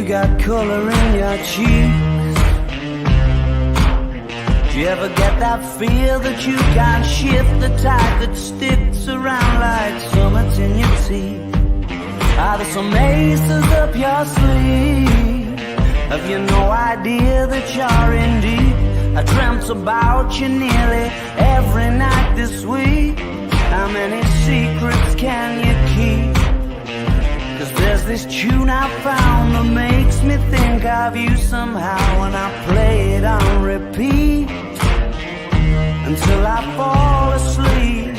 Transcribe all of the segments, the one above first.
got color in your cheeks. Do you ever get that feel that you can't shift, the tide that sticks around like summits in your teeth? Are there some aces up your sleeve? Have you no idea that you're in deep? I dreamt about you nearly every night this week. How many secrets can you keep? 'Cause there's this tune I found that makes me think of you somehow, and I play it on repeat until I fall asleep,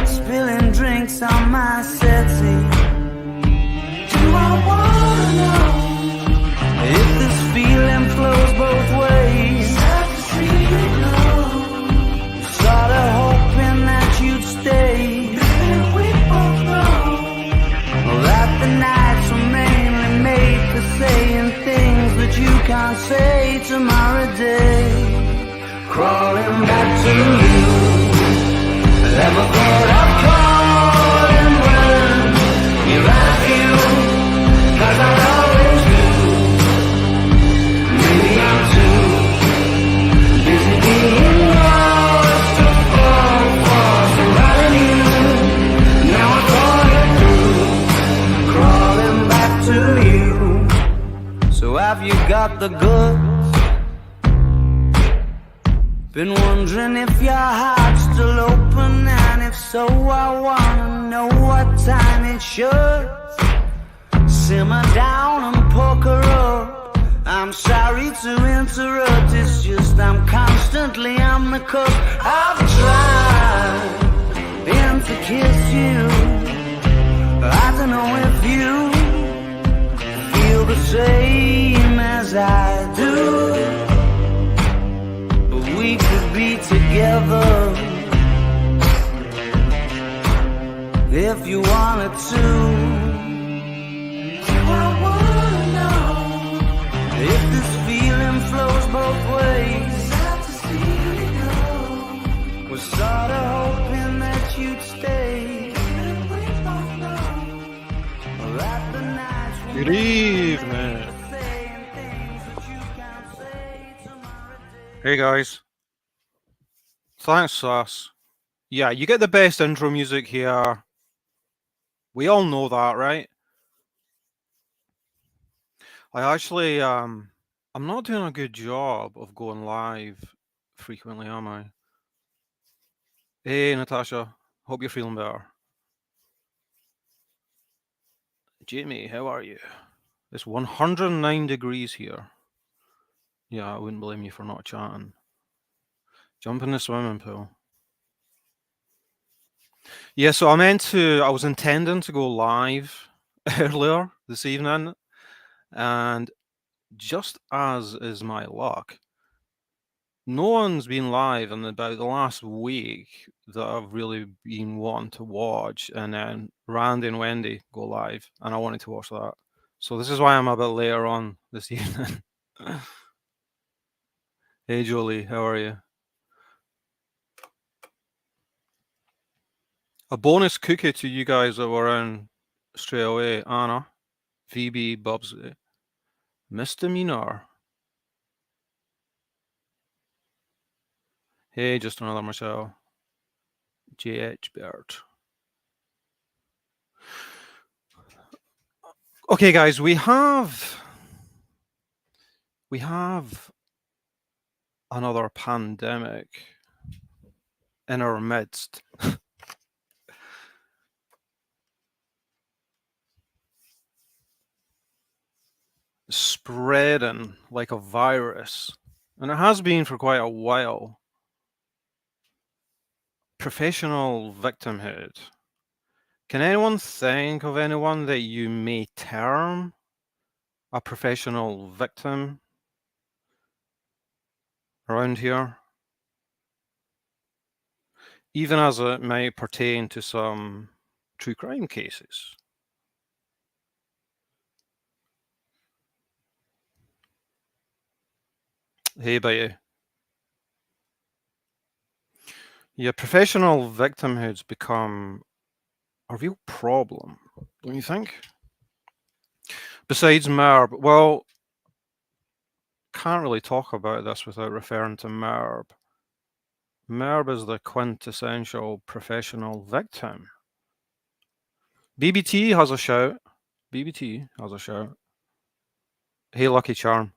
spilling drinks on my settee. Do I wanna know if this feeling flows both ways? Sad to see you go. Sorta hoping that you'd stay. Baby, we both know that the nights were mainly made for saying things that you can't say tomorrow day. Crawling back to you, never thought I'd calling when you're at you, 'cause I always do. Maybe I'm too busy being lost to fall for somebody new. Now I thought it through, crawling back to you. So have you got the goods? Been wondering if your heart's still open, and if so, I wanna know what time it should simmer down and poker up. I'm sorry to interrupt, it's just I'm constantly on the cusp. I've tried been to kiss you. I don't know if you feel the same as I do. We could be together if you wanted to. Do I wanna know if this feeling flows both ways? Sad to see you go. Was sorta hoping that you'd stay. We both know that the nights were Good evening. Hey guys. Thanks, Sass. Yeah, you get the best intro music here. We all know that, right? I actually, I'm not doing a good job of going live frequently, am I? Hey, Natasha. Hope you're feeling better. Jamie, how are you? It's 109 degrees here. Yeah, I wouldn't blame you for not chatting. Jump in the swimming pool. Yeah, so I was intending to go live earlier this evening, and just as is my luck, no one's been live in about the last week that I've really been wanting to watch, and then Randy and Wendy go live, and I wanted to watch that. So this is why I'm a bit later on this evening. Hey Jolie, how are you? A bonus cookie to you guys that were in straight away. Anna, VB, Bubsy, Misdemeanor. Hey, just another Michelle. JH Bert. Okay, guys, we have another pandemic in our midst. Spreading like a virus, and it has been for quite a while. Professional victimhood. Can anyone think of anyone that you may term a professional victim around here? Even as it might pertain to some true crime cases. Hey, buddy. Yeah, professional victimhood's become a real problem, don't you think? Besides Merb, well, can't really talk about this without referring to Merb. Merb is the quintessential professional victim. BBT has a shout. BBT has a shout. Hey, Lucky Charm.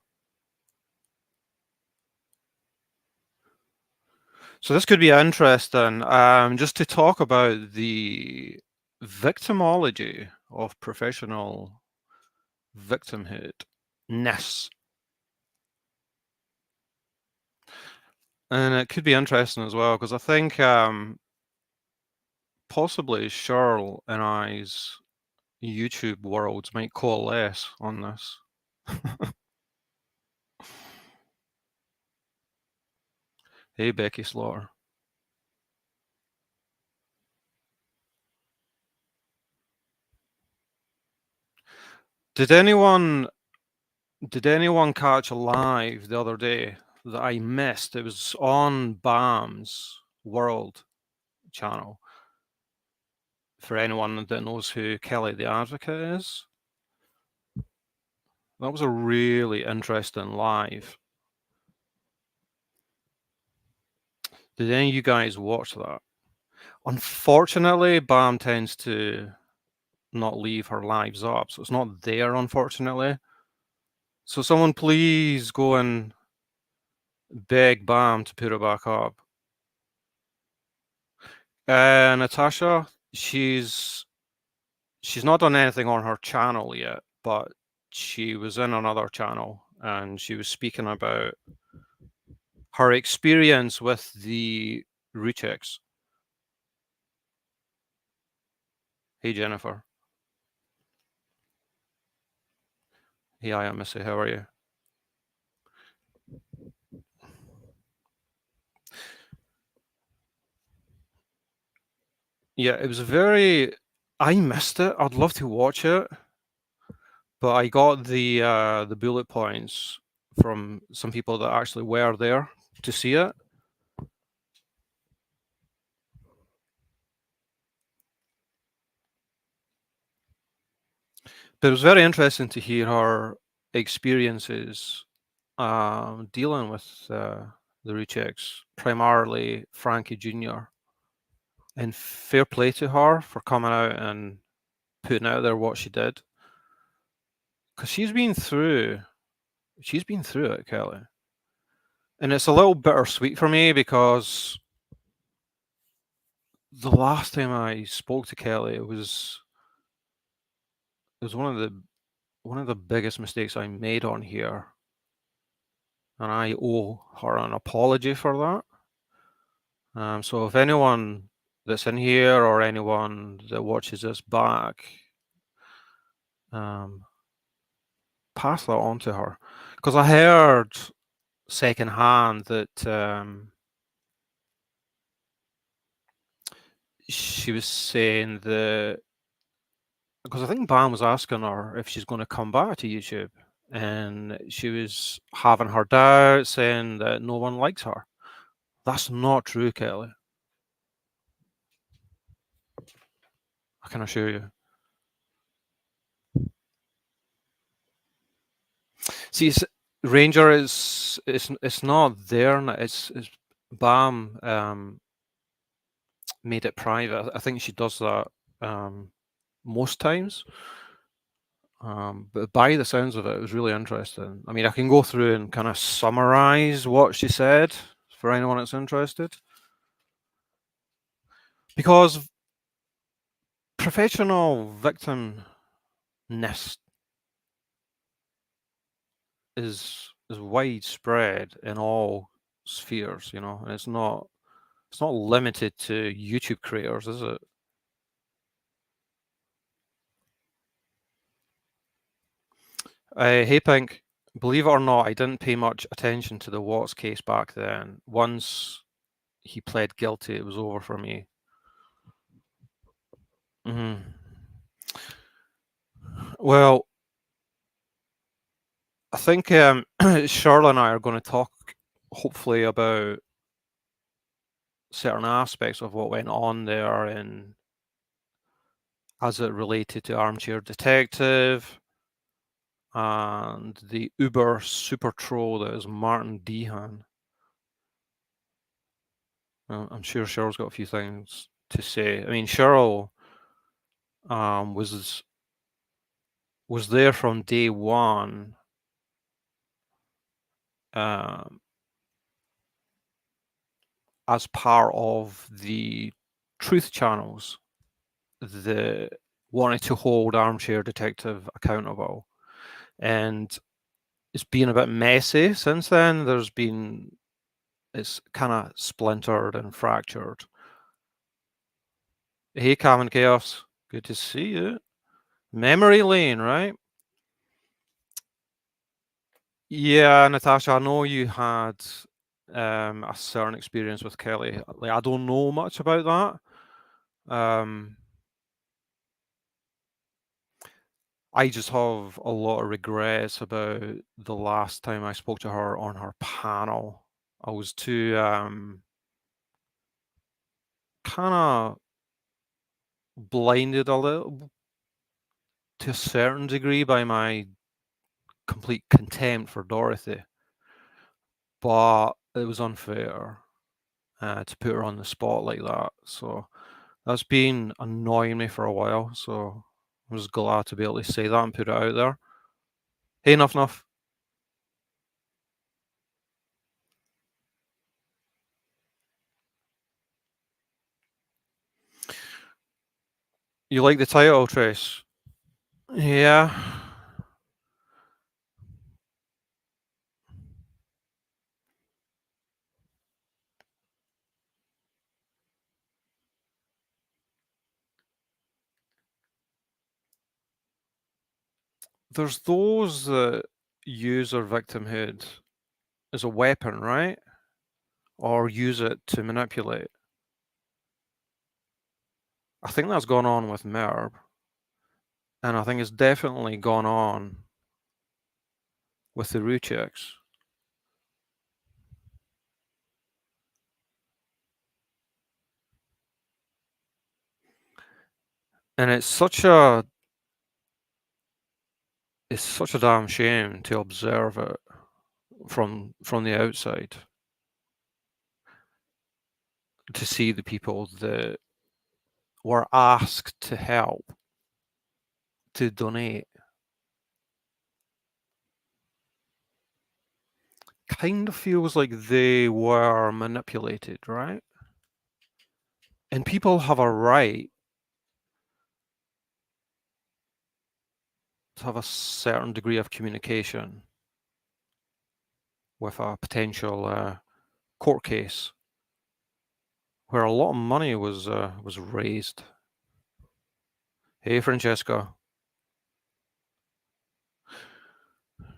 So this could be interesting, just to talk about the victimology of professional victimhood-ness. And it could be interesting as well, because I think possibly Cheryl and I's YouTube worlds might coalesce on this. Hey, Becky Slaughter. Did anyone catch a live the other day that I missed? It was on BAM's World channel. For anyone that knows who Kelly the Advocate is, that was a really interesting live. Did any of you guys watch that? Unfortunately, BAM tends to not leave her lives up, so it's not there, unfortunately. So someone please go and beg BAM to put it back up. Natasha, she's not done anything on her channel yet, but she was in another channel and she was speaking about her experience with the rechecks. Hey, Jennifer. Hey, I am Missy. How are you? Yeah, it was very. I missed it. I'd love to watch it, but I got the bullet points from some people that actually were there to see it. But it was very interesting to hear her experiences dealing with the rechecks, primarily Frankie Jr. And fair play to her for coming out and putting out there what she did, because she's been through it, Kelly. And it's a little bittersweet for me because the last time I spoke to Kelly, it was one of the biggest mistakes I made on here, and I owe her an apology for that. So if anyone that's in here or anyone that watches this back, pass that on to her, because I heard secondhand that she was saying that, because I think BAM was asking her if she's going to come back to YouTube, and she was having her doubts, saying that no one likes her. That's not true, Kelly. I can assure you. See, Ranger is it's not there. It's BAM made it private. I think she does that most times. But by the sounds of it, it was really interesting. I mean, I can go through and kind of summarize what she said for anyone that's interested. Because professional victimness is widespread in all spheres, and it's not limited to YouTube creators, is it? Hey Pink, believe it or not, I didn't pay much attention to the Watts case back then. Once he pled guilty, it was over for me. Well, I think Charlotte and I are going to talk, hopefully, about certain aspects of what went on there, and as it related to Armchair Detective, and the Uber super troll that is Martin Dehan. I'm sure Cheryl's got a few things to say. I mean, Cheryl was there from day one. As part of the truth channels that wanted to hold Armchair Detective accountable. And it's been a bit messy since then. It's kind of splintered and fractured. Hey, Cam and Chaos. Good to see you. Memory lane, right? Yeah, Natasha, I know you had a certain experience with Kelly. Like, I don't know much about that. I just have a lot of regrets about the last time I spoke to her on her panel. I was too kind of blinded a little to a certain degree by my complete contempt for Dorothy, but it was unfair to put her on the spot like that. So that's been annoying me for a while. So I was glad to be able to say that and put it out there. Hey, enough. You like the title, Trace? Yeah. There's those that use their victimhood as a weapon, right? Or use it to manipulate. I think that's gone on with Merb. And I think it's definitely gone on with the Rucheks. And it's such a damn shame to observe it from the outside, to see the people that were asked to help, to donate, kind of feels like they were manipulated, right? And people have a right to have a certain degree of communication with a potential court case where a lot of money was raised. Hey, Francesca.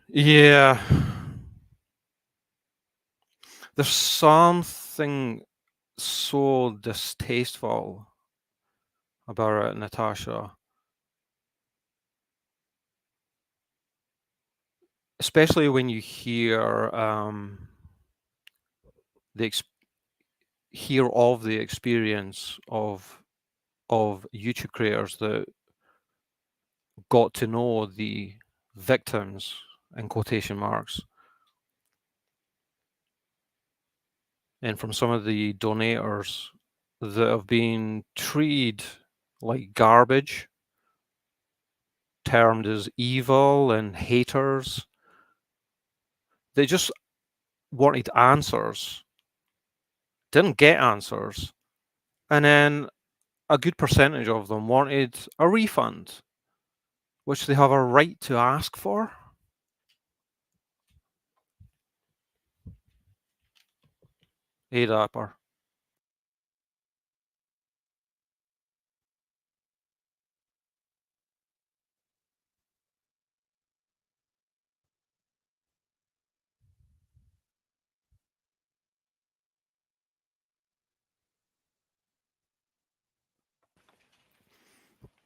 Yeah, there's something so distasteful about it, Natasha. Especially when you hear hear of the experience of YouTube creators that got to know the victims, in quotation marks, and from some of the donators that have been treated like garbage, termed as evil and haters. They just wanted answers, didn't get answers, and then a good percentage of them wanted a refund, which they have a right to ask for. Hey, Dapper.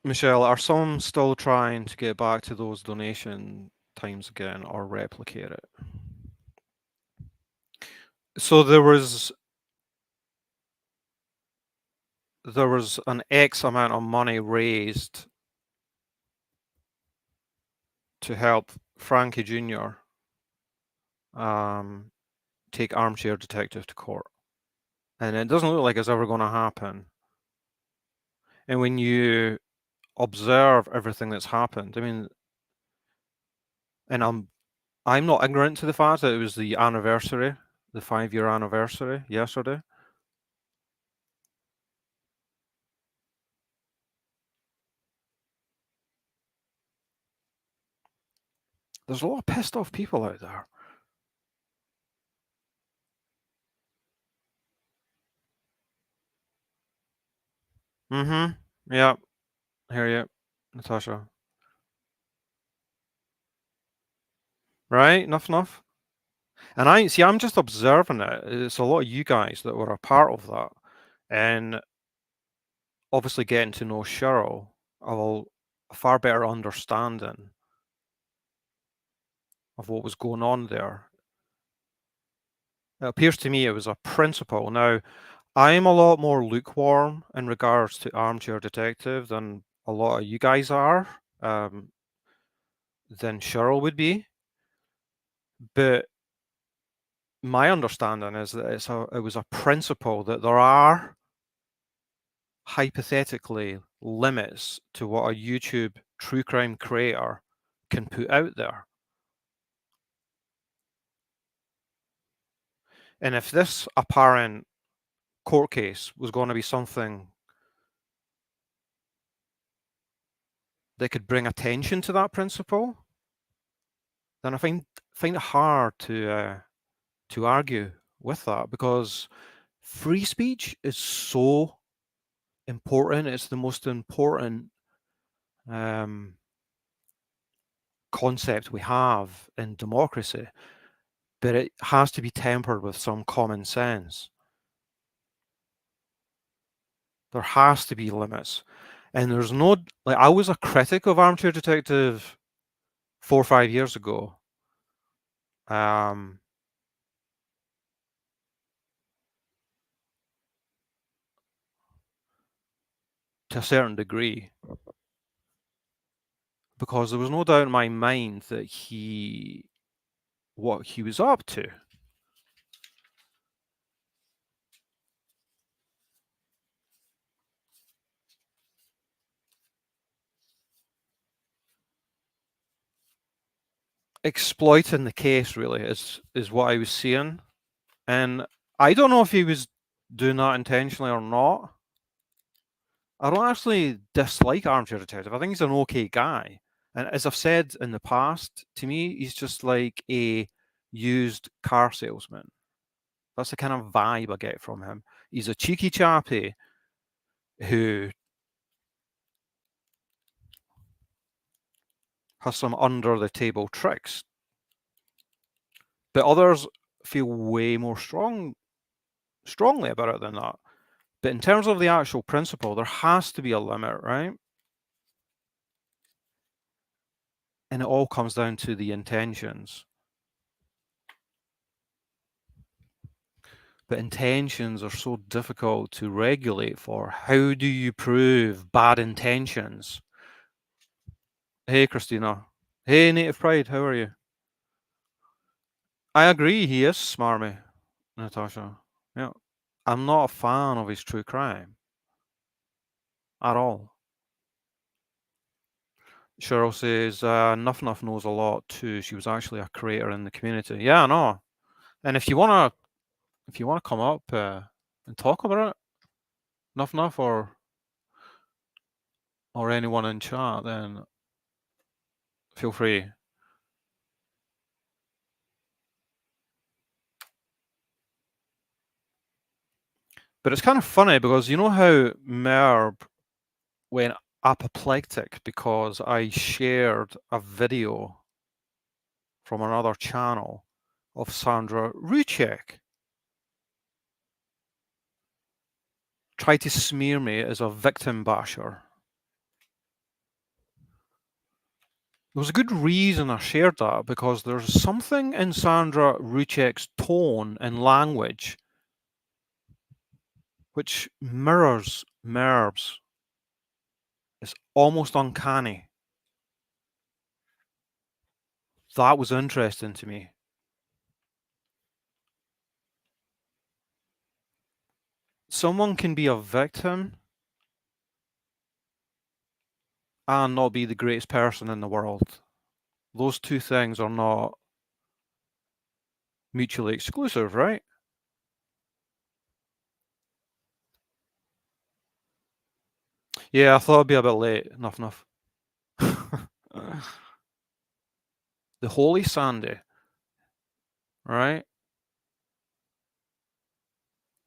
Michelle, are some still trying to get back to those donation times again or replicate it? So there was an X amount of money raised to help Frankie Jr. Take armchair detective to court. And it doesn't look like it's ever going to happen. And when you observe everything that's happened, I mean, and I'm not ignorant to the fact that it was the anniversary, the 5-year anniversary yesterday. There's a lot of pissed off people out there. Mm-hmm. Yeah. Hear you, Natasha. Right? Enough. And I'm just observing it. It's a lot of you guys that were a part of that. And obviously getting to know Cheryl, a far better understanding of what was going on there. It appears to me it was a principle. Now, I'm a lot more lukewarm in regards to Armchair Detective than a lot of you guys are, than Cheryl would be. But my understanding is that it was a principle that there are hypothetically limits to what a YouTube true crime creator can put out there. And if this apparent court case was going to be something that could bring attention to that principle, then I find it hard to argue with that, because free speech is so important. It's the most important concept we have in democracy, but it has to be tempered with some common sense. There has to be limits. And there's no, like, I was a critic of Armchair Detective 4 or 5 years ago. To a certain degree, because there was no doubt in my mind that what he was up to. Exploiting the case, really, is what I was seeing. And I don't know if he was doing that intentionally or not. I don't actually dislike Armchair Detective. I think he's an okay guy. And as I've said in the past, to me, he's just like a used car salesman. That's the kind of vibe I get from him. He's a cheeky chappy who has some under the table tricks. But others feel way more strongly about it than that. But in terms of the actual principle, there has to be a limit, right? And it all comes down to the intentions. But intentions are so difficult to regulate for. How do you prove bad intentions? Hey, Christina. Hey, Native Pride, how are you? I agree, he is smarmy, Natasha. Yeah. I'm not a fan of his true crime at all. Cheryl says, Nuff Nuff knows a lot too. She was actually a creator in the community. Yeah, I know. And if you wanna come up and talk about it, Nuff Nuff or anyone in chat, then feel free. But it's kind of funny because you know how Merb went apoplectic because I shared a video from another channel of Sandra Ruchek tried to smear me as a victim basher. There was a good reason I shared that, because there's something in Sandra Ruchek's tone and language which mirrors Merb's. It's almost uncanny. that was interesting to me. Someone can be a victim and not be the greatest person in the world. Those two things are not mutually exclusive, right? Yeah, I thought it'd be a bit late. Enough. The Holy Sandy, right?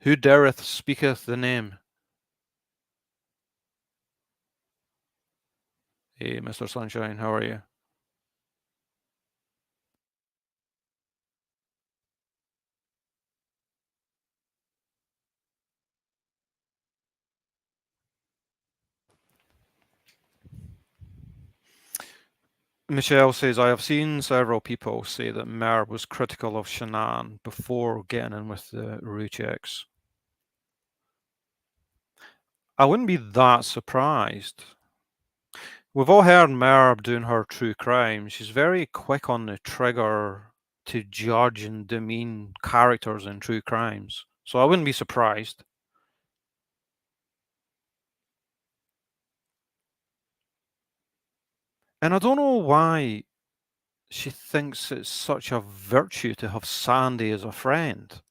Who dareth speaketh the name? Hey, Mr. Sunshine, how are you? Michelle says, I have seen several people say that Merv was critical of Shanann before getting in with the Rue checks. I wouldn't be that surprised. We've all heard Merv doing her true crime. She's very quick on the trigger to judge and demean characters in true crimes. So I wouldn't be surprised. And I don't know why she thinks it's such a virtue to have Sandy as a friend.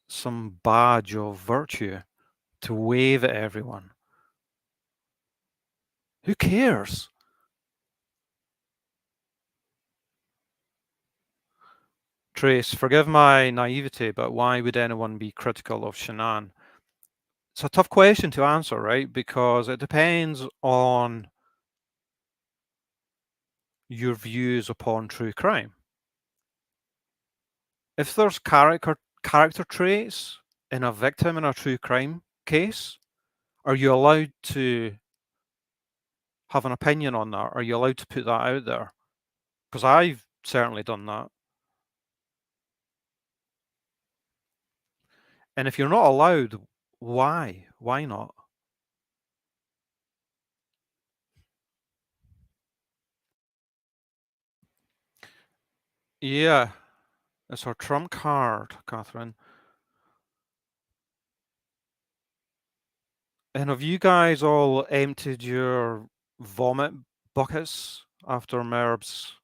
Some badge of virtue to wave at everyone. Who cares? Trace, forgive my naivety, but why would anyone be critical of Shanann? It's a tough question to answer, right? Because it depends on your views upon true crime. If there's character traits in a victim in a true crime case, are you allowed to have an opinion on that? Are you allowed to put that out there? Because I've certainly done that. And if you're not allowed, why? Why not? Yeah, it's her trump card, Catherine. And have you guys all emptied your vomit buckets after Merb's,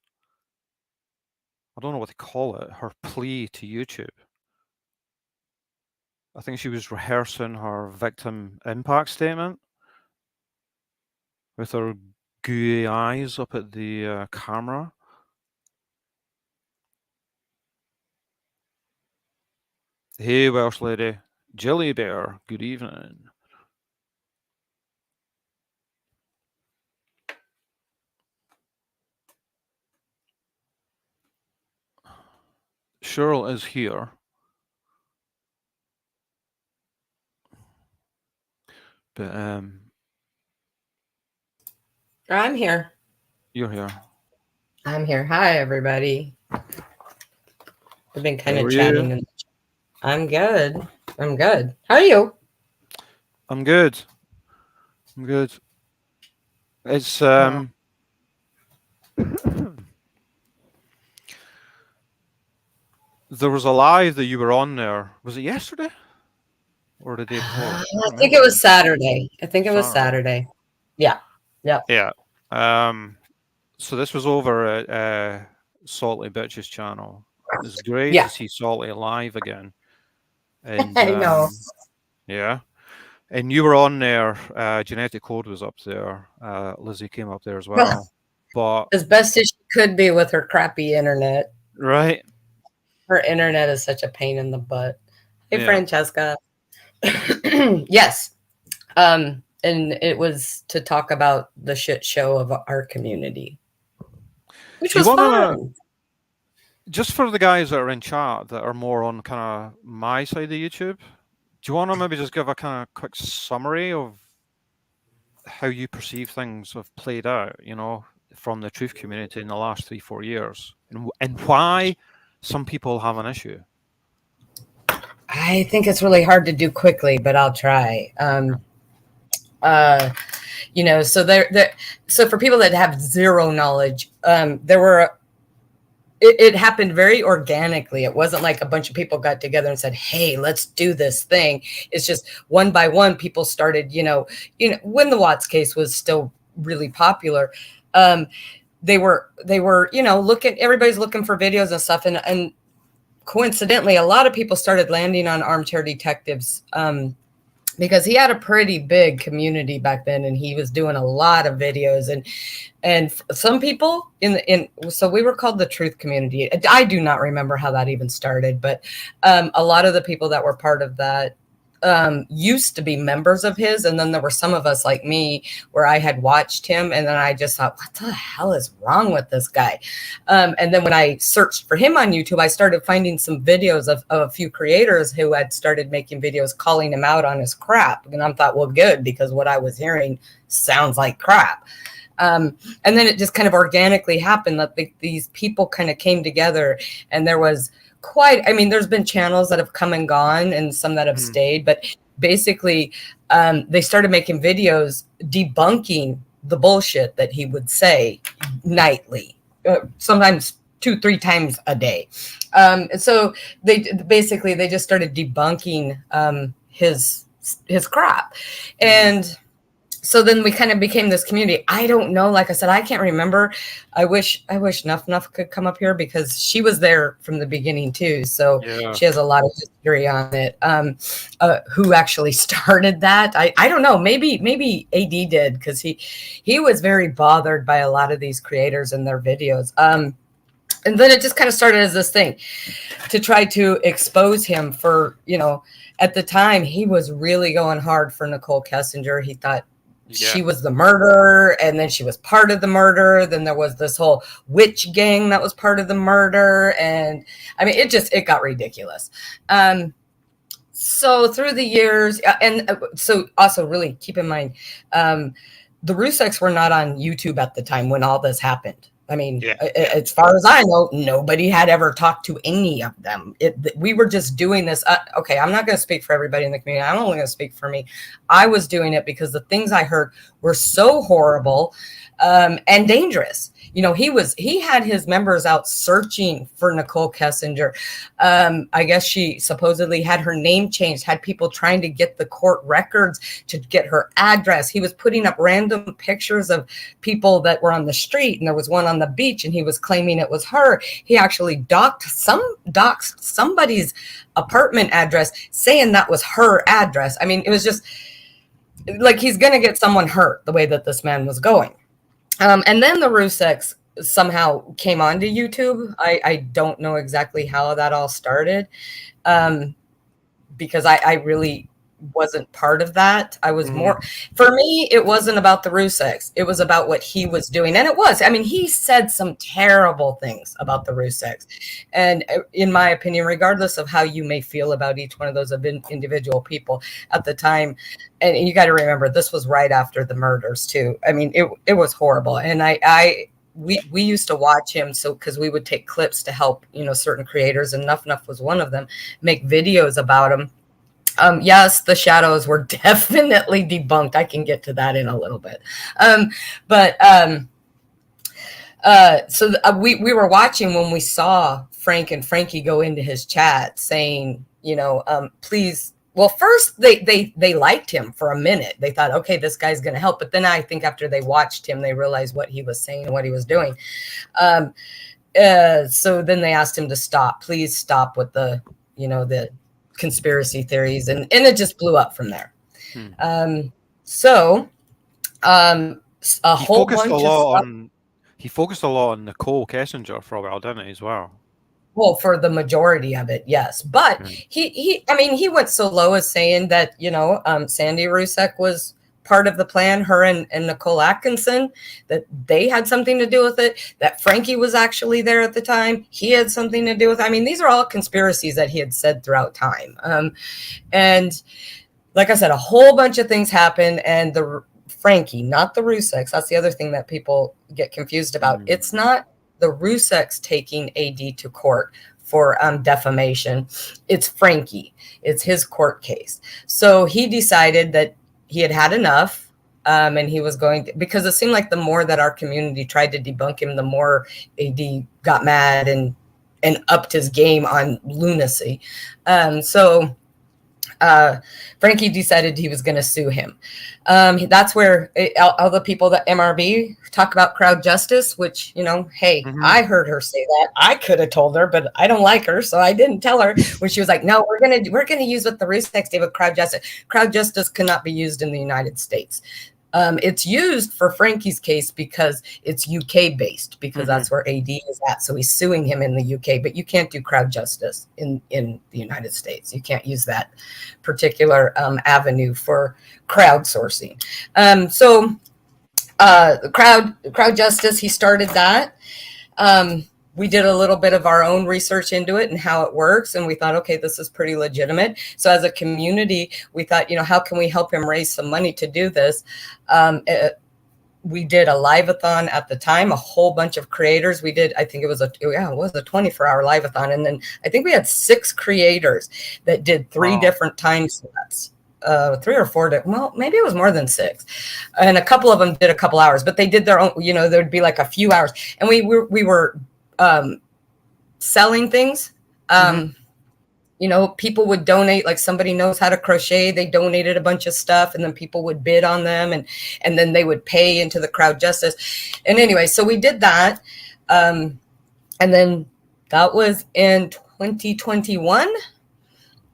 I don't know what to call it, her plea to YouTube? I think she was rehearsing her victim impact statement with her gooey eyes up at the camera. Hey, Welsh lady. Jilly Bear, good evening. Cheryl is here. But I'm here. You're here. I'm here. Hi, everybody. We've been kind How of are chatting. you? I'm good. I'm good. How are you? I'm good. I'm good. It's there was a live that you were on there. Was it yesterday or the day before? I think it was Saturday. I think it was Saturday. Saturday. Yeah. Yeah. Yeah. So this was over at Salty Bitches channel. It's great Yeah. to see Salty live again. And I know. yeah. And you were on there. Genetic Code was up there. Lizzie came up there as well. But as best as she could be with her crappy internet. Right. Her internet is such a pain in the butt. Hey, Yeah. Francesca. Yes. And it was to talk about the shit show of our community, which was fun. Just for the guys that are in chat that are more on kind of my side of YouTube, do you want to maybe just give a kind of quick summary of how you perceive things have played out, you know, from the truth community in the last 3-4 years, and why some people have an issue? I think it's really hard to do quickly, but I'll try. You know, so so for people that have zero knowledge, it happened very organically. It wasn't like a bunch of people got together and said, "Hey, let's do this thing." It's just one by one, people started. When the Watts case was still really popular, they were, everybody's looking for videos and stuff, and coincidentally, a lot of people started landing on Armchair Detectives. Because he had a pretty big community back then, and he was doing a lot of videos, and some people so we were called the Truth Community. I do not remember how that even started, but a lot of the people that were part of that used to be members of his, and then there were some of us like me where I had watched him, and then I just thought, what the hell is wrong with this guy? And then when I searched for him on YouTube, I started finding some videos of a few creators who had started making videos calling him out on his crap, and I thought, well, good, because what I was hearing sounds like crap. And then it just kind of organically happened that these people kind of came together, and there was there's been channels that have come and gone and some that have stayed, but basically they started making videos debunking the bullshit that he would say nightly, sometimes 2-3 times a day. So they just started debunking his crap. And so then we kind of became this community. I don't know. Like I said, I can't remember. I wish Nuff could come up here, because she was there from the beginning too. So she has a lot of history on it. Who actually started that? I don't know. Maybe AD did, because he was very bothered by a lot of these creators and their videos. And then it just kind of started as this thing to try to expose him for, at the time he was really going hard for Nicole Kessinger. He thought she was the murderer, and then she was part of the murder. Then there was this whole witch gang that was part of the murder. And I mean, it got ridiculous. So through the years, and so also really keep in mind, the Ruseks were not on YouTube at the time when all this happened. I mean, as far as I know, nobody had ever talked to any of them. We were just doing this. Okay, I'm not going to speak for everybody in the community. I'm only going to speak for me. I was doing it because the things I heard were so horrible and dangerous. He had his members out searching for Nicole Kessinger. I guess she supposedly had her name changed, had people trying to get the court records to get her address. He was putting up random pictures of people that were on the street, and there was one on the beach, and he was claiming it was her. He actually doxed somebody's apartment address, saying that was her address. I mean, it was just like, he's going to get someone hurt the way that this man was going. And then the Ruseks somehow came onto YouTube. I don't know exactly how that all started, because I really wasn't part of that. I was more, for me, it wasn't about the Ruseks. It was about what he was doing. And it was, I mean, he said some terrible things about the Ruseks. And in my opinion, regardless of how you may feel about each one of those individual people at the time, and you got to remember, this was right after the murders too. I mean, it was horrible. And we used to watch him, so because we would take clips to help, certain creators, and Nuff was one of them, make videos about him. Yes, the shadows were definitely debunked. I can get to that in a little bit. So we were watching when we saw Frank and Frankie go into his chat saying, please. Well, first they liked him for a minute. They thought, okay, this guy's going to help. But then I think after they watched him, they realized what he was saying and what he was doing. So then they asked him to stop. Please stop with the conspiracy theories, and it just blew up from there. He focused a lot on Nicole Kessinger for a while, didn't he, as well? Well, for the majority of it, yes. But he went so low as saying that, Sandy Rusek was part of the plan, her and Nicole Atkinson, that they had something to do with it, that Frankie was actually there at the time. He had something to do with it. I mean, these are all conspiracies that he had said throughout time. And like I said, a whole bunch of things happened, and Frankie, not the Ruseks. That's the other thing that people get confused about. It's not the Ruseks taking AD to court. for defamation. It's Frankie. It's his court case. So he decided that he had had enough. And he was going to, because it seemed like the more that our community tried to debunk him, the more AD got mad and upped his game on lunacy. So Frankie decided he was going to sue him. That's where all the people that MRB talk about crowd justice, which, you know, hey, I heard her say that. I could have told her, but I don't like her, so I didn't tell her. When she was like, "No, we're gonna use what the Rusaks did with crowd justice. Crowd justice cannot be used in the United States." It's used for Frankie's case because it's UK based, because that's where AD is at. So he's suing him in the UK, but you can't do crowd justice in the United States. You can't use that particular avenue for crowdsourcing. So crowd justice, he started that. We did a little bit of our own research into it and how it works. And we thought, okay, this is pretty legitimate. So as a community, we thought, you know, how can we help him raise some money to do this? We did a live-a-thon at the time, a whole bunch of creators. We did, I think it was a 24-hour live-a-thon. And then I think we had 6 creators that did 3 different time slots. 3 or 4, well, maybe it was more than 6, and a couple of them did a couple hours, but they did their own, you know, there'd be like a few hours, and we were selling things. You know, people would donate, like somebody knows how to crochet, they donated a bunch of stuff, and then people would bid on them, and then they would pay into the crowd justice. And anyway, so we did that, and then that was in 2021.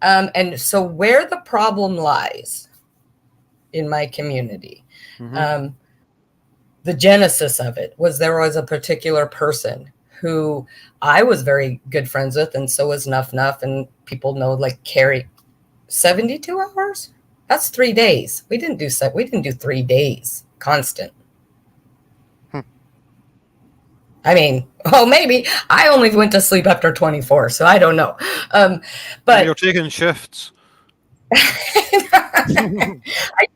And so where the problem lies in my community, the genesis of it was there was a particular person who I was very good friends with, and so was Nuff Nuff, and people know, like, Carrie. 72 hours? That's 3 days. We didn't do 3 days constant. I mean, maybe I only went to sleep after 24, so I don't know. But you're taking shifts. I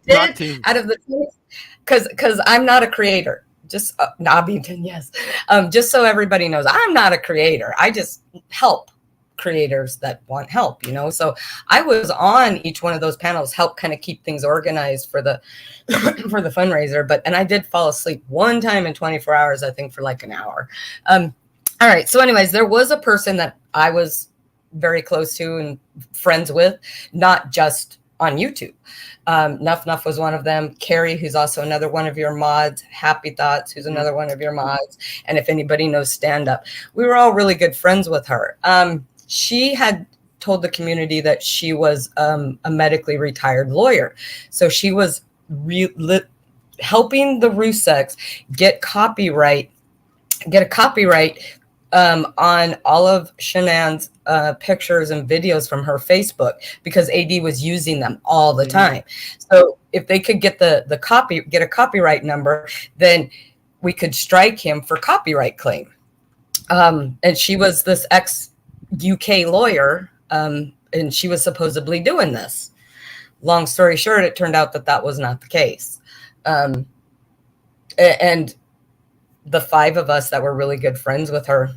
did out of the, because I'm not a creator. Just Abington, yes. Just so everybody knows, I'm not a creator. I just help creators that want help, you know. So I was on each one of those panels, help kind of keep things organized for the for the fundraiser. And I did fall asleep one time in 24 hours, I think, for like an hour. All right. So anyways, there was a person that I was very close to and friends with, not just on YouTube. Nuff Nuff was one of them. Carrie, who's also another one of your mods. Happy Thoughts, who's another one of your mods. And if anybody knows stand up, we were all really good friends with her. She had told the community that she was a medically retired lawyer. So she was helping the Rusaks get a copyright on all of Shanann's pictures and videos from her Facebook, because AD was using them all the time. So if they could get get a copyright number, then we could strike him for copyright claim. And she was this ex-UK lawyer, and she was supposedly doing this. Long story short, it turned out that that was not the case. And the 5 of us that were really good friends with her,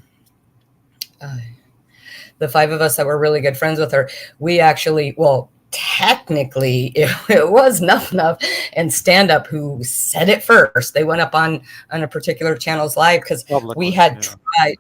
we actually, well, technically it was Nuff Nuff and Stand Up who said it first. They went up on a particular channel's live because we had tried.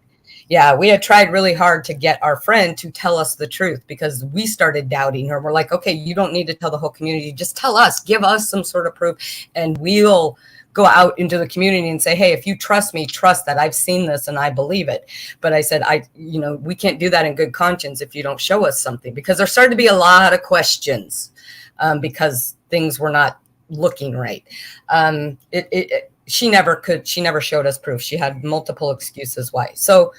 Yeah, we had tried really hard to get our friend to tell us the truth, because we started doubting her. We're like, okay, you don't need to tell the whole community. Just tell us, give us some sort of proof, and we'll go out into the community and say, hey, if you trust me, trust that I've seen this and I believe it. But I said, we can't do that in good conscience if you don't show us something, because there started to be a lot of questions because things were not looking right. She never showed us proof. She had multiple excuses why. So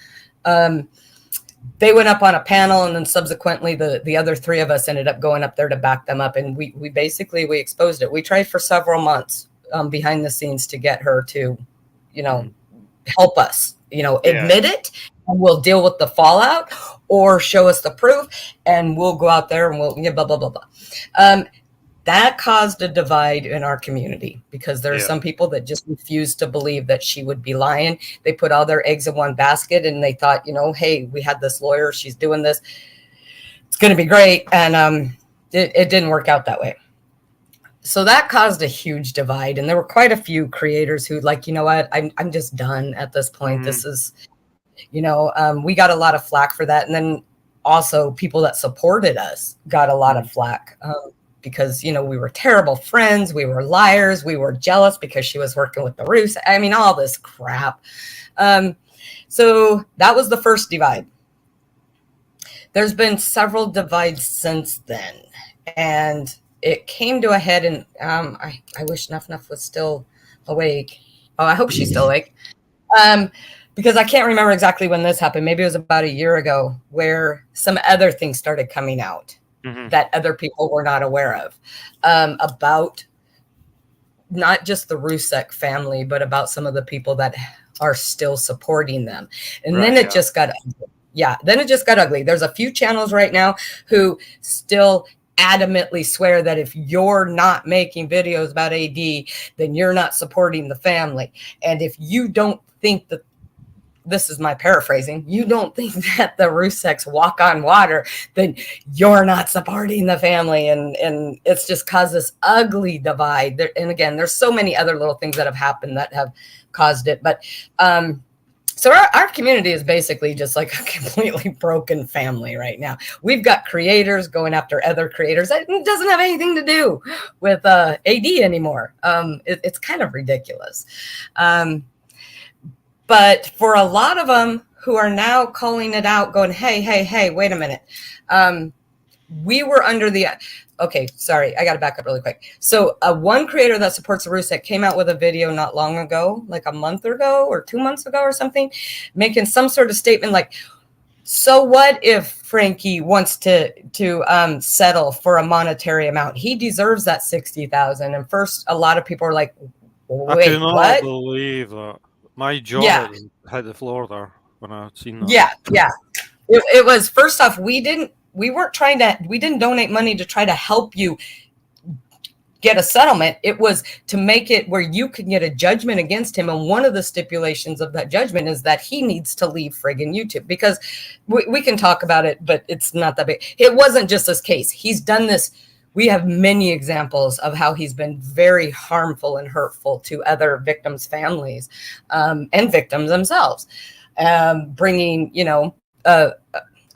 they went up on a panel, and then subsequently the other 3 of us ended up going up there to back them up. And we exposed it. We tried for several months behind the scenes to get her to, help us, admit it, and we'll deal with the fallout, or show us the proof and we'll go out there and we'll blah, blah, blah, blah. That caused a divide in our community because there are Yeah. some people that just refused to believe that she would be lying. They put all their eggs in one basket and they thought, hey, we had this lawyer, she's doing this, it's going to be great. And it didn't work out that way. So that caused a huge divide. And there were quite a few creators who like, you know what, I'm just done at this point. This is, we got a lot of flack for that. And then also people that supported us got a lot of flack. Because, we were terrible friends, we were liars, we were jealous because she was working with the Roos. I mean, all this crap. So that was the first divide. There's been several divides since then. And it came to a head, and I wish Nuff Nuff was still awake. Oh, I hope she's still awake. Because I can't remember exactly when this happened. Maybe it was about a year ago where some other things started coming out. That other people were not aware of, about not just the Rusek family, but about some of the people that are still supporting them. And then it just got ugly. Yeah, then it just got ugly. There's a few channels right now who still adamantly swear that if you're not making videos about AD, then you're not supporting the family. And if you don't think that, this is my paraphrasing, you don't think that the Ruseks walk on water, then you're not supporting the family. And it's just caused this ugly divide. And again, there's so many other little things that have happened that have caused it. But so our community is basically just like a completely broken family right now. We've got creators going after other creators. It doesn't have anything to do with AD anymore. It's kind of ridiculous. But for a lot of them who are now calling it out, going, hey, wait a minute. We were under the, okay, sorry, I got to back up really quick. So one creator that supports the Rusek came out with a video not long ago, like a month ago or 2 months ago or something, making some sort of statement like, so what if Frankie wants to settle for a monetary amount? He deserves that 60,000. And first, a lot of people are like, wait, I cannot what? believe that. My jaw hit the floor there when I seen that. Yeah. It was, first off, we didn't donate money to try to help you get a settlement. It was to make it where you could get a judgment against him. And one of the stipulations of that judgment is that he needs to leave friggin' YouTube, because we can talk about it, but it's not that big. It wasn't just this case. He's done this. We have many examples of how he's been very harmful and hurtful to other victims' families, and victims themselves, bringing,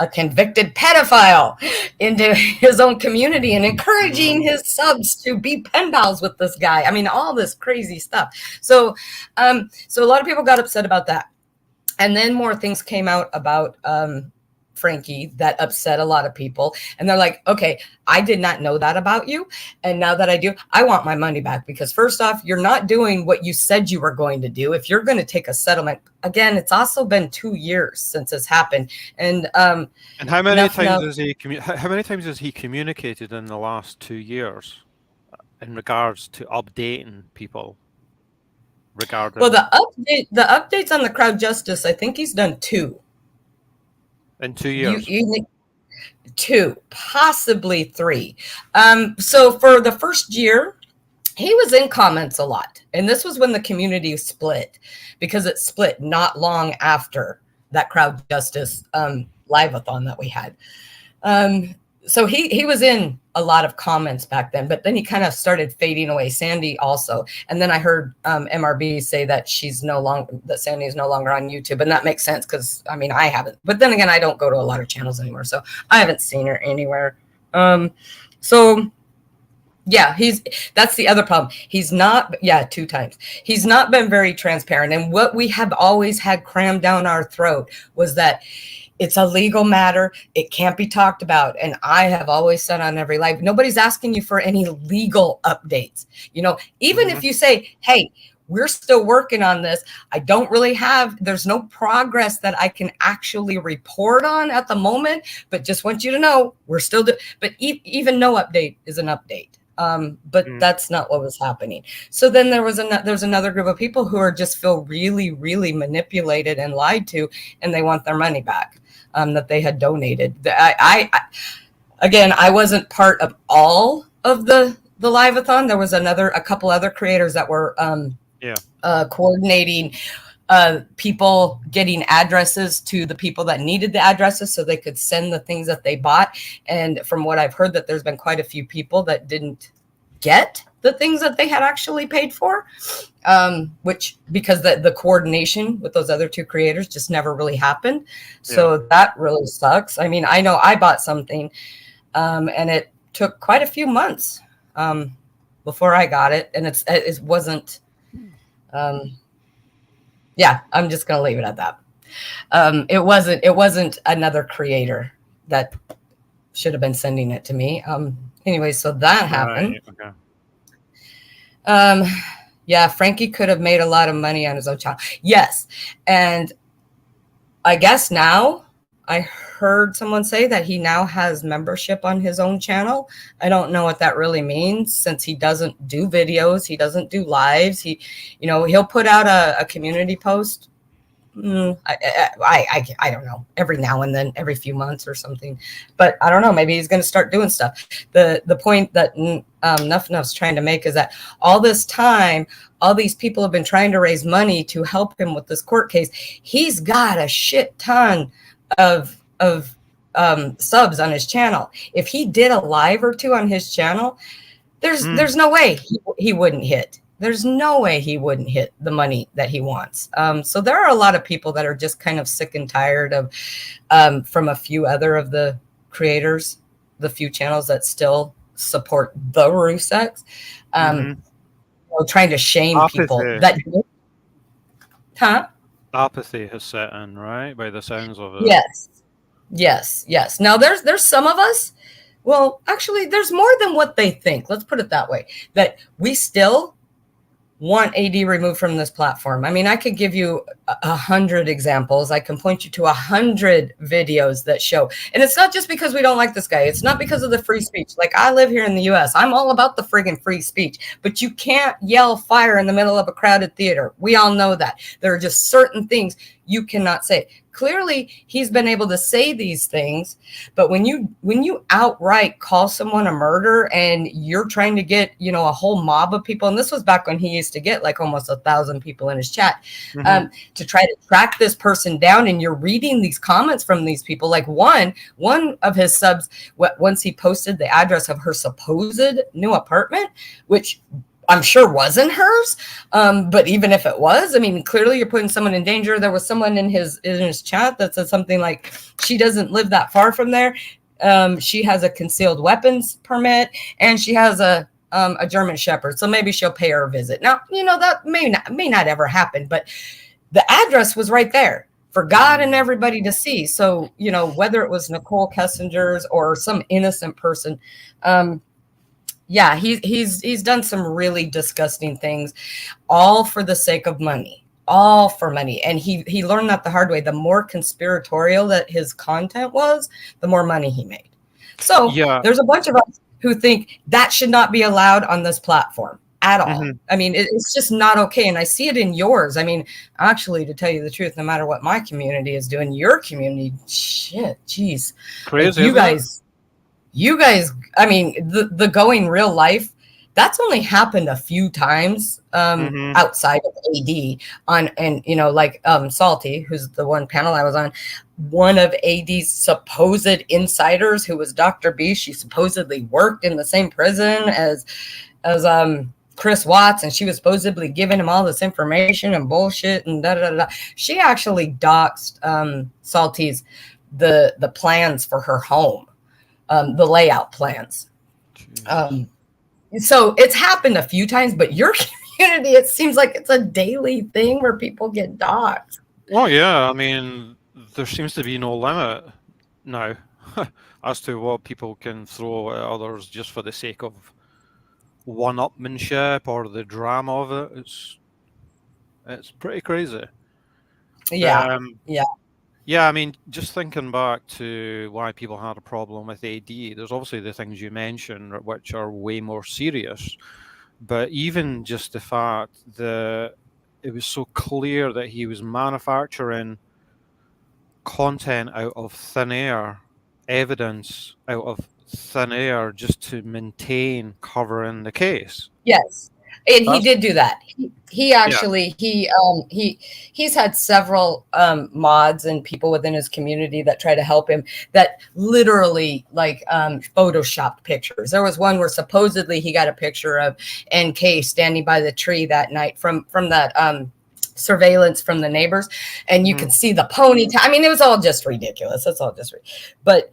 a convicted pedophile into his own community and encouraging his subs to be pen pals with this guy. I mean, all this crazy stuff. So a lot of people got upset about that. And then more things came out about Frankie that upset a lot of people. And they're like, okay, I did not know that about you. And now that I do, I want my money back, because first off, you're not doing what you said you were going to do. If you're going to take a settlement, again, it's also been 2 years since this happened. And how many times has he communicated in the last 2 years in regards to updating people regarding? Well, the updates on the crowd justice, I think he's done 2. In 2 years? 2, possibly 3. So for the first year, he was in comments a lot. And this was when the community split, because it split not long after that crowd justice live-a-thon that we had. So he was in a lot of comments back then, but then he kind of started fading away. Sandy also. And then I heard MRB say that Sandy is no longer on YouTube. And that makes sense, because I mean, I haven't. But then again, I don't go to a lot of channels anymore, so I haven't seen her anywhere. So yeah, that's the other problem. He's not, 2 times. He's not been very transparent. And what we have always had crammed down our throat was that it's a legal matter. It can't be talked about. And I have always said on every live, nobody's asking you for any legal updates. Even if you say, hey, we're still working on this, there's no progress that I can actually report on at the moment, but just want you to know we're still but even no update is an update. But that's not what was happening. So then there's another group of people who are just feel really, really manipulated and lied to, and they want their money back that they had donated. I wasn't part of all of the the live-a-thon. There was a couple other creators that were coordinating people getting addresses to the people that needed the addresses so they could send the things that they bought. And from what I've heard, that there's been quite a few people that didn't get the things that they had actually paid for, which because the coordination with those other two creators just never really happened. So that really sucks. I mean, I know I bought something and it took quite a few months before I got it. And it wasn't, yeah, I'm just going to leave it at that. It wasn't another creator that should have been sending it to me. Anyway, so that happened. Right, okay. Yeah, Frankie could have made a lot of money on his own channel. Yes. And I guess now I heard someone say that he now has membership on his own channel. I don't know what that really means, since he doesn't do videos. He doesn't do lives. He'll put out a community post. I don't know, every now and then, every few months or something, but I don't know, maybe he's going to start doing stuff. The point that Nuff Nuff's trying to make is that all this time, all these people have been trying to raise money to help him with this court case. He's got a shit ton of subs on his channel. If he did a live or two on his channel, there's no way he wouldn't hit. There's no way he wouldn't hit the money that he wants. So there are a lot of people that are just kind of sick and tired of, from a few other of the creators, the few channels that still support the Ruseks, trying to shame people. Apathy has set in, right? By the sounds of it. Yes. Now there's some of us. Well, actually, there's more than what they think. Let's put it that way. That we still want AD removed from this platform. I mean, I could give you 100 examples. I can point you to 100 videos that show. And it's not just because we don't like this guy. It's not because of the free speech. Like, I live here in the US. I'm all about the friggin' free speech. But you can't yell fire in the middle of a crowded theater. We all know that. There are just certain things you cannot say. Clearly, he's been able to say these things, but when you outright call someone a murderer and you're trying to get, a whole mob of people, and this was back when he used to get like almost 1,000 people in his chat, to try to track this person down, and you're reading these comments from these people. Like one of his subs, once he posted the address of her supposed new apartment, which I'm sure wasn't hers. But even if it was, I mean, clearly you're putting someone in danger. There was someone in his chat that said something like, she doesn't live that far from there. She has a concealed weapons permit, and she has a German Shepherd. So maybe she'll pay her a visit. Now, that may not ever happen, but the address was right there for God and everybody to see. So, whether it was Nicole Kessinger's or some innocent person, yeah, he's done some really disgusting things, all for the sake of money, all for money. And he learned that the hard way. The more conspiratorial that his content was, the more money he made. So there's a bunch of us who think that should not be allowed on this platform at all. I mean, it's just not okay. And I see it in yours. I mean, actually, to tell you the truth, no matter what my community is doing, your community, shit, geez. Crazy, like you guys, I mean, the going real life, that's only happened a few times outside of AD like Salty, who's the one panel I was on, one of AD's supposed insiders, who was Dr. B. She supposedly worked in the same prison as Chris Watts, and she was supposedly giving him all this information and bullshit and da-da-da-da. She actually doxed Salty's the plans for her home. The layout plans. So it's happened a few times, but your community, it seems like it's a daily thing where people get doxxed. Well, yeah, I mean, there seems to be no limit now as to what people can throw at others just for the sake of one-upmanship or the drama of it. It's pretty crazy. Yeah. Yeah, I mean, just thinking back to why people had a problem with AD, there's obviously the things you mentioned, which are way more serious. But even just the fact that it was so clear that he was manufacturing content out of thin air, evidence out of thin air just to maintain covering the case. Yes, and he That's did do that. He yeah, actually he's had several mods and people within his community that try to help him that literally like photoshopped pictures. There was one where supposedly he got a picture of NK standing by the tree that night from that surveillance from the neighbors, and you could see the ponytail. I mean, it was all just ridiculous. That's all just but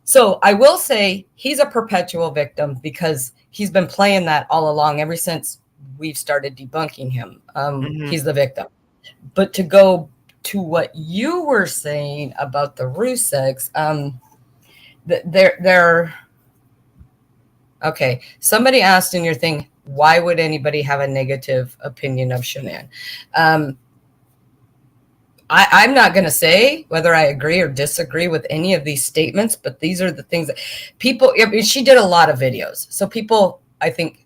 so I will say he's a perpetual victim because he's been playing that all along ever since we've started debunking him. He's the victim. But to go to what you were saying about the Ruseks, they're okay. Somebody asked in your thing, why would anybody have a negative opinion of Shanann? I'm not going to say whether I agree or disagree with any of these statements, but these are the things that people, I mean, she did a lot of videos. So people, I think,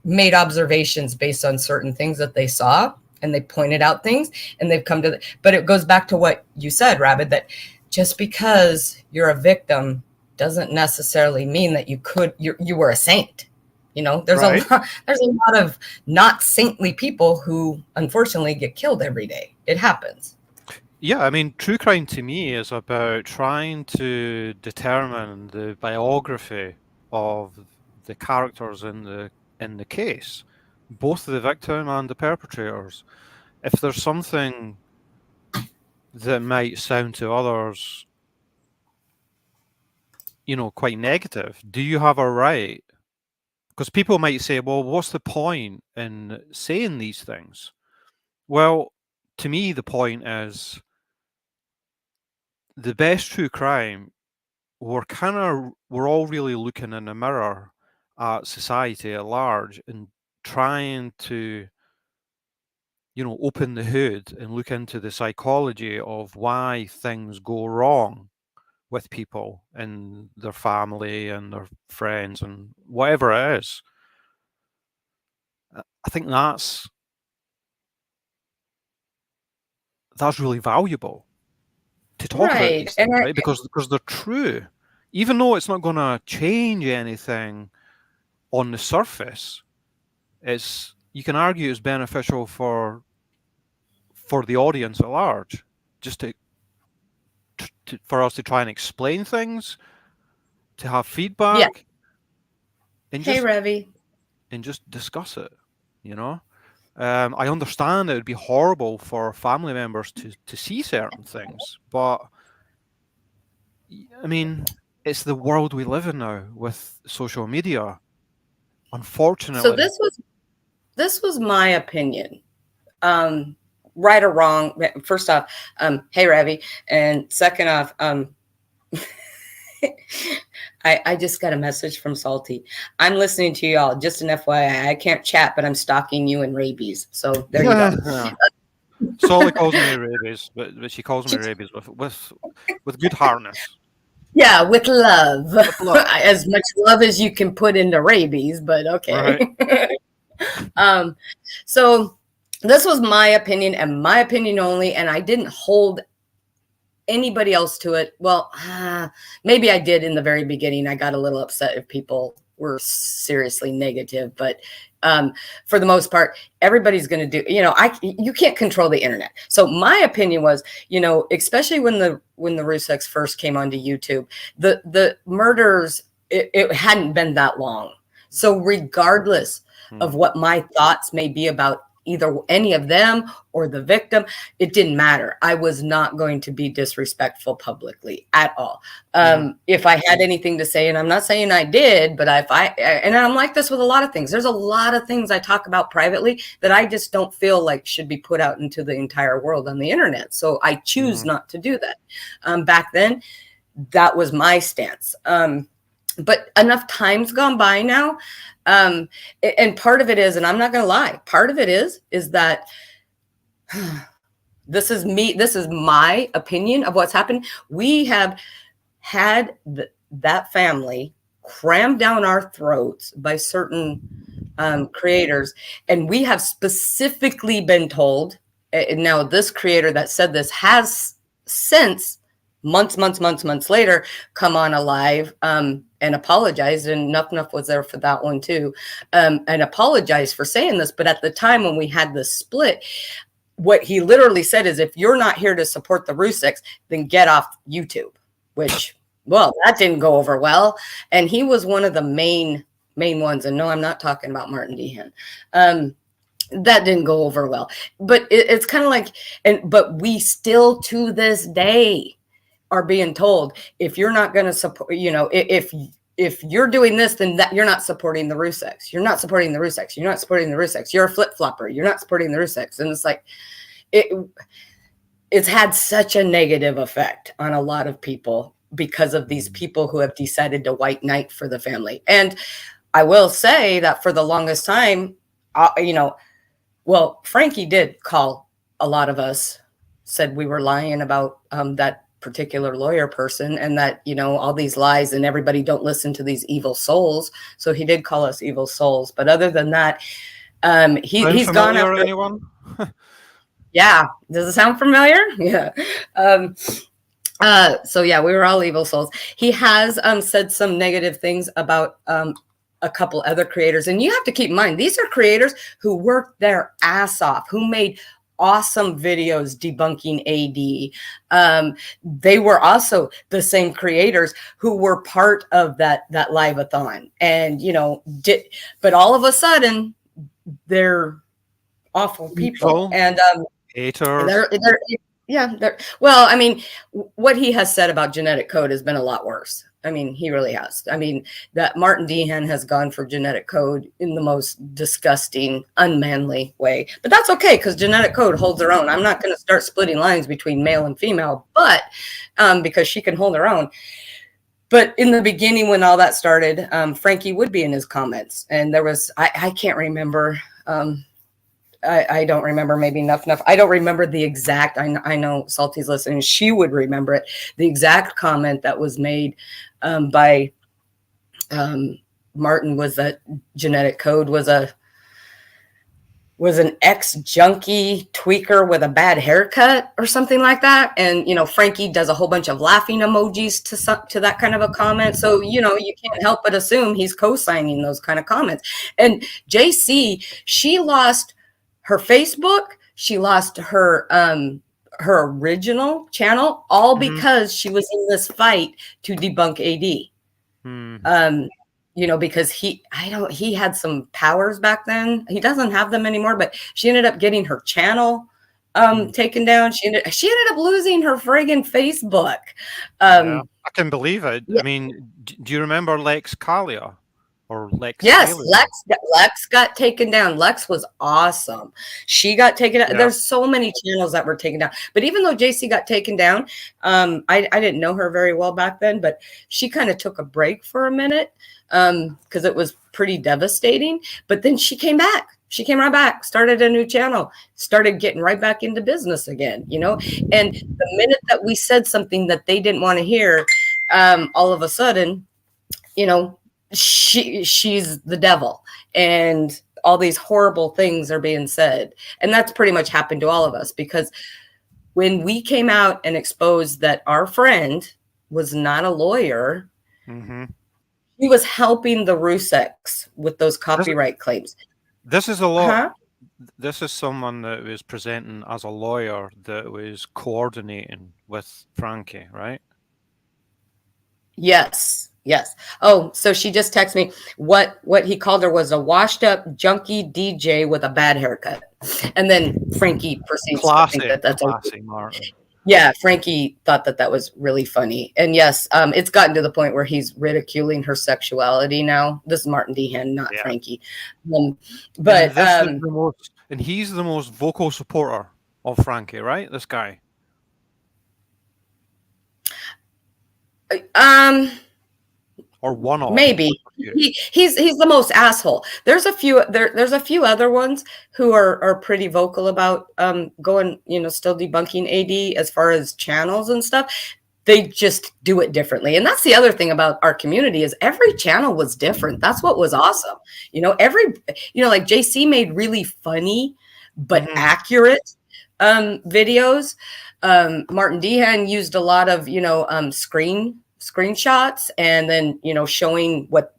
made observations based on certain things that they saw, and they pointed out things, and they've come to but it goes back to what you said, Rabid, that just because you're a victim doesn't necessarily mean that you were a saint. You know, there's right. there's a lot of not saintly people who unfortunately get killed every day. It happens. Yeah, I mean, true crime to me is about trying to determine the biography of the characters in the case, both the victim and the perpetrators. If there's something that might sound to others, quite negative, do you have a right? Because people might say, well, what's the point in saying these things? Well, to me, the point is the best true crime, we're all really looking in the mirror at society at large and trying to, open the hood and look into the psychology of why things go wrong with people and their family and their friends and whatever it is. I think that's really valuable to talk about Right. these things, right? Because they're true. Even though it's not going to change anything on the surface, you can argue it's beneficial for the audience at large, just for us to try and explain things, to have feedback, and Hey, Revy. just discuss it. I understand it would be horrible for family members to see certain things, but I mean, it's the world we live in now with social media. So Unfortunately, this was my opinion. Right or wrong. First off, hey Ravi. And second off, I just got a message from Salty. I'm listening to y'all. Just an FYI, I can't chat, but I'm stalking you and rabies. So there you go. Solly calls me rabies, but she calls me rabies with good heartness. Yeah, with love. With love. As much love as you can put into rabies, but okay. Right. So this was my opinion and my opinion only, and I didn't hold anybody else to it. Well, maybe I did in the very beginning. I got a little upset if people were seriously negative, but for the most part, everybody's going to do, you can't control the internet. So my opinion was, especially when the Ruseks first came onto YouTube, the murders, it hadn't been that long. So regardless of what my thoughts may be about either any of them or the victim, it didn't matter. I was not going to be disrespectful publicly at all. If I had anything to say, and I'm not saying I did, but and I'm like this with a lot of things. There's a lot of things I talk about privately that I just don't feel like should be put out into the entire world on the internet. So I choose not to do that. Back then, that was my stance. But enough time's gone by now. And part of it is, and I'm not going to lie, part of it is that this is my opinion of what's happened. We have had that family crammed down our throats by certain creators. And we have specifically been told, now this creator that said this has since months later, come on a live and apologized. And Nuff was there for that one too, and apologized for saying this. But at the time when we had this split, what he literally said is, if you're not here to support the Rusiks, then get off YouTube, which, well, that didn't go over well. And he was one of the main ones. And no, I'm not talking about Martin Dehan. That didn't go over well. But it's kind of like, but we still to this day are being told, if you're not going to support, if you're doing this, then that you're not supporting the Rusiks. You're not supporting the Rusiks. You're not supporting the Rusiks. You're a flip-flopper. You're not supporting the Rusiks. And it's like, it's had such a negative effect on a lot of people because of these people who have decided to white knight for the family. And I will say that for the longest time, well, Frankie did call a lot of us, said we were lying about that particular lawyer person, and that, all these lies and everybody don't listen to these evil souls. So he did call us evil souls. But other than that, he's gone after anyone. Yeah. Does it sound familiar? Yeah. So yeah, we were all evil souls. He has said some negative things about a couple other creators. And you have to keep in mind, these are creators who worked their ass off, who made awesome videos debunking AD. They were also the same creators who were part of that live-a-thon. And, but all of a sudden, they're awful people. And haters. Well, I mean, what he has said about genetic code has been a lot worse. I mean, he really has. I mean, that Martin Dehan has gone for genetic code in the most disgusting, unmanly way. But that's okay, because genetic code holds her own. I'm not going to start splitting lines between male and female, but because she can hold her own. But in the beginning, when all that started, Frankie would be in his comments. And there was, I can't remember. I don't remember, maybe Nuff. I don't remember the exact, I know Salty's listening. She would remember it. The exact comment that was made by Martin was that genetic code was an ex-junkie tweaker with a bad haircut or something like that. And, Frankie does a whole bunch of laughing emojis to that kind of a comment. So, you can't help but assume he's co-signing those kind of comments. And JC, she lost her Facebook, she lost her original channel, all because she was in this fight to debunk AD. Because he had some powers back then. He doesn't have them anymore, but she ended up getting her channel taken down. She ended up losing her friggin' Facebook. I can believe it. Yeah. I mean, do you remember Lex Kalia? Or Lex? Yes, Lex got taken down. Lex was awesome. She got taken down. Yeah. There's so many channels that were taken down. But even though JC got taken down, I didn't know her very well back then, but she kind of took a break for a minute because it was pretty devastating. But then she came back. She came right back, started a new channel, started getting right back into business again, And the minute that we said something that they didn't want to hear, all of a sudden, she's the devil, and all these horrible things are being said. And that's pretty much happened to all of us, because when we came out and exposed that our friend was not a lawyer, he was helping the Rusiks with those copyright claims. This is a law. This is someone that was presenting as a lawyer that was coordinating with Frankie, right? Yes. Oh, so she just texted me. What he called her was a washed up junkie DJ with a bad haircut. And then Frankie proceeds to think that's classy, Martin. Yeah, Frankie thought that was really funny. And yes, it's gotten to the point where he's ridiculing her sexuality now. This is Martin Dehan, not Frankie. But and he's the most vocal supporter of Frankie, right? This guy. Or one of maybe he's the most asshole. There's a few other ones who are pretty vocal about going, still debunking AD as far as channels and stuff. They just do it differently. And that's the other thing about our community is every channel was different. That's what was awesome. Like JC made really funny but accurate videos. Martin Dehan used a lot of, screenshots, and then, showing what,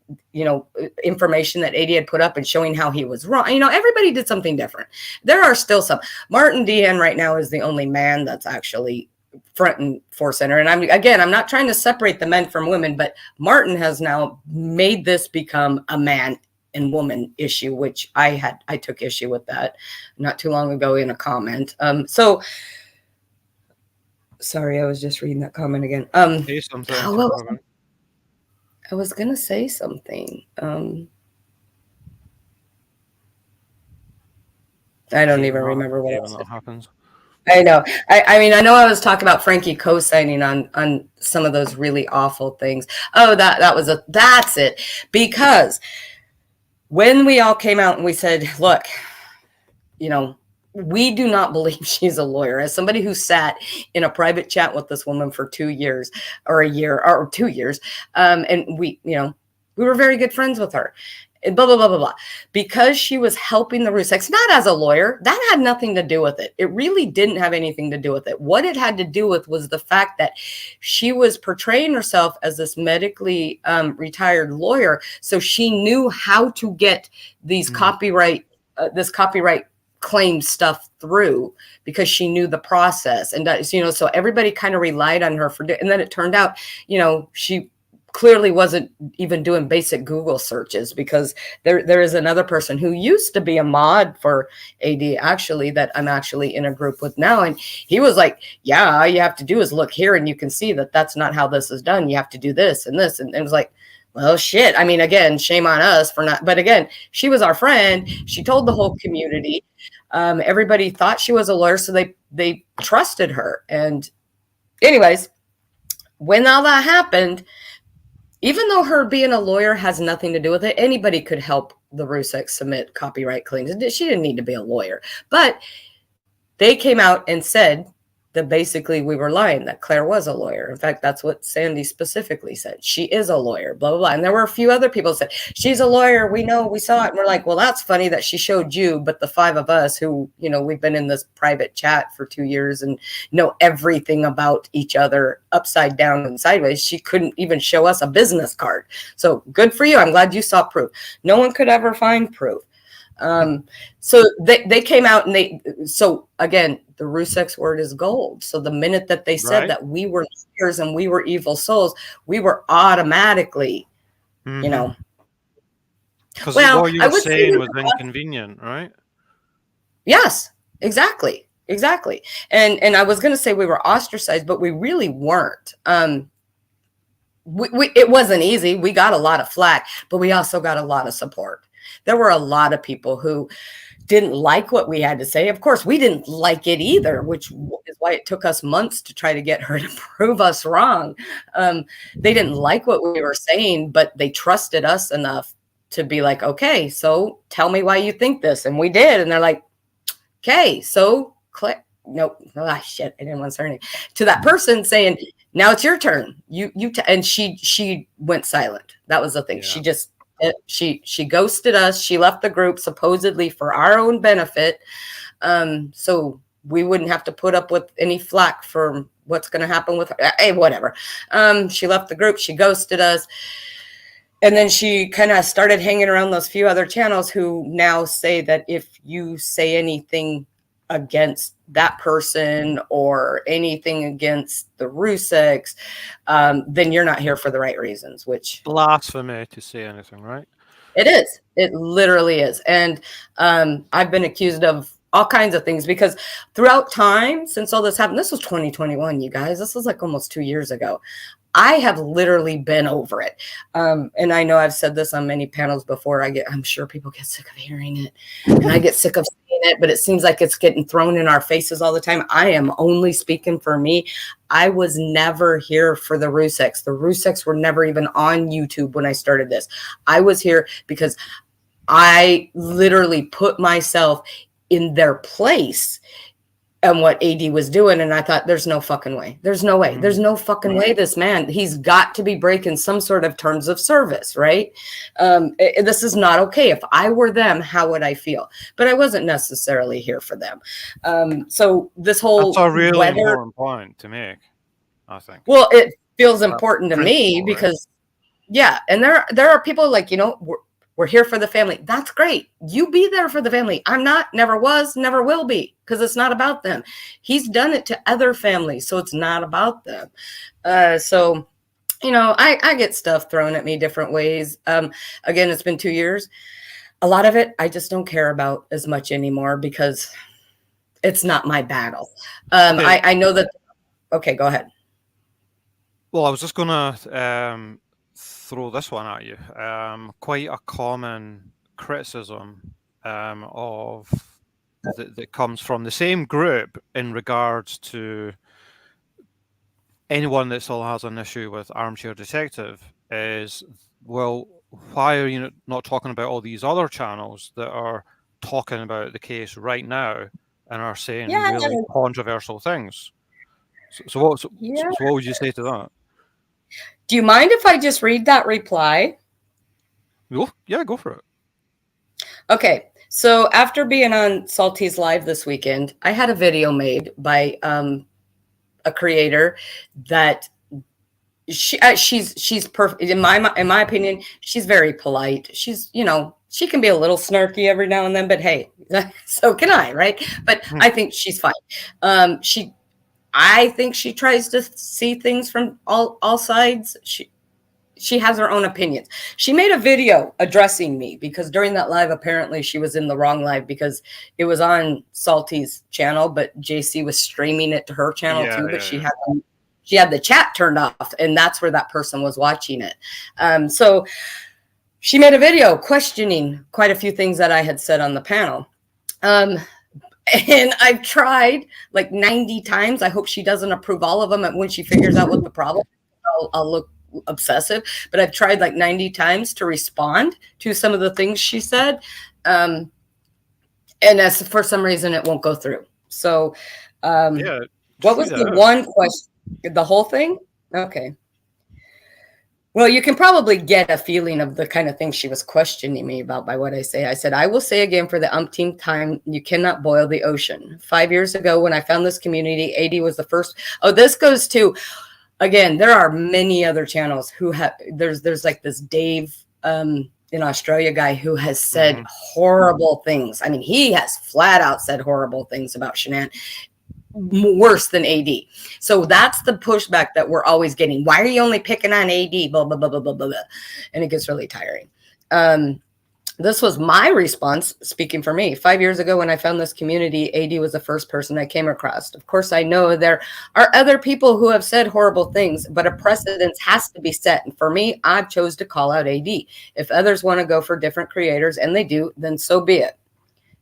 information that AD had put up and showing how he was wrong. Everybody did something different. There are still some. Martin Dehan right now is the only man that's actually front and center. And I'm not trying to separate the men from women, but Martin has now made this become a man and woman issue, which I took issue with that not too long ago in a comment. So sorry, I was just reading that comment again. Say something. I was gonna say something. I don't even remember what else happens. I know. I mean, I know I was talking about Frankie co-signing on some of those really awful things. Oh, that's it. Because when we all came out and we said, look, we do not believe she's a lawyer. As somebody who sat in a private chat with this woman for 2 years or a year or 2 years, and we were very good friends with her. Blah, blah, blah, blah, blah. Because she was helping the Ruseks, not as a lawyer, that had nothing to do with it. It really didn't have anything to do with it. What it had to do with was the fact that she was portraying herself as this medically retired lawyer. So she knew how to get these copyright claim stuff through, because she knew the process. And, so everybody kind of relied on her and then it turned out, she clearly wasn't even doing basic Google searches, because there is another person who used to be a mod for AD, actually, that I'm actually in a group with now. And he was like, yeah, all you have to do is look here and you can see that that's not how this is done. You have to do this and this. And it was like, well, shit. I mean, again, shame on us for not, but again, she was our friend. She told the whole community. Everybody thought she was a lawyer, so they trusted her. And anyways, when all that happened, even though her being a lawyer has nothing to do with it, anybody could help the Ruseks submit copyright claims. She didn't need to be a lawyer. But they came out and said that basically we were lying, that Claire was a lawyer. In fact, that's what Sandy specifically said. She is a lawyer, blah, blah, blah. And there were a few other people who said, she's a lawyer. We know, we saw it. And we're like, well, that's funny that she showed you. But the 5 of us who, we've been in this private chat for 2 years and know everything about each other upside down and sideways, she couldn't even show us a business card. So good for you. I'm glad you saw proof. No one could ever find proof. So they came out and so again, the Ruseks word is gold. So the minute that they said that we were liars and we were evil souls, we were automatically, Because well, what you were saying was inconvenient, right? Yes, exactly. And I was going to say we were ostracized, but we really weren't. It wasn't easy. We got a lot of flack, but we also got a lot of support. There were a lot of people who didn't like what we had to say. Of course, we didn't like it either, which is why it took us months to try to get her to prove us wrong. They didn't like what we were saying, but they trusted us enough to be like, okay, so tell me why you think this. And we did. And they're like, okay, so click. Nope. Oh, shit. I didn't want to say anything. To that person saying, now it's your turn. And she went silent. That was the thing. Yeah. She ghosted us. She left the group supposedly for our own benefit. So we wouldn't have to put up with any flack for what's going to happen with her. Hey, whatever. She left the group. She ghosted us. And then she kind of started hanging around those few other channels who now say that if you say anything against that person or anything against the Ruseks, then you're not here for the right reasons, which blasphemy to say anything, right? It is. It literally is. And I've been accused of all kinds of things because throughout time since all this happened, this was 2021, you guys, this was like almost 2 years ago. I have literally been over it. And I know I've said this on many panels before. I'm sure people get sick of hearing it and I get sick of saying it, but it seems like it's getting thrown in our faces all the time. I am only speaking for me. I was never here for the Ruseks. The Ruseks were never even on YouTube when I started this. I was here because I literally put myself in their place and what AD was doing. And I thought, there's no fucking way. There's no way. There's no fucking way this man, he's got to be breaking some sort of terms of service, right? This is not okay. If I were them, how would I feel? But I wasn't necessarily here for them. So this whole That's a really important point to make, I think. Well, it feels important to me because, yeah. And there are people like, we're here for the family. That's great. You be there for the family. I'm not, never was, never will be, because it's not about them. He's done it to other families, so it's not about them. So, I get stuff thrown at me different ways. Again, it's been 2 years. A lot of it I just don't care about as much anymore because it's not my battle. Okay. I know that. Okay, go ahead. Well, I was just going to throw this one at you. Quite a common criticism of that comes from the same group in regards to anyone that still has an issue with Armchair Detective is, well, why are you not talking about all these other channels that are talking about the case right now and are saying really controversial things? So what would you say to that? Do you mind if I just read that reply? Yeah, go for it. Okay. So after being on Salty's Live this weekend, I had a video made by a creator that she's perfect. In my opinion, she's very polite. She's, she can be a little snarky every now and then, but hey, so can I, right? But I think she's fine. I think she tries to see things from all sides. She has her own opinions. She made a video addressing me because during that live, apparently she was in the wrong live because it was on Salty's channel, but JC was streaming it to her channel too. But she had the chat turned off, and that's where that person was watching it. So she made a video questioning quite a few things that I had said on the panel. And I've tried like 90 times. I hope she doesn't approve all of them. And when she figures out what the problem is, I'll look obsessive. But I've tried like 90 times to respond to some of the things she said. And as for some reason, it won't go through. So what was the one question? The whole thing? Okay. Well, you can probably get a feeling of the kind of thing she was questioning me about by what I say. I said, I will say again for the umpteenth time, you cannot boil the ocean. 5 years ago, when I found this community, AD was the first. Oh, this goes to, again, there are many other channels who have, there's like this Dave in Australia guy who has said horrible things. I mean, he has flat out said horrible things about Shanann. Worse than AD. So that's the pushback that we're always getting. Why are you only picking on AD? Blah, blah, blah, blah, blah, blah. And it gets really tiring. This was my response, speaking for me. 5 years ago when I found this community, AD was the first person I came across. Of course, I know there are other people who have said horrible things, but a precedent has to be set. And for me, I chose to call out AD. If others want to go for different creators, and they do, then so be it.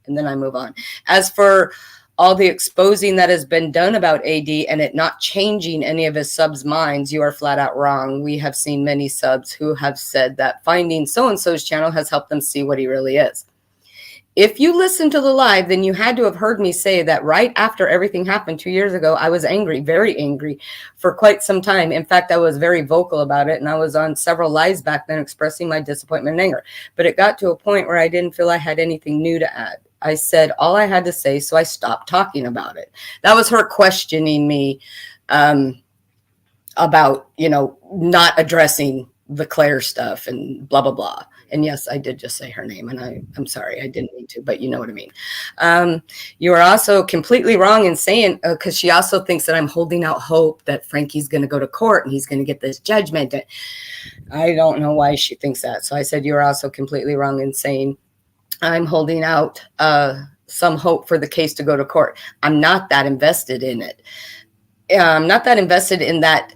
And then I move on. As for all the exposing that has been done about AD and it not changing any of his subs' minds, you are flat out wrong. We have seen many subs who have said that finding so-and-so's channel has helped them see what he really is. If you listen to the live, then you had to have heard me say that right after everything happened 2 years ago, I was angry, very angry for quite some time. In fact, I was very vocal about it, and I was on several lives back then expressing my disappointment and anger. But it got to a point where I didn't feel I had anything new to add. I said all I had to say, so I stopped talking about it. That was her questioning me about, not addressing the Claire stuff and blah, blah, blah. And yes, I did just say her name, and I'm sorry, I didn't mean to, but you know what I mean. You are also completely wrong in saying, because she also thinks that I'm holding out hope that Frankie's going to go to court and he's going to get this judgment. I don't know why she thinks that. So I said, you are also completely wrong in saying I'm holding out some hope for the case to go to court. I'm not that invested in it. I'm not that invested in that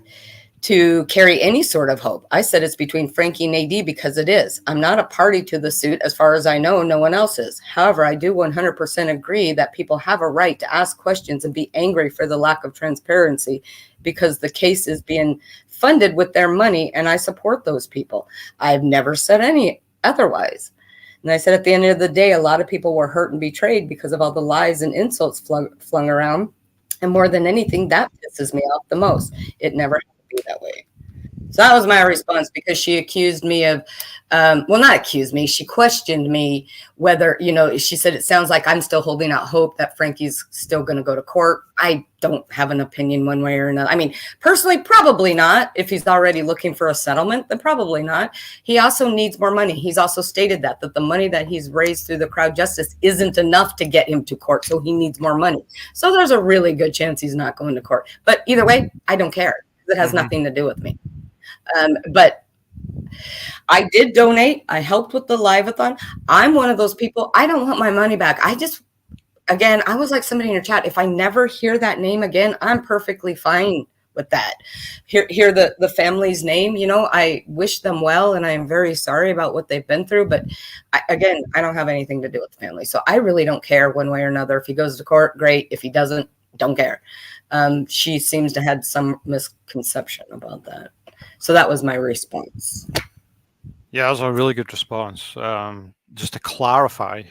to carry any sort of hope. I said it's between Frankie and AD because it is. I'm not a party to the suit. As far as I know, no one else is. However, I do 100% agree that people have a right to ask questions and be angry for the lack of transparency because the case is being funded with their money, and I support those people. I've never said any otherwise. And I said, at the end of the day, a lot of people were hurt and betrayed because of all the lies and insults flung around. And more than anything, that pisses me off the most. It never had to be that way. So that was my response, because she accused me of, well, not accused me. She questioned me whether, she said, it sounds like I'm still holding out hope that Frankie's still going to go to court. I don't have an opinion one way or another. I mean, personally, probably not. If he's already looking for a settlement, then probably not. He also needs more money. He's also stated that the money that he's raised through the crowd justice isn't enough to get him to court. So he needs more money. So there's a really good chance he's not going to court. But either way, I don't care. It has nothing to do with me. But I did donate. I helped with the live-a-thon. I'm one of those people. I don't want my money back. Again, I was like somebody in your chat. If I never hear that name again, I'm perfectly fine with that. Hear the family's name. I wish them well, and I am very sorry about what they've been through. But I don't have anything to do with the family. So I really don't care one way or another. If he goes to court, great. If he doesn't, don't care. She seems to have some misconception about that. So that was my response. Yeah, that was a really good response. Just to clarify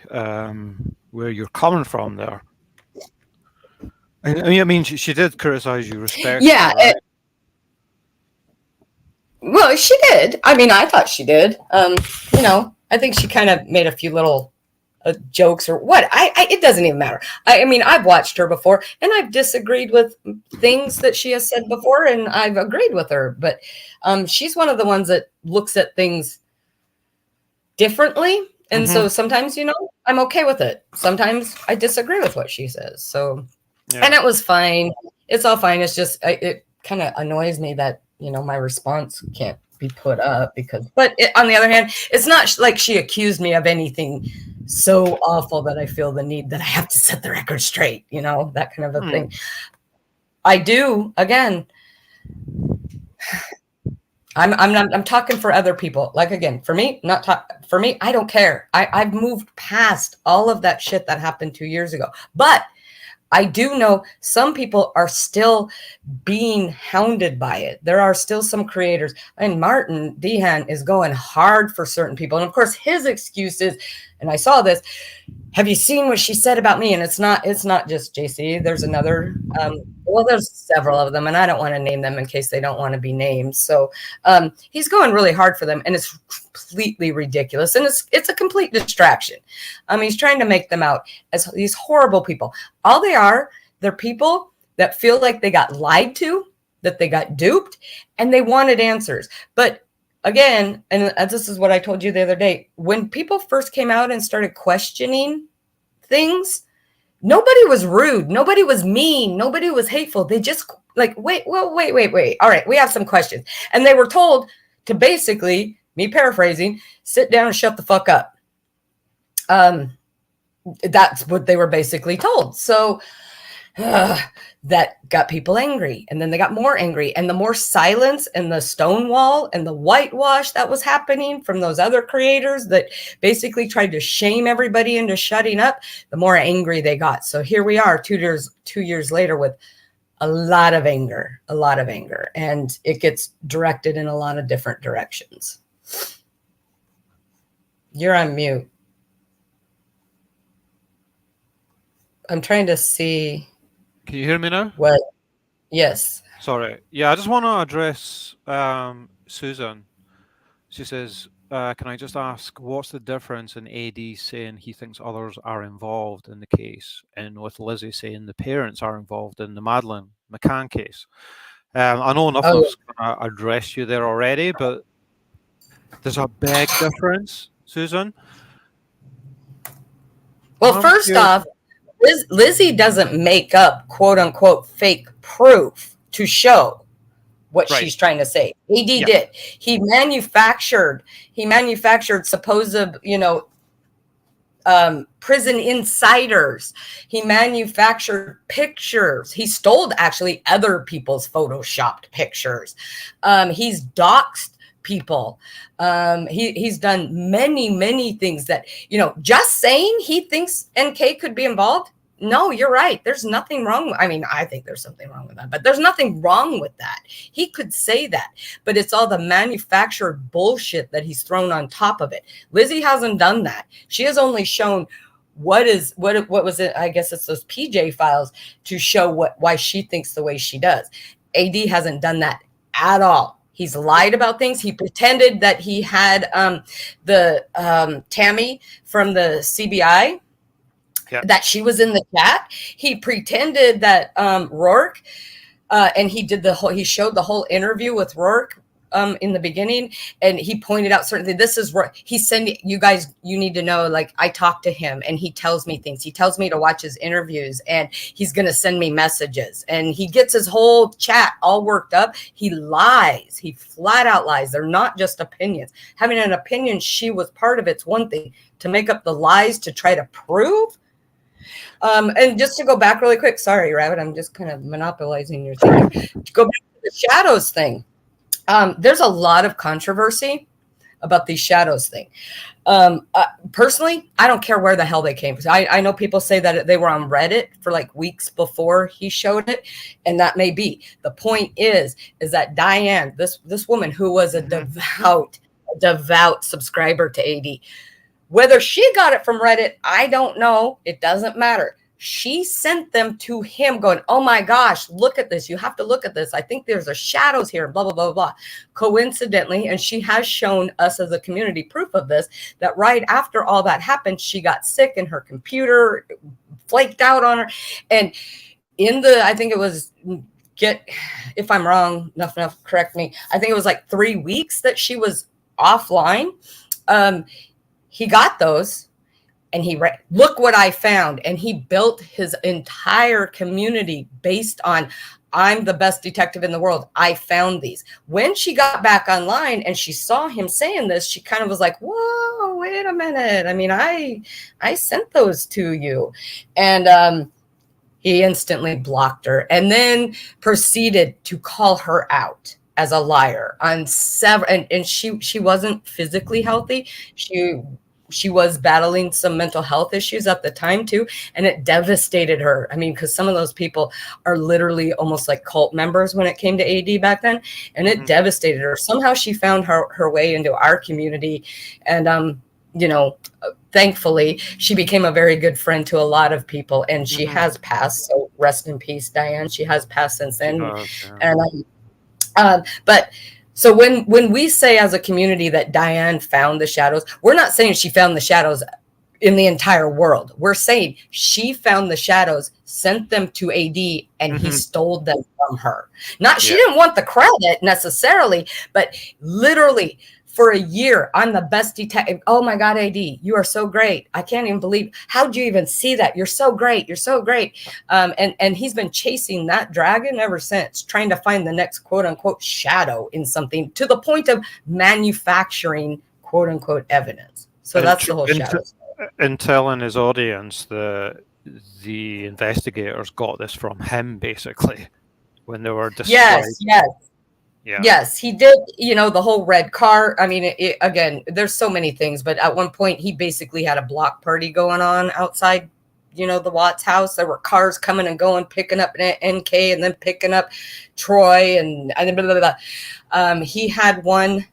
where you're coming from there. I mean, she did criticize you respectfully. Yeah. Right? Well, she did. I mean, I thought she did. I think she kind of made a few little jokes or what. It doesn't even matter. I mean, I've watched her before, and I've disagreed with things that she has said before, and I've agreed with her. But she's one of the ones that looks at things differently. And so sometimes, I'm okay with it. Sometimes I disagree with what she says. So, and it was fine. It's all fine. It's just, it kind of annoys me that, my response can't be put up but on the other hand, it's not like she accused me of anything so awful that I feel the need that I have to set the record straight, that kind of a thing. I do, again, I'm talking for other people. Like, again, for me, I don't care. I've moved past all of that shit that happened 2 years ago. But I do know some people are still being hounded by it. There are still some creators, and Martin Dehan is going hard for certain people. And of course, his excuse is, and I saw this, have you seen what she said about me? And it's not just JC. There's another, there's several of them, and I don't want to name them in case they don't want to be named. So he's going really hard for them, and it's completely ridiculous. And it's a complete distraction. He's trying to make them out as these horrible people. All they are, they're people that feel like they got lied to, that they got duped, and they wanted answers. But again, and this is what I told you the other day, when people first came out and started questioning things, nobody was rude. Nobody was mean. Nobody was hateful. They just like, wait. All right, we have some questions. And they were told to basically, me paraphrasing, sit down and shut the fuck up. That's what they were basically told. So that got people angry, and then they got more angry, and the more silence and the stonewall and the whitewash that was happening from those other creators that basically tried to shame everybody into shutting up, the more angry they got. So here we are 2 years later with a lot of anger, and it gets directed in a lot of different directions. You're on mute. I'm trying to see. Can you hear me now? What? Yes. Sorry. Yeah, I just want to address Susan. She says, can I just ask, what's the difference in AD saying he thinks others are involved in the case, and with Lizzie saying the parents are involved in the Madeleine McCann case? I know enough of addressed you there already, but there's a big difference, Susan. Well, first off, Lizzie doesn't make up quote unquote fake proof to show what she's trying to say. AD did. He manufactured supposed, prison insiders. He manufactured pictures. He stole actually other people's photoshopped pictures. He's doxed people. He's done many things that, just saying he thinks NK could be involved. no, you're right. There's nothing wrong. I mean, I think there's something wrong with that, but there's nothing wrong with that. He could say that, but it's all the manufactured bullshit that he's thrown on top of it. Lizzie hasn't done that. She has only shown what was it? I guess it's those PJ files to show why she thinks the way she does. AD hasn't done that at all. He's lied about things. He pretended that he had the Tammy from the CBI. Yep. That she was in the chat. He pretended that Rourke, and he showed the whole interview with Rourke in the beginning, and he pointed out certain things. This is what he's sending you guys. You need to know, like, I talk to him and he tells me things. He tells me to watch his interviews and he's going to send me messages, and he gets his whole chat all worked up. He lies. He flat out lies. They're not just opinions. Having an opinion, she was part of it's one thing. To make up the lies to try to prove. And just to go back really quick, sorry, Rabid, I'm just kind of monopolizing your thing. To go back to the shadows thing, there's a lot of controversy about these shadows thing. Personally, I don't care where the hell they came from. I know people say that they were on Reddit for like weeks before he showed it, and that may be. The point is that Diane, this woman who was a devout subscriber to AD, whether she got it from Reddit, I don't know. It doesn't matter. She sent them to him going, oh my gosh, look at this. You have to look at this. I think there's a shadows here, blah, blah, blah, blah. Coincidentally, and she has shown us as a community proof of this, that right after all that happened, she got sick and her computer flaked out on her. And I think it was, if I'm wrong, enough, correct me. I think it was like 3 weeks that she was offline. He got those and look what I found. And he built his entire community based on, I'm the best detective in the world. I found these. When she got back online and she saw him saying this, she kind of was like, whoa, wait a minute. I mean, I sent those to you. And he instantly blocked her and then proceeded to call her out as a liar on several, and she wasn't physically healthy. She was battling some mental health issues at the time too, and it devastated her. I mean, because some of those people are literally almost like cult members when it came to AD back then, and it devastated her. Somehow she found her way into our community, and thankfully she became a very good friend to a lot of people, and she has passed. So rest in peace, Diane. She has passed since then, but so when we say as a community that Diane found the shadows, we're not saying she found the shadows in the entire world. We're saying she found the shadows, sent them to AD, and he stole them from her. She didn't want the credit necessarily, but literally for a year, I'm the best detective. Oh my God, AD, you are so great. I can't even believe, how'd you even see that? You're so great. You're so great. And he's been chasing that dragon ever since, trying to find the next quote unquote shadow in something, to the point of manufacturing quote unquote evidence. So that's the whole shadow. In telling his audience the investigators got this from him, basically, when they were described. Yes, he did. The whole red car. I mean, again, there's so many things, but at one point he basically had a block party going on outside, the Watts house. There were cars coming and going, picking up NK and then picking up Troy and blah, blah, blah. He had one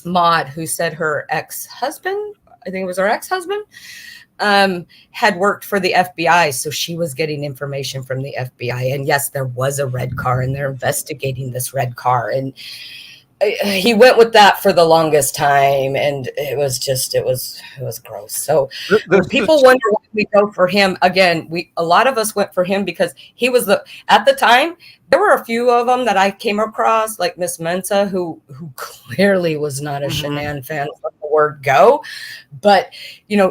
mod who said her ex-husband, I think it was her ex-husband, had worked for the FBI. So she was getting information from the FBI. And yes, there was a red car and they're investigating this red car. And he went with that for the longest time. And it was gross. So when people wonder why we go for him, again, a lot of us went for him because he was at the time, there were a few of them that I came across, like Miss Mensa, who clearly was not a Shanann fan from the word go. But,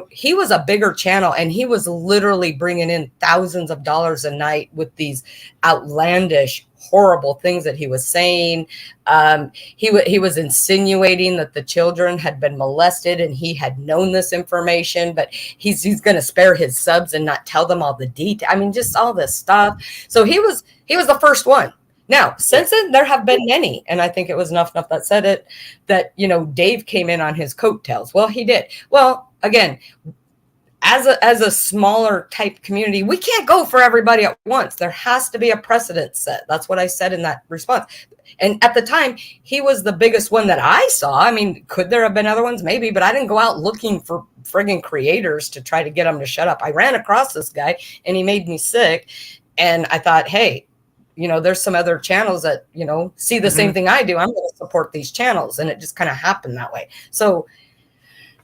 he was a bigger channel and he was literally bringing in thousands of dollars a night with these outlandish, horrible things that he was saying. He was insinuating that the children had been molested and he had known this information, but he's going to spare his subs and not tell them all the details. I mean, just all this stuff. So he was the first one. Now, since then, there have been many, and I think it was enough that said it, that, Dave came in on his coattails. Well, he did. Well, again, as a smaller type community, we can't go for everybody at once. There has to be a precedent set. That's what I said in that response. And at the time, he was the biggest one that I saw. I mean, could there have been other ones? Maybe, but I didn't go out looking for friggin' creators to try to get them to shut up. I ran across this guy and he made me sick. And I thought, hey, you know, there's some other channels that, you know, see the same thing I do. I'm going to support these channels. And it just kind of happened that way. So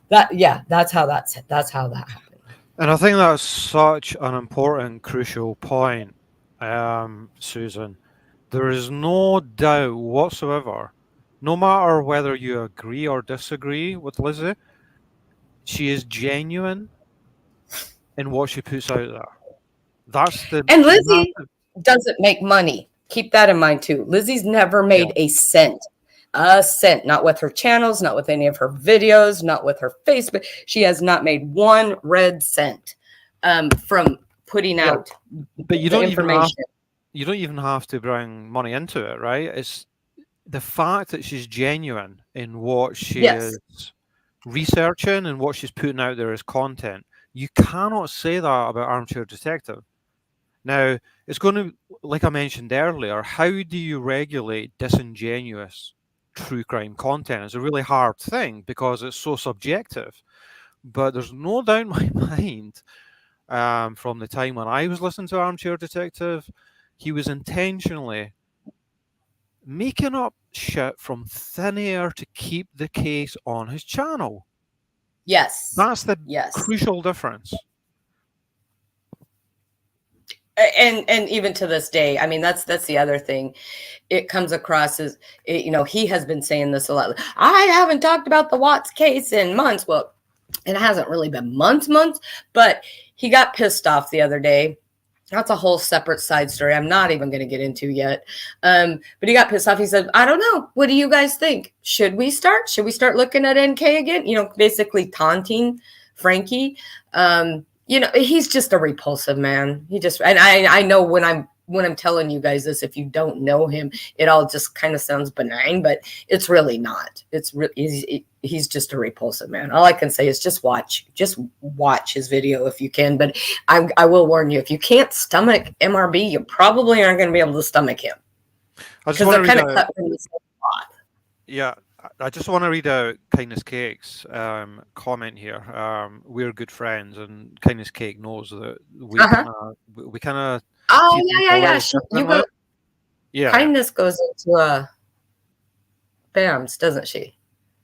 that's how that happened. And I think that's such an important, crucial point, Susan. There is no doubt whatsoever, no matter whether you agree or disagree with Lizzie, she is genuine in what she puts out there. That's the and Lizzie doesn't make money. Keep that in mind too. Lizzie's never made a cent. A cent, not with her channels, not with any of her videos, not with her Facebook. She has not made one red cent from putting out but you the don't information. You don't even have to bring money into it, right? It's the fact that she's genuine in what she is researching and what she's putting out there as content. You cannot say that about Armchair Detective. Now, it's going to, like I mentioned earlier, how do you regulate disingenuous true crime content? It's a really hard thing because it's so subjective. But there's no doubt in my mind, from the time when I was listening to Armchair Detective, he was intentionally making up shit from thin air to keep the case on his channel. Yes. That's the crucial difference. And even to this day, I mean, that's the other thing. It comes across as, you know, he has been saying this a lot. I haven't talked about the Watts case in months. Well, it hasn't really been months, but he got pissed off the other day. That's a whole separate side story I'm not even going to get into yet. But he got pissed off. He said, I don't know. What do you guys think? Should we start looking at NK again? You know, basically taunting Frankie. You know, he's just a repulsive man. And I know when I'm telling you guys this, if you don't know him, it all just kind of sounds benign, but it's really not. He's just a repulsive man. All I can say is just watch his video if you can. But I will warn you, if you can't stomach MRB, you probably aren't going to be able to stomach him. Because they're kind of cut from the same cloth. Yeah, I just want to read out Kindness Cake's comment here. We're good friends, and Kindness Cake knows that we kind of. Oh yeah. You go. Yeah. Kindness goes into BAMS, doesn't she?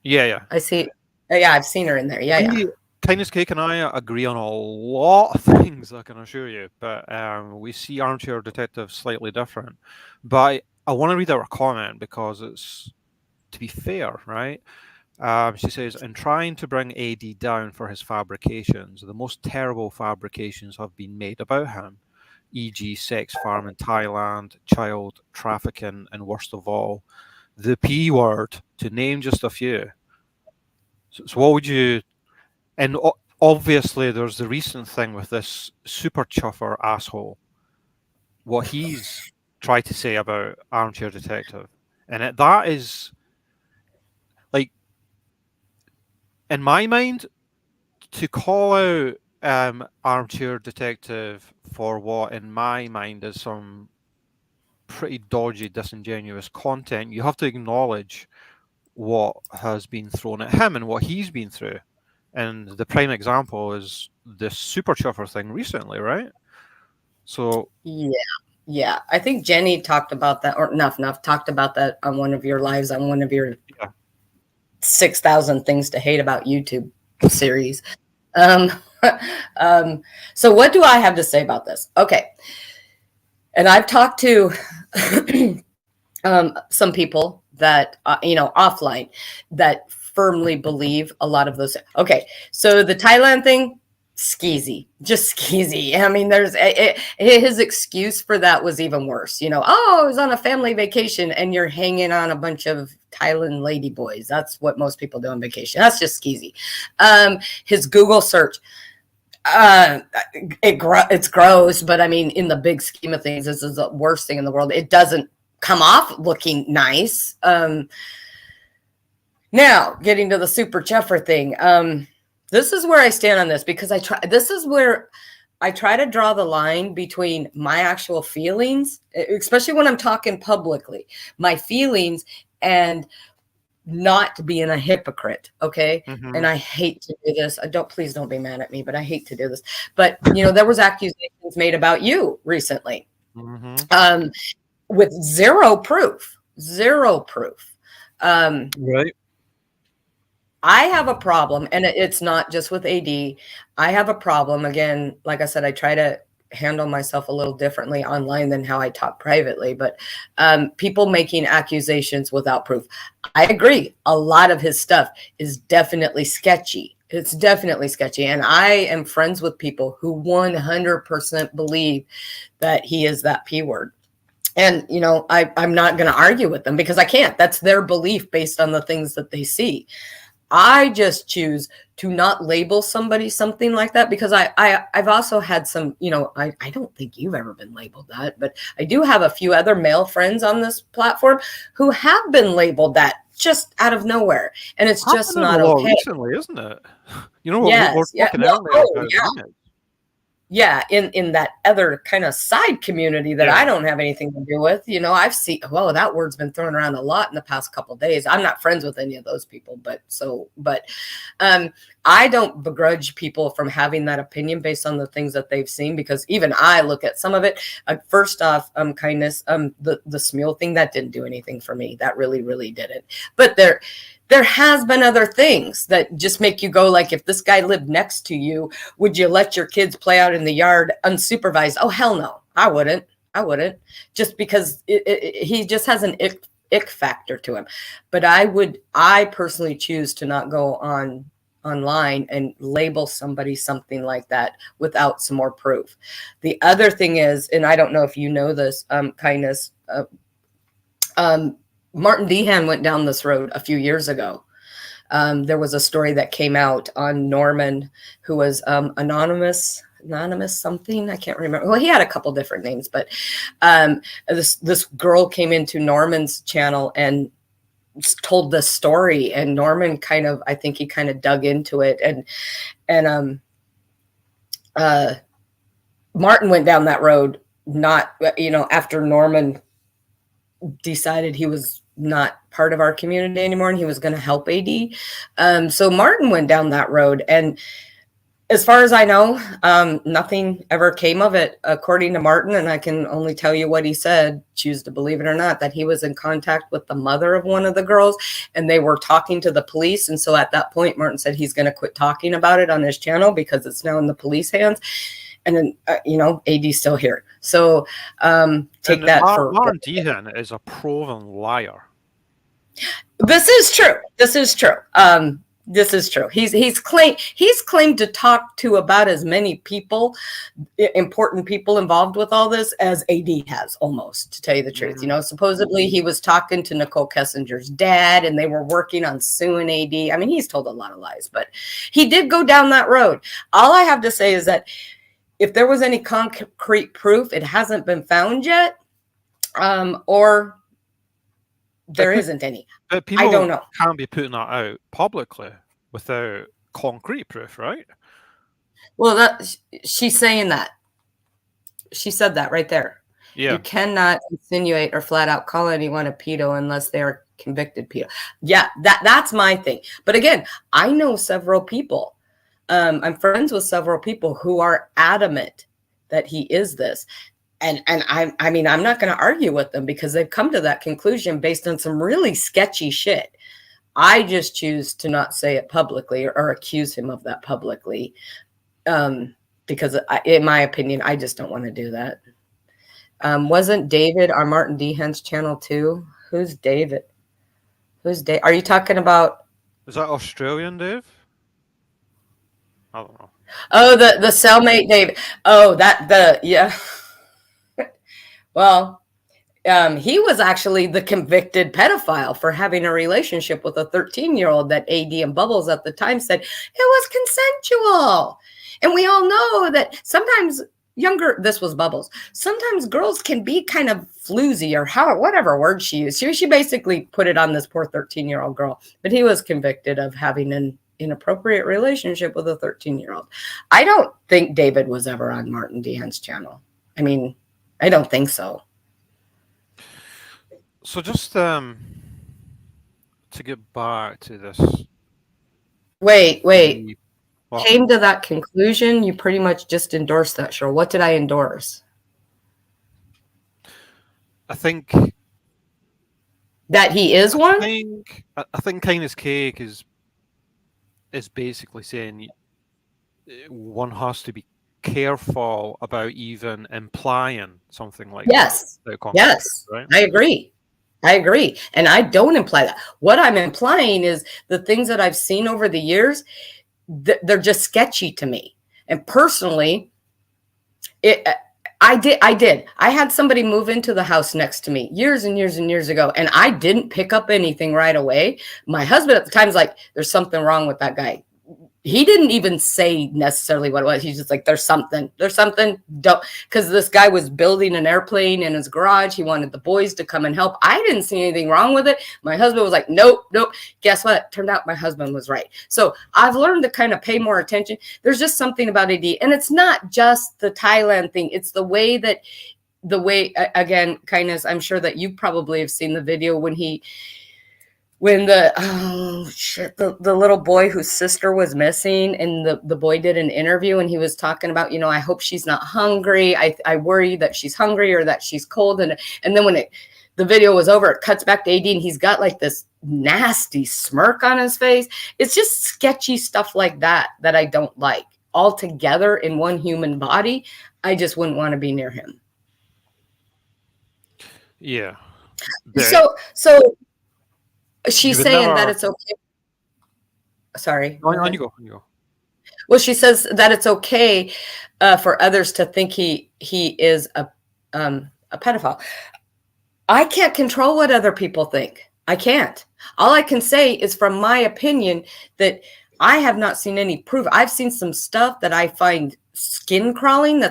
Yeah. I see. Yeah, I've seen her in there. Yeah. Kindness Cake and I agree on a lot of things, I can assure you, but we see Armchair Detective slightly different. But I want to read out her comment because it's, to be fair, right? She says, in trying to bring AD down for his fabrications, the most terrible fabrications have been made about him, e.g. sex farm in Thailand, child trafficking, and worst of all, the P word, to name just a few. So what would you... And obviously there's the recent thing with this super chuffer asshole, what he's tried to say about Armchair Detective. And that is... like, in my mind, to call out Armchair Detective for what, in my mind, is some pretty dodgy, disingenuous content, you have to acknowledge what has been thrown at him and what he's been through. And the prime example is this super chuffer thing recently, right? So... Yeah. I think Jenny talked about that, or Nuff talked about that on one of your lives, on one of your 6,000 Things to Hate About YouTube series. So what do I have to say about this? Okay. And I've talked to some people that, offline, that firmly believe a lot of those. Okay. So the Thailand thing, just skeezy. I mean, his excuse for that was even worse. I was on a family vacation and you're hanging on a bunch of Thailand lady boys. That's what most people do on vacation. That's just skeezy. His Google search, it's gross, but I mean, in the big scheme of things, this is the worst thing in the world. It doesn't come off looking nice. Now, getting to the super chuffer thing. This is where I stand on this, because this is where I try to draw the line between my actual feelings, especially when I'm talking publicly, my feelings, and not being a hypocrite. Okay. Mm-hmm. And I hate to do this. Please don't be mad at me, but I hate to do this. But there was accusations made about you recently, Mm-hmm. With zero proof. Right. I have a problem, and it's not just with AD. I have a problem. Again, like I said, I try to handle myself a little differently online than how I talk privately, but people making accusations without proof. I agree. A lot of his stuff is definitely sketchy. It's definitely sketchy. And I am friends with people who 100% believe that he is that P word. And, I'm not going to argue with them because I can't. That's their belief based on the things that they see. I just choose to not label somebody something like that, because I've also had some, I don't think you've ever been labeled that, but I do have a few other male friends on this platform who have been labeled that just out of nowhere. And it's just not okay. Recently, isn't it? Yes, we're talking earlier about minutes. Yeah, in that other kind of side community that I don't have anything to do with. I've seen, that word's been thrown around a lot in the past couple of days. I'm not friends with any of those people, but I don't begrudge people from having that opinion based on the things that they've seen, because even I look at some of it. First off, kindness, the Smule thing, that didn't do anything for me. That really, really didn't. But there has been other things that just make you go, like, if this guy lived next to you, would you let your kids play out in the yard unsupervised? Oh, hell no. I wouldn't. Just because he just has an ick factor to him. But I personally choose to not go online and label somebody something like that without some more proof. The other thing is, and I don't know if you know this, kindness, Martin Dehan went down this road a few years ago. There was a story that came out on Norman, who was anonymous something. I can't remember. Well, he had a couple different names, but this girl came into Norman's channel and told this story, and Norman I think he kind of dug into it, and Martin went down that road, not, after Norman decided he was not part of our community anymore and he was going to help AD. So Martin went down that road, and as far as I know, nothing ever came of it, according to Martin. And I can only tell you what he said, choose to believe it or not, that he was in contact with the mother of one of the girls, and they were talking to the police. And so at that point, Martin said he's going to quit talking about it on his channel because it's now in the police hands. And then, AD's still here. So take that for... Martin Dehan is a proven liar. This is true. This is true. He's claimed to talk to about as many people, important people involved with all this, as AD has, almost, to tell you the truth. Supposedly he was talking to Nicole Kessinger's dad, and they were working on suing AD. I mean, he's told a lot of lies, but he did go down that road. All I have to say is that if there was any concrete proof, it hasn't been found yet, or there isn't any. But people I don't know. Can't be putting that out publicly without concrete proof, right? Well, she's saying that. She said that right there. Yeah. You cannot insinuate or flat out call anyone a pedo unless they are convicted pedo. Yeah, that's my thing. But again, I know several people. I'm friends with several people who are adamant that he is this. And I mean, I'm not going to argue with them because they've come to that conclusion based on some really sketchy shit. I just choose to not say it publicly or accuse him of that publicly, because in my opinion, I just don't want to do that. Wasn't David on Martin Dehan's channel too? Who's David? Are you talking about? Is that Australian Dave? I don't know. Oh, the cellmate David. Oh, yeah. Well, he was actually the convicted pedophile for having a relationship with a 13-year-old that AD and Bubbles at the time said it was consensual. And we all know that sometimes this was Bubbles. Sometimes girls can be kind of floozy, or whatever word she used. She basically put it on this poor 13-year-old girl. But he was convicted of having an inappropriate relationship with a 13-year-old. I don't think David was ever on Martin Dehaen's channel. I mean, I don't think so. So just to get back to this. Wait. Well, Came to that conclusion, you pretty much just endorsed that show. What did I endorse? I think That he is one? I think Kindness Cake is basically saying one has to be careful about even implying something like Yes. that. Yes. Right? I agree. And I don't imply that. What I'm implying is the things that I've seen over the years, they're just sketchy to me. And personally, I did. I had somebody move into the house next to me years and years and years ago, and I didn't pick up anything right away. My husband at the time was like, there's something wrong with that guy. He didn't even say necessarily what it was. He's just like, there's something, don't, because this guy was building an airplane in his garage. He wanted the boys to come and help. I didn't see anything wrong with it. My husband was like, nope. Guess what? Turned out my husband was right. So I've learned to kind of pay more attention. There's just something about AD, and it's not just the Thailand thing. It's the way, again, Kindness, I'm sure that you probably have seen the video when the little boy whose sister was missing, and the boy did an interview, and he was talking about, I hope she's not hungry. I worry that she's hungry or that she's cold. And then when the video was over, it cuts back to AD, and he's got like this nasty smirk on his face. It's just sketchy stuff like that I don't like. All together in one human body, I just wouldn't want to be near him. Yeah. So she's saying that it's okay. Sorry. On you go. Well, she says that it's okay for others to think he is a pedophile. I can't control what other people think. I can't. All I can say is, from my opinion, that I have not seen any proof. I've seen some stuff that I find skin crawling.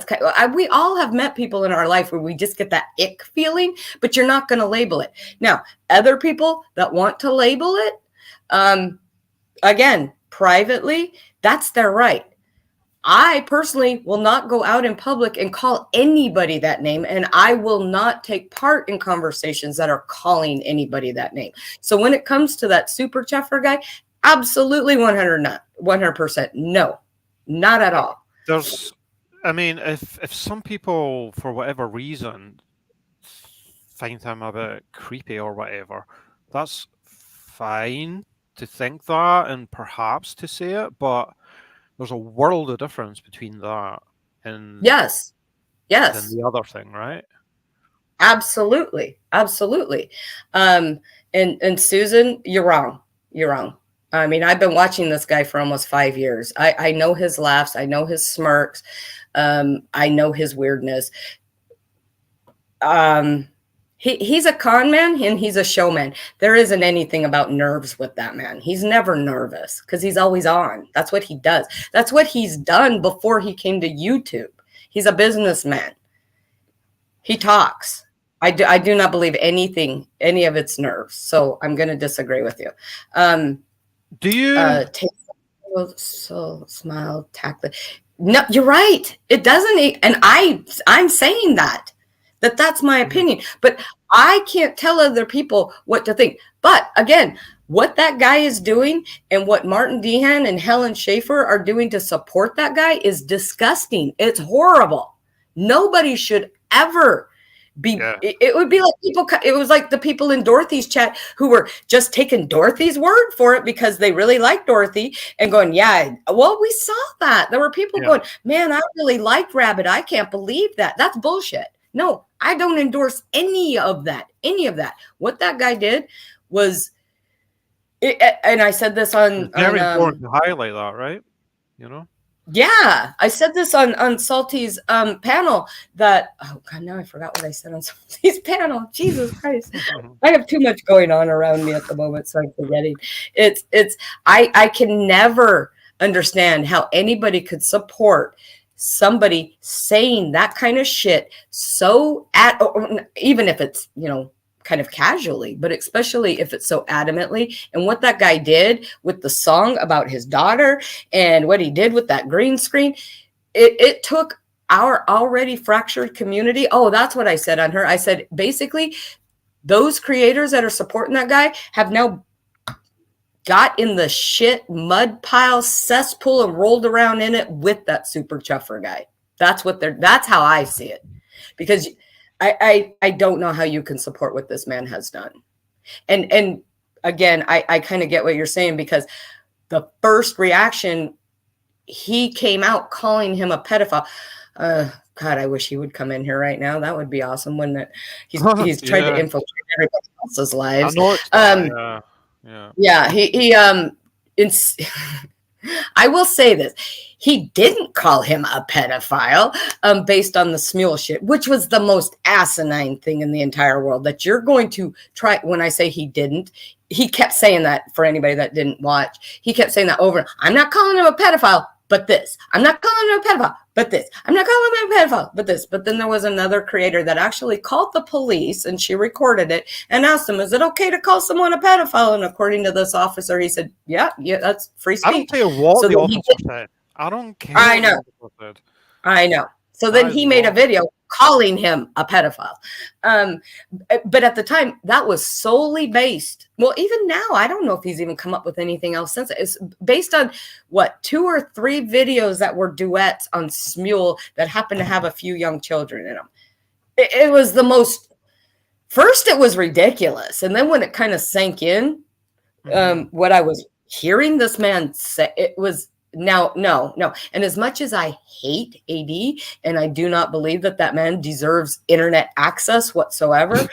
We all have met people in our life where we just get that ick feeling, but you're not going to label it. Now, other people that want to label it, again, privately, that's their right. I personally will not go out in public and call anybody that name, and I will not take part in conversations that are calling anybody that name. So when it comes to that super cheffer guy, absolutely 100% no, not at all. If some people, for whatever reason, find him a bit creepy or whatever, that's fine to think that and perhaps to say it, but there's a world of difference between that and yes, and the other thing, right? Absolutely. And Susan, you're wrong. I mean, I've been watching this guy for almost 5 years. I know his laughs. I know his smirks. I know his weirdness. He's a con man and he's a showman. There isn't anything about nerves with that man. He's never nervous because he's always on. That's what he does. That's what he's done before he came to YouTube. He's a businessman. He talks. I do not believe any of it's nerves. So I'm going to disagree with you. Do you smile, tackle? No, you're right. It doesn't. And I'm saying that's my opinion, but I can't tell other people what to think. But again, what that guy is doing and what Martin Dehaen and Helen Schaefer are doing to support that guy is disgusting. It's horrible. Nobody should ever be. Yeah. It would be like people. It was like the people in Dorothy's chat who were just taking Dorothy's word for it because they really like Dorothy and going, yeah, well, we saw that. There were people going, man, I really like Rabid. I can't believe that. That's bullshit. No, I don't endorse any of that. What that guy did was, and I said this on very important to highlight that, right? Yeah, I said this on Salty's panel that, oh God, now I forgot what I said on Salty's panel. Jesus Christ. I have too much going on around me at the moment, so I'm forgetting. I can never understand how anybody could support somebody saying that kind of shit even if it's, kind of casually, but especially if it's so adamantly. And what that guy did with the song about his daughter and what he did with that green screen, it took our already fractured community. Oh, that's what I said on her. I said, basically, those creators that are supporting that guy have now got in the shit mud pile cesspool and rolled around in it with that super chuffer guy. That's how I see it. Because I don't know how you can support what this man has done. And again, I kind of get what you're saying, because the first reaction, he came out calling him a pedophile. God, I wish he would come in here right now. That would be awesome, wouldn't it? He's tried to infiltrate everybody else's lives. Yeah, he I will say this. He didn't call him a pedophile based on the Smule shit, which was the most asinine thing in the entire world, that you're going to try. When I say he didn't, he kept saying that. For anybody that didn't watch, he kept saying that over. I'm not calling him a pedophile, but this. I'm not calling him a pedophile, but this. I'm not calling him a pedophile, but this. But then there was another creator that actually called the police, and she recorded it and asked him, is it okay to call someone a pedophile? And according to this officer, he said, yeah, that's free speech. I don't care what the officer said. I don't care. I know. So then he made a video calling him a pedophile. But at the time, that was solely based. Well, even now, I don't know if he's even come up with anything else since. It's based on, 2 or 3 videos that were duets on Smule that happened to have a few young children in them. It was the most, first it was ridiculous. And then when it kind of sank in, what I was hearing this man say, it was, no. And as much as I hate AD, and I do not believe that man deserves internet access whatsoever,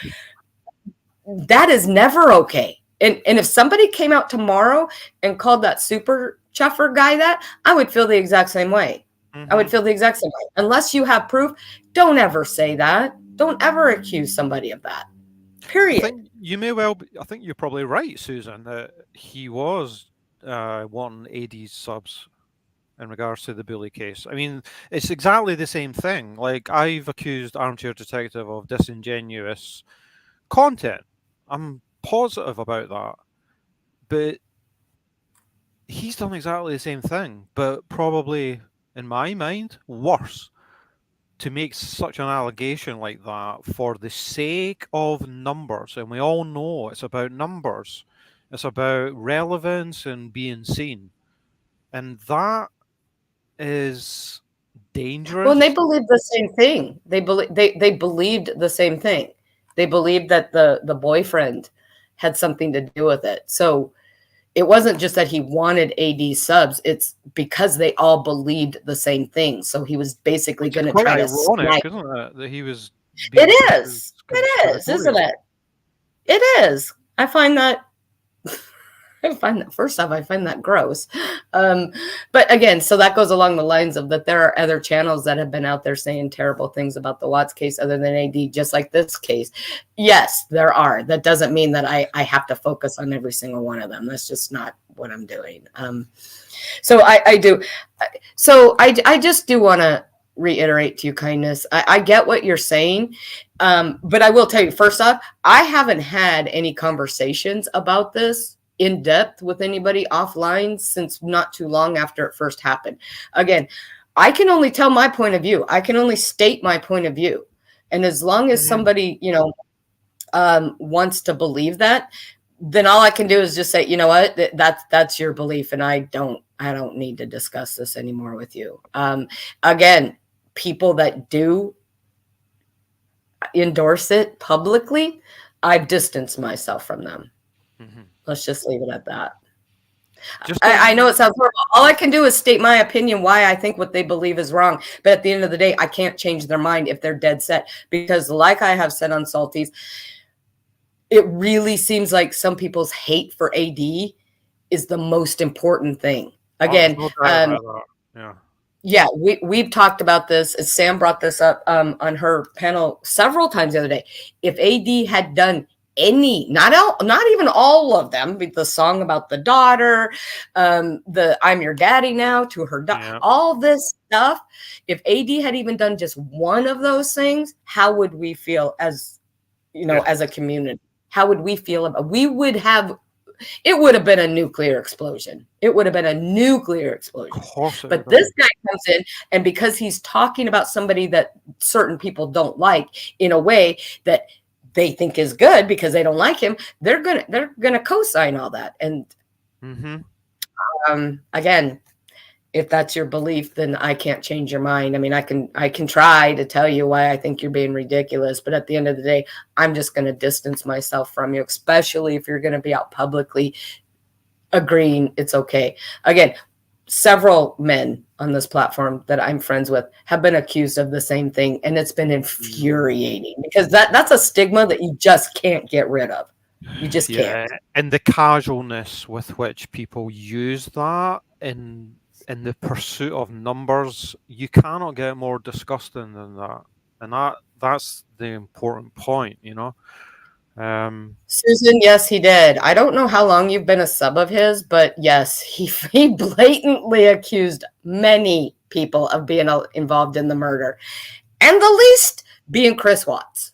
that is never okay. And if somebody came out tomorrow and called that super chuffer guy that, I would feel the exact same way. I would feel the exact same way. Unless you have proof, don't ever say that. Don't ever accuse somebody of that. Period. I think you're probably right, Susan, that he was wanting AD's subs in regards to the bully case. I mean, it's exactly the same thing. Like, I've accused Armchair Detective of disingenuous content. I'm positive about that. But he's done exactly the same thing, but probably, in my mind, worse. To make such an allegation like that for the sake of numbers, and we all know it's about numbers, it's about relevance and being seen, and that is dangerous. Well, and they believed the same thing. They believed the same thing. They believed that the boyfriend had something to do with it. So it wasn't just that he wanted AD subs. It's because they all believed the same thing. So he was basically going to try to ironic, isn't it? That he was. It is, isn't it? It is. I find that. First off, I find that gross. But again, so that goes along the lines of that there are other channels that have been out there saying terrible things about the Watts case other than AD, just like this case. Yes, there are. That doesn't mean that I have to focus on every single one of them. That's just not what I'm doing. So I do. So I just do want to reiterate to you, Kindness. I get what you're saying. But I will tell you, first off, I haven't had any conversations about this in depth with anybody offline since not too long after it first happened. Again, I can only tell my point of view. I can only state my point of view. And as long as somebody, wants to believe that, then all I can do is just say, you know what, that's your belief. And I don't need to discuss this anymore with you. Again, people that do endorse it publicly, I've distanced myself from them. Let's just leave it at that. I know it sounds horrible. All I can do is state my opinion why I think what they believe is wrong. But at the end of the day, I can't change their mind if they're dead set. Because like I have said on Salties, it really seems like some people's hate for AD is the most important thing. Again, we've talked about this. As Sam brought this up on her panel several times the other day. If AD had done any, not even all of them, but the song about the daughter, the I'm your daddy now to her daughter, all this stuff, if AD had even done just one of those things, how would we feel as Yeah. as a community? How would we feel about? It would have been a nuclear explosion. It would have been a nuclear explosion. Of course it But would this be. guy comes in, and because he's talking about somebody that certain people don't like in a way that they think is good because they don't like him, they're gonna co-sign all that. And again, if that's your belief, then I can't change your mind. I mean, I can try to tell you why I think you're being ridiculous, but at the end of the day, I'm just going to distance myself from you, especially if you're going to be out publicly agreeing it's okay. Again, several men on this platform that I'm friends with have been accused of the same thing, and it's been infuriating because that's a stigma that you just can't get rid of. You just can't. And the casualness with which people use that in the pursuit of numbers, you cannot get more disgusting than that. And that's the important point, Susan, yes, he did. I don't know how long you've been a sub of his, but yes, he blatantly accused many people of being involved in the murder, and the least being Chris Watts.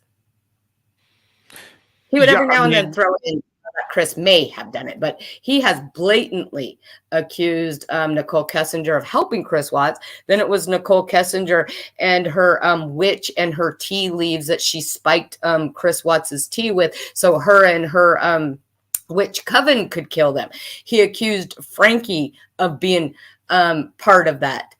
He would every now and then throw in that Chris may have done it, but he has blatantly accused Nicole Kessinger of helping Chris Watts. Then it was Nicole Kessinger and her witch and her tea leaves that she spiked Chris Watts's tea with, so her and her witch coven could kill them. He accused Frankie of being part of that.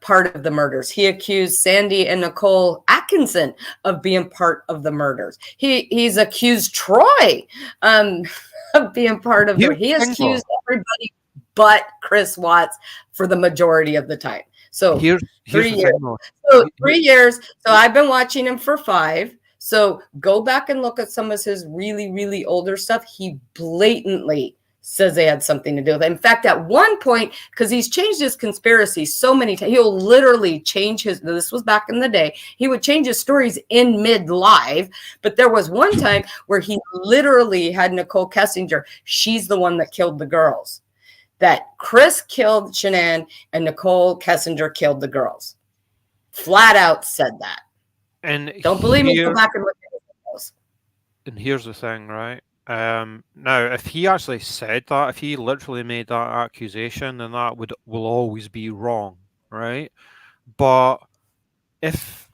Part of the murders. He accused Sandy and Nicole Atkinson of being part of the murders. He's accused Troy of being part of it. He has accused everybody but Chris Watts for the majority of the time. So here's 3 years. So 3 years. So I've been watching him for 5. So go back and look at some of his really, really older stuff. He blatantly says they had something to do with it. In fact, at one point, because he's changed his conspiracy so many times, he'll literally change this was back in the day, he would change his stories in mid-live, but there was one time where he literally had Nicole Kessinger, she's the one that killed the girls. That Chris killed Shanann and Nicole Kessinger killed the girls. Flat out said that. And don't believe me, go back and look at those. And here's the thing, right? Now, if he actually said that, if he literally made that accusation, then that will always be wrong, right? But if,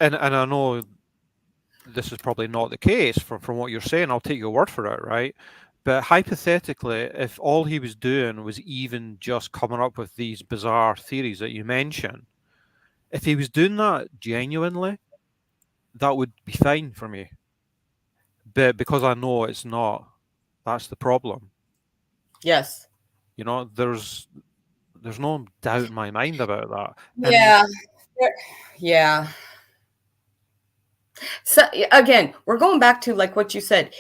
and I know this is probably not the case from what you're saying, I'll take your word for it, right? But hypothetically, if all he was doing was even just coming up with these bizarre theories that you mentioned, if he was doing that genuinely, that would be fine for me. But because I know it's not, that's the problem. Yes. There's no doubt in my mind about that. Yeah. Yeah. So again, we're going back to like what you said.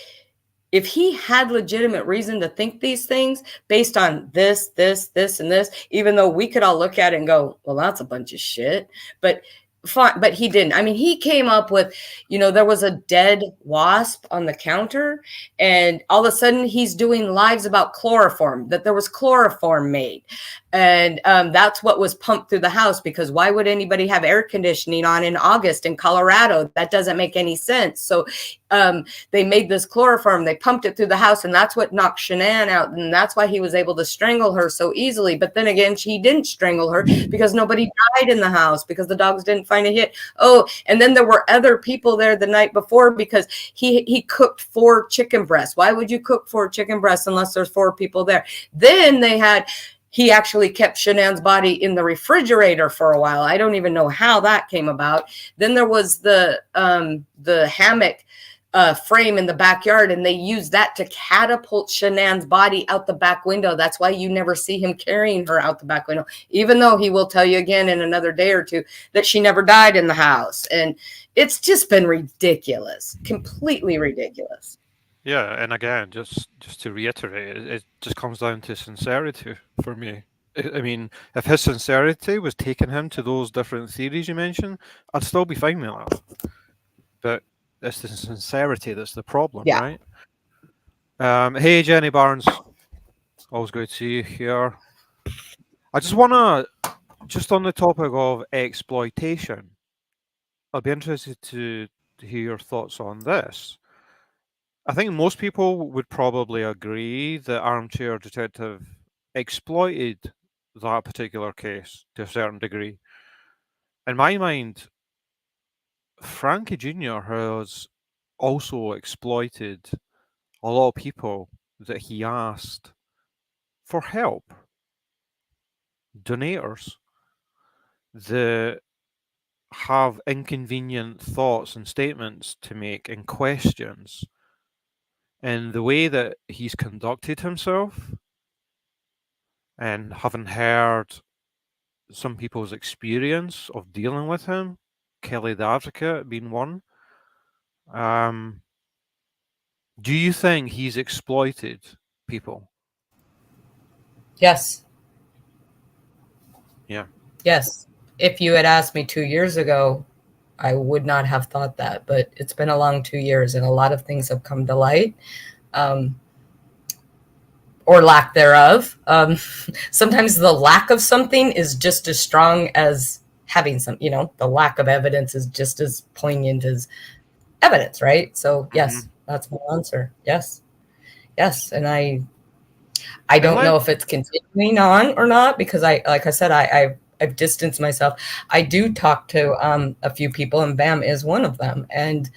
If he had legitimate reason to think these things based on this, and this, even though we could all look at it and go, well, that's a bunch of shit. But fine, but he didn't. I mean, he came up with, there was a dead wasp on the counter, and all of a sudden he's doing lives about chloroform, that there was chloroform made. And that's what was pumped through the house, because why would anybody have air conditioning on in August in Colorado? That doesn't make any sense. So they made this chloroform, they pumped it through the house, and that's what knocked Shanann out. And that's why he was able to strangle her so easily. But then again, he didn't strangle her because nobody died in the house, because the dogs didn't find a hit. Oh, and then there were other people there the night before because he cooked 4 chicken breasts. Why would you cook 4 chicken breasts unless there's 4 people there? Then he actually kept Shanann's body in the refrigerator for a while. I don't even know how that came about. Then there was the hammock frame in the backyard, and they used that to catapult Shanann's body out the back window. That's why you never see him carrying her out the back window, even though he will tell you again in another day or two that she never died in the house. And it's just been ridiculous, completely ridiculous. Yeah, and again, just to reiterate, it just comes down to sincerity for me. I mean, if his sincerity was taking him to those different theories you mentioned, I'd still be fine with that. But it's the sincerity that's the problem, right? Hey, Jenny Barnes. Always good to see you here. I just want to, just on the topic of exploitation, I'd be interested to to hear your thoughts on this. I think most people would probably agree that Armchair Detective exploited that particular case to a certain degree. In my mind, Frankie Jr. has also exploited a lot of people that he asked for help, donators that have inconvenient thoughts and statements to make and questions. And the way that he's conducted himself, and having heard some people's experience of dealing with him, Kelly the Advocate being one, do you think he's exploited people? Yes. Yeah. Yes. If you had asked me 2 years ago, I would not have thought that, but it's been a long 2 years and a lot of things have come to light, or lack thereof. Sometimes the lack of something is just as strong as having some, the lack of evidence is just as poignant as evidence, right? So yes, that's my answer. Yes. Yes. And I don't know if it's continuing on or not, because like I said, I've distanced myself. I do talk to a few people, and Bam is one of them. And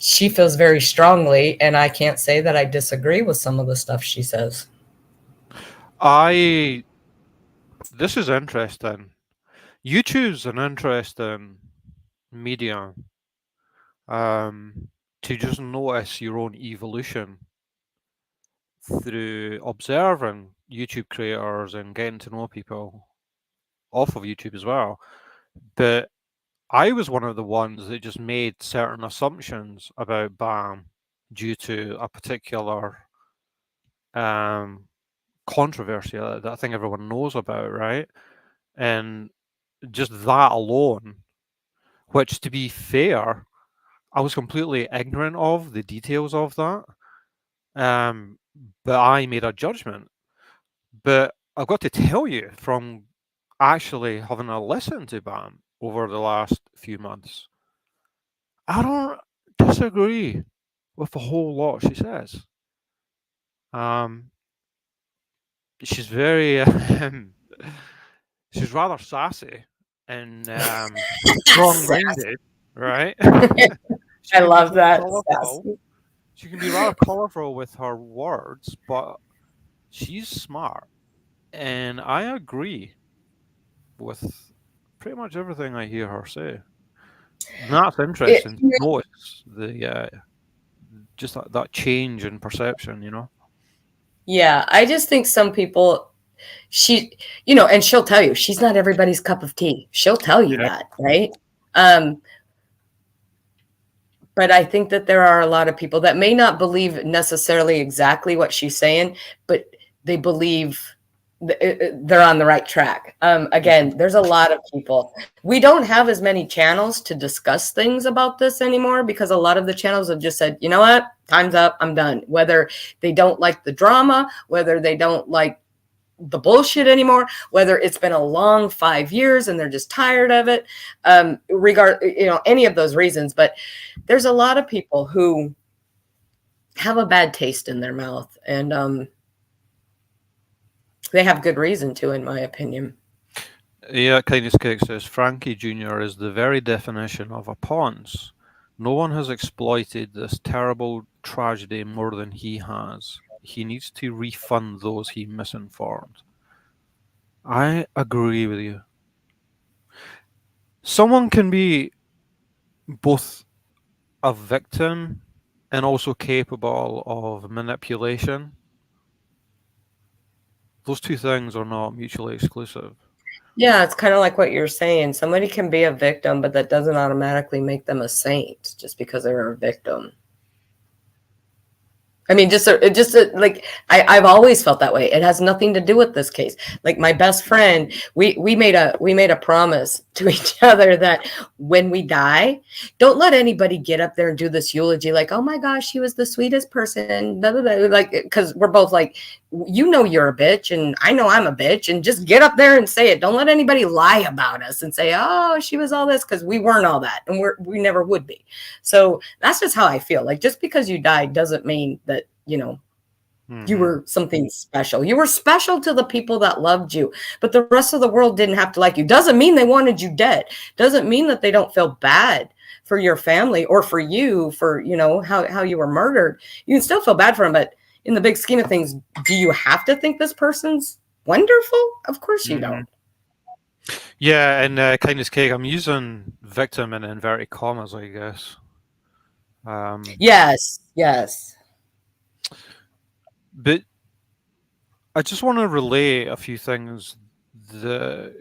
she feels very strongly, and I can't say that I disagree with some of the stuff she says. This is interesting. YouTube's an interesting media to just notice your own evolution through observing YouTube creators and getting to know people off of YouTube as well. But I was one of the ones that just made certain assumptions about BAM due to a particular controversy that I think everyone knows about, right? And just that alone, which, to be fair, I was completely ignorant of the details of that. But I made a judgment. But I've got to tell you, from actually having a listen to BAM over the last few months, I don't disagree with a whole lot she says. She's very, she's rather sassy and strong-minded, right? I love that. She can be rather colorful with her words, but she's smart, and I agree with pretty much everything I hear her say. And that's interesting to notice the just that change in perception, Yeah, I just think some people, and she'll tell you she's not everybody's cup of tea. She'll tell you that, right? But I think that there are a lot of people that may not believe necessarily exactly what she's saying, but they believe they're on the right track. Again, there's a lot of people. We don't have as many channels to discuss things about this anymore, because a lot of the channels have just said, you know what, time's up, I'm done. Whether they don't like the drama, whether they don't like the bullshit anymore, whether it's been a long 5 years and they're just tired of it, any of those reasons. But there's a lot of people who have a bad taste in their mouth, and they have good reason to, in my opinion. Yeah, Kindness Cake says Frankie Jr. is the very definition of a Ponce. No one has exploited this terrible tragedy more than he has. He needs to refund those he misinformed. I agree with you. Someone can be both a victim and also capable of manipulation. Those two things are not mutually exclusive. Yeah, it's kind of like what you're saying. Somebody can be a victim, but that doesn't automatically make them a saint just because they're a victim. I mean, like I've always felt that way. It has nothing to do with this case. Like my best friend, we made a promise to each other that when we die, don't let anybody get up there and do this eulogy like, oh my gosh, she was the sweetest person, blah, blah, blah, like, because we're both like, you know you're a bitch, and I know I'm a bitch, and just get up there and say it. Don't let anybody lie about us and say, oh, she was all this, because we weren't all that, and we never would be. So that's just how I feel. Like, just because you died doesn't mean that, you know, you were something special. You were special to the people that loved you, but the rest of the world didn't have to like you. Doesn't mean they wanted you dead. Doesn't mean that they don't feel bad for your family or for you, for, you know, how you were murdered. You can still feel bad for them, but in the big scheme of things, do you have to think this person's wonderful? Of course you don't. Yeah, and Kindness Cake, I'm using victim in inverted commas, I guess. Yes, yes. But I just want to relay a few things that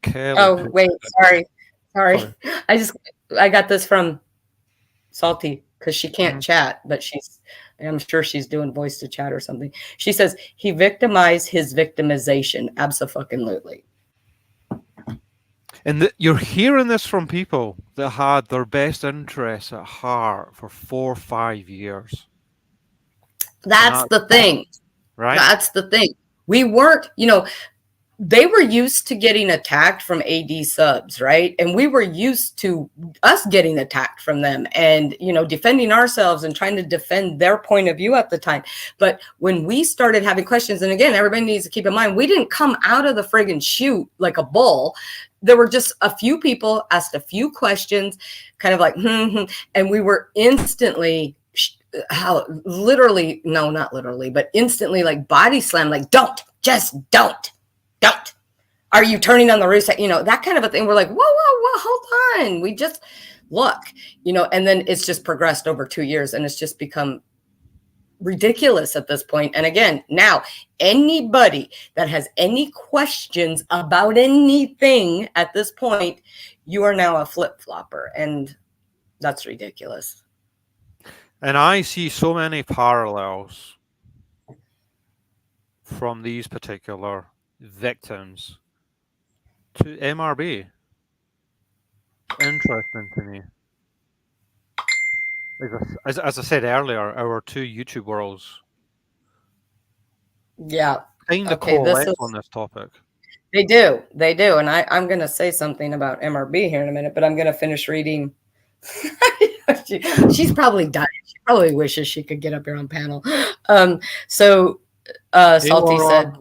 Kelly Oh, put. wait, sorry. Sorry. I got this from Salty, because she can't Mhm. chat, but I'm sure she's doing voice to chat or something. She says he victimized his victimization. Abso-fucking-lutely. And you're hearing this from people that had their best interests at heart for 4 or 5 years. That's the thing. Right? That's the thing. We weren't, you know, they were used to getting attacked from AD subs, right? And we were used to us getting attacked from them and, you know, defending ourselves and trying to defend their point of view at the time. But when we started having questions, and again, everybody needs to keep in mind, we didn't come out of the friggin' chute like a bull. There were just a few people asked a few questions, kind of like, and we were instantly literally, no, not literally, but instantly like body slam, like, just don't. Are you turning on the roof? You know, that kind of a thing. We're like, whoa, hold on. We just look, you know, and then it's just progressed over 2 years, and it's just become ridiculous at this point. And again, now anybody that has any questions about anything at this point, you are now a flip-flopper, and that's ridiculous. And I see so many parallels from these particular victims to MRB. Interesting to me. As I said earlier, our two YouTube worlds Yeah. kind of Okay, coalesce on this topic. They do. And I'm going to say something about MRB here in a minute, but I'm going to finish reading. She's probably dying. She probably wishes she could get up here on panel. So Salty said,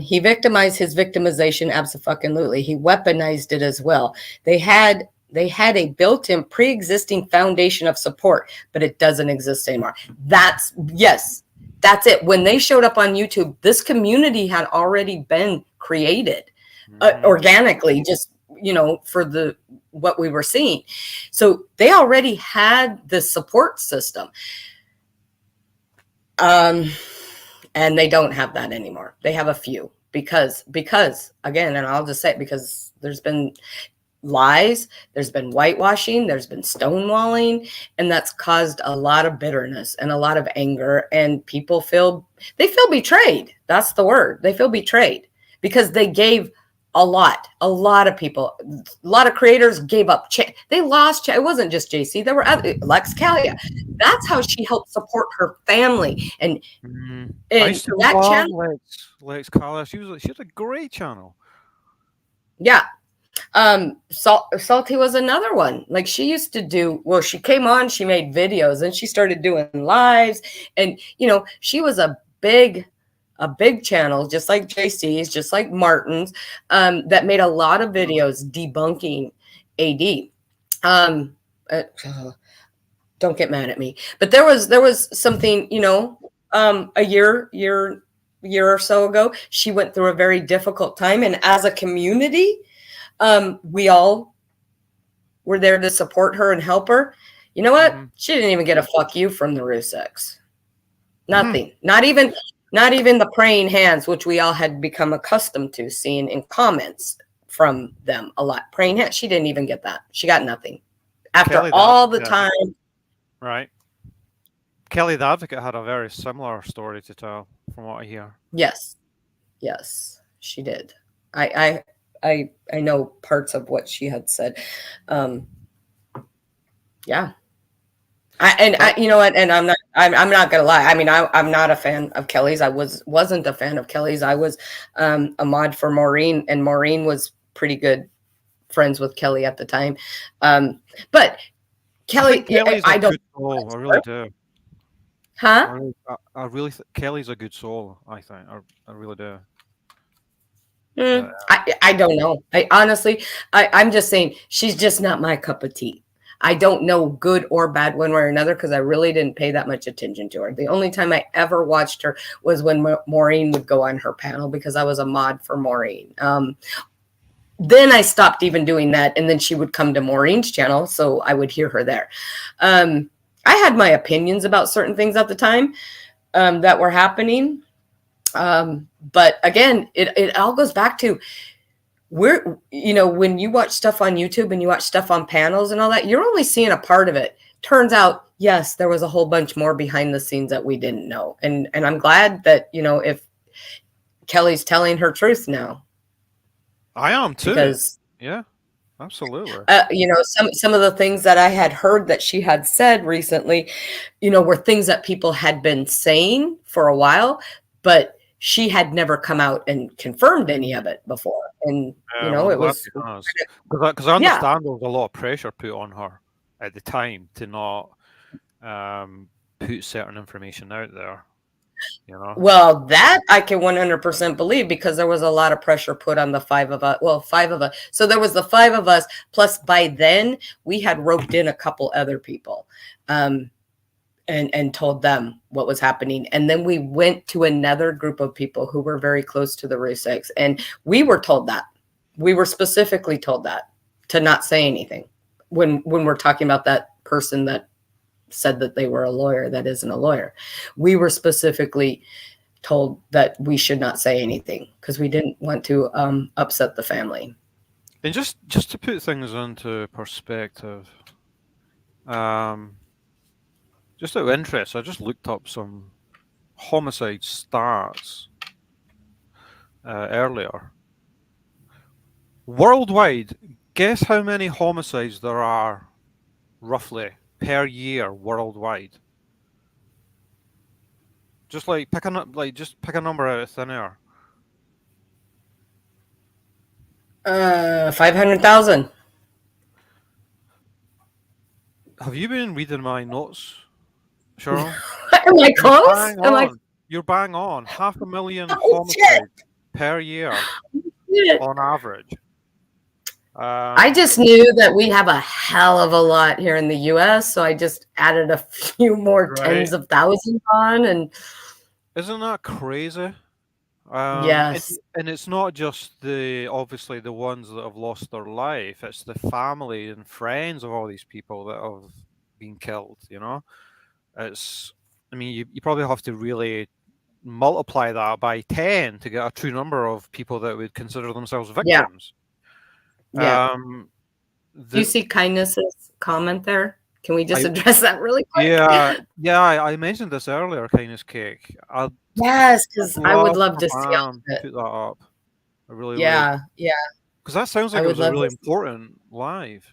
he victimized his victimization. Absolutely. He weaponized it as well. They had a built-in pre-existing foundation of support, but it doesn't exist anymore. That's it. When they showed up on YouTube, this community had already been created organically, just, you know, for what we were seeing. So they already had the support system. And they don't have that anymore. They have a few because again, and I'll just say it, because there's been lies, there's been whitewashing, there's been stonewalling, and that's caused a lot of bitterness and a lot of anger, and people feel betrayed. That's the word. They feel betrayed because they gave a lot of people, a lot of creators gave up. They lost. It wasn't just JC. There were other, Lex Calia. That's how she helped support her family. And I used to that love channel, Lex Calia. She had a great channel. Yeah. Salty was another one. Like, she used to do, well, she came on, she made videos, and she started doing lives. And, you know, she was a big channel, just like JC's, just like Martin's, that made a lot of videos debunking AD. Don't get mad at me, but there was something, you know, a year or so ago, she went through a very difficult time, and as a community, we all were there to support her and help her. You know what? She didn't even get a fuck you from the Ruseks. Nothing. Not even the praying hands, which we all had become accustomed to seeing in comments from them a lot. Praying hands. She didn't even get that. She got nothing. After all the time. Right. Kelly the Advocate had a very similar story to tell, from what I hear. Yes, she did. I know parts of what she had said. Yeah. You know what? And I'm not gonna lie. I mean, I'm not a fan of Kelly's. Wasn't a fan of Kelly's. I was a mod for Maureen, and Maureen was pretty good friends with Kelly at the time. But I think Kelly, Kelly's I a don't. good soul. I really do. Huh? I really Kelly's a good soul. I think. I really do. I don't know. I honestly, I'm just saying she's just not my cup of tea. I don't know good or bad one way or another because I really didn't pay that much attention to her. The only time I ever watched her was when Maureen would go on her panel because I was a mod for Maureen. Then I stopped even doing that, and then she would come to Maureen's channel, so I would hear her there. I had my opinions about certain things at the time that were happening. But again, it all goes back to when you watch stuff on YouTube and you watch stuff on panels and all that, you're only seeing a part of it. Turns out, yes, there was a whole bunch more behind the scenes that we didn't know. And I'm glad that, if Kelly's telling her truth now. I am too. Because yeah, absolutely. Some of the things that I had heard that she had said recently, were things that people had been saying for a while, but she had never come out and confirmed any of it before. And, Well, it was. Because I understand there was a lot of pressure put on her at the time to not put certain information out there. Well, that I can 100% believe because there was a lot of pressure put on the five of us. Well, five of us. So there was the five of us. Plus, by then, we had roped in a couple other people. And told them what was happening. And then we went to another group of people who were very close to the Ruseks. And we were told that. We were specifically told that to not say anything when we're talking about that person that said that they were a lawyer that isn't a lawyer. We were specifically told that we should not say anything because we didn't want to upset the family. And just to put things into perspective, just out of interest, I just looked up some homicide stats earlier. Worldwide, guess how many homicides there are, roughly, per year worldwide? Just pick a number out of thin air. 500,000. Have you been reading my notes, Cheryl? Am I close? You're bang on. 500,000 homicides per year on average. I just knew that we have a hell of a lot here in the U.S., so I just added a few more tens of thousands on. And isn't that crazy? Yes. And it's not just obviously the ones that have lost their life. It's the family and friends of all these people that have been killed, I mean, you probably have to really multiply that by 10 to get a true number of people that would consider themselves victims. Yeah. Do you see Kindness's comment there? Can we just address that really quick? Yeah. I mentioned this earlier, Kindness Cake. Yes, because I would love to see all of it. Put that up. I really would. Yeah. Because that sounds like it was a really important live,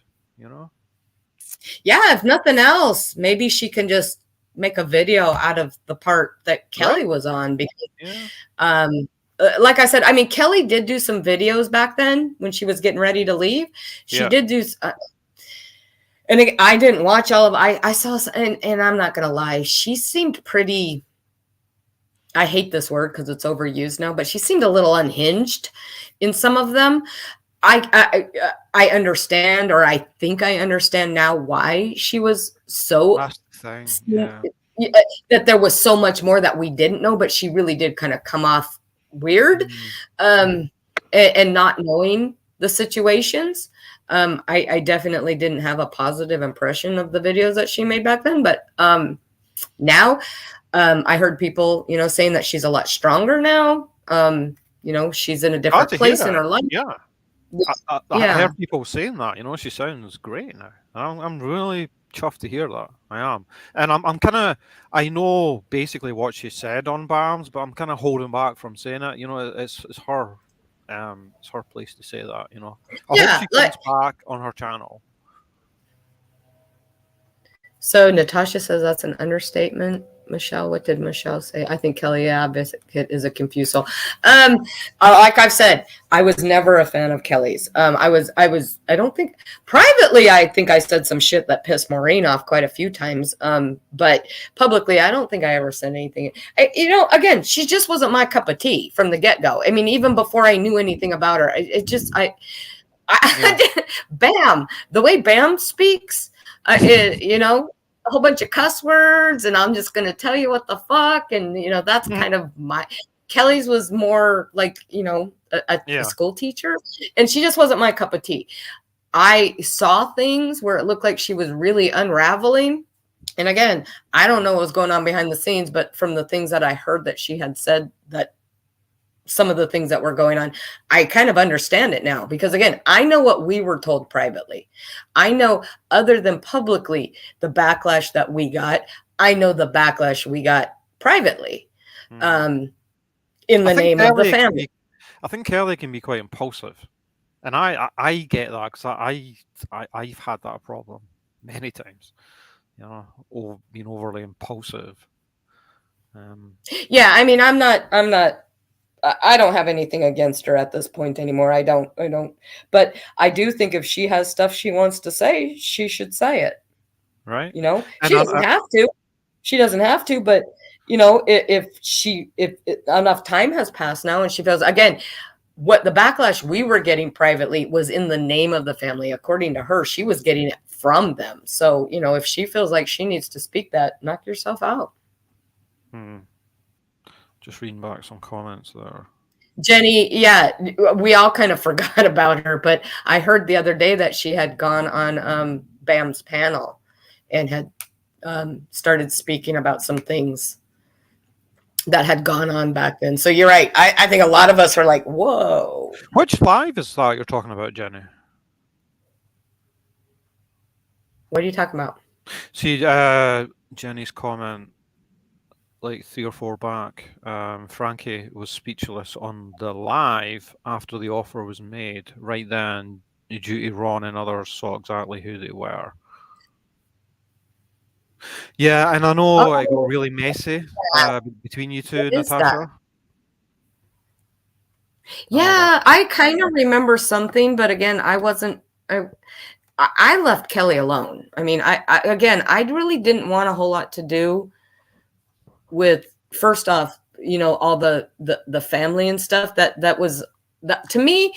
Yeah, if nothing else, maybe she can just make a video out of the part that Kelly was on because like I said, I mean, Kelly did do some videos back then when she was getting ready to leave. She did do and I didn't watch all of I saw and I'm not gonna lie, she seemed pretty, I hate this word because it's overused now, but she seemed a little unhinged in some of them. I understand, or I think I understand now why she was so that's the thing. That there was so much more that we didn't know, but she really did kind of come off weird and not knowing the situations. I definitely didn't have a positive impression of the videos that she made back then, but now I heard people, saying that she's a lot stronger now. She's in a different place in her life. I heard people saying that, she sounds great now. I'm really chuffed to hear that. I am. And I'm kind of, I know basically what she said on BAMS, but I'm kind of holding back from saying it. It's her place to say that, I hope she comes back on her channel. So Natasha says that's an understatement. Michelle, what did Michelle say? I think Kelly Advocate is a confused soul. Um, like I've said, I was never a fan of Kelly's. I don't think privately, I think I said some shit that pissed Maureen off quite a few times. But publicly, I don't think I ever said anything. Again, she just wasn't my cup of tea from the get go. I mean, even before I knew anything about her, Yeah. Bam, the way Bam speaks, a whole bunch of cuss words, and I'm just going to tell you what the fuck. And, that's kind of Kelly's was more like, a Yeah. school teacher, and she just wasn't my cup of tea. I saw things where it looked like she was really unraveling. And again, I don't know what was going on behind the scenes, but from the things that I heard that she had said, that some of the things that were going on, I kind of understand it now, because again, I know what we were told privately. I know, other than publicly, the backlash that we got, I know the backlash we got privately, in the name of the family. I think Kelly can be quite impulsive, and I get that, because I've had that problem many times. Being overly impulsive. Yeah, I mean, I don't have anything against her at this point anymore. I don't. But I do think if she has stuff she wants to say, she should say it. Right. She doesn't have to. She doesn't have to, but if enough time has passed now and she feels, again, what the backlash we were getting privately was in the name of the family. According to her, she was getting it from them. So, if she feels like she needs to speak that, knock yourself out. Just reading back some comments there. Jenny, yeah, we all kind of forgot about her, but I heard the other day that she had gone on Bam's panel and had started speaking about some things that had gone on back then. So you're right. I think a lot of us are like, whoa. Which live is that you're talking about, Jenny? What are you talking about? See, Jenny's comment, like 3 or 4 back, Frankie was speechless on the live after the offer was made. Right then, Duty Ron and others saw exactly who they were. Yeah, and I know it got really messy between you two, Natasha. Yeah, I kind of remember something, but again, I wasn't. I left Kelly alone. I mean, I really didn't want a whole lot to do with, first off, all the family and stuff. That was, that to me,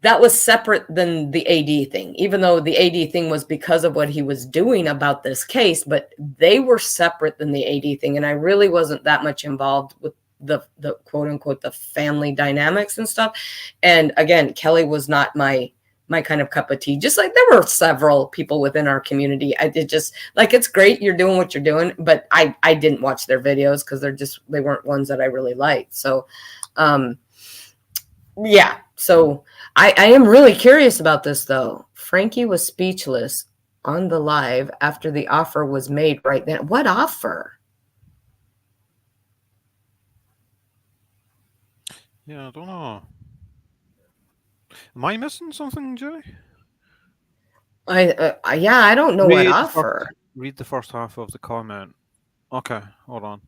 that was separate than the AD thing, even though the AD thing was because of what he was doing about this case, but they were separate than the AD thing. And I really wasn't that much involved with the quote unquote, the family dynamics and stuff. And again, Kelly was not my kind of cup of tea. Just like there were several people within our community. I did just like, it's great you're doing what you're doing, but I didn't watch their videos because they weren't ones that I really liked. So, yeah. So I am really curious about this though. Frankie was speechless on the live after the offer was made right then. What offer? Yeah, I don't know. Am I missing something, Jenny? I don't know what offer. Read the first half of the comment. Okay, hold on.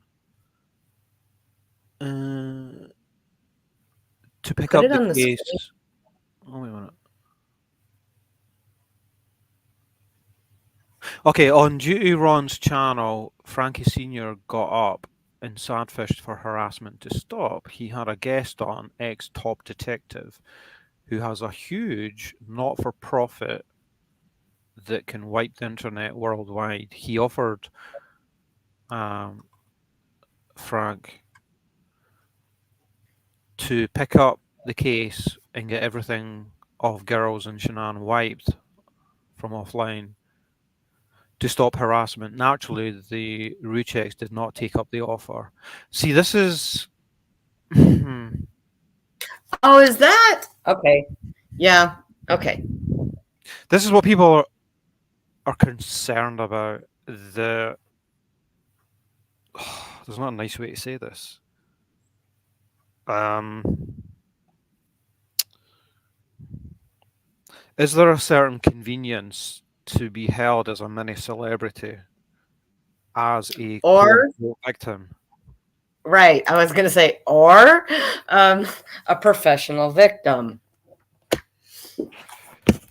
To pick up the case. Oh, wait a minute. Okay, on Duty Ron's channel, Frankie Sr. got up and sadfished for harassment to stop. He had a guest on, ex-top detective, who has a huge not-for-profit that can wipe the internet worldwide. He offered Frank to pick up the case and get everything of Girls and Shanann wiped from offline to stop harassment. Naturally, the Rucheks did not take up the offer. See, this is... Oh, is that? Okay. Yeah. Okay. This is what people are concerned about. There's not a nice way to say this. Is there a certain convenience to be held as a mini celebrity, as a quote Or unquote victim, right, I was gonna say, or a professional victim.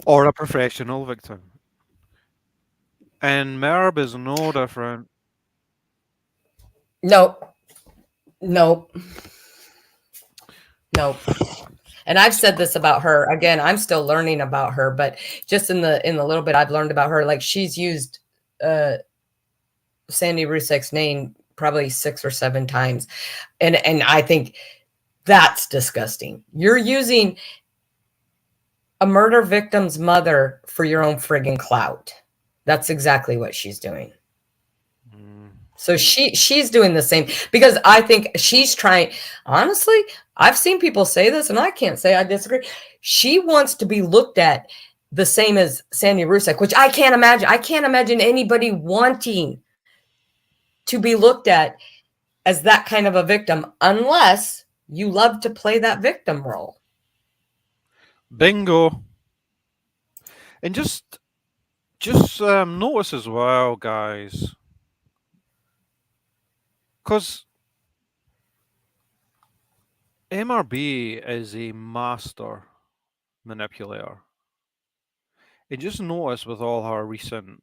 or a professional victim. And Merb is no different. Nope, nope, nope. And I've said this about her. Again, I'm still learning about her, but just in the little bit I've learned about her, like she's used uh Sandy Russek's name probably 6 or 7 times. And I think that's disgusting. You're using a murder victim's mother for your own friggin' clout. That's exactly what she's doing. Mm. So she's doing the same because I think she's trying. Honestly, I've seen people say this, and I can't say I disagree. She wants to be looked at the same as Sandy Russek, which I can't imagine. I can't imagine anybody wanting to be looked at as that kind of a victim unless you love to play that victim role. Bingo. And just notice as well, guys, because MRB is a master manipulator. And just notice with all her recent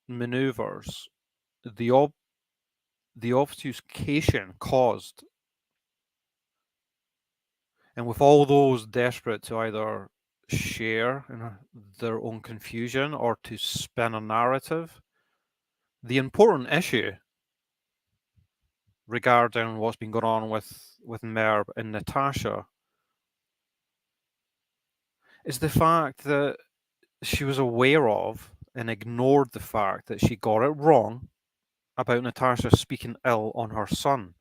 maneuvers, the the obfuscation caused, and with all those desperate to either share in their own confusion or to spin a narrative, the important issue regarding what's been going on with Merb and Natasha is the fact that she was aware of and ignored the fact that she got it wrong about Natasha speaking ill on her son.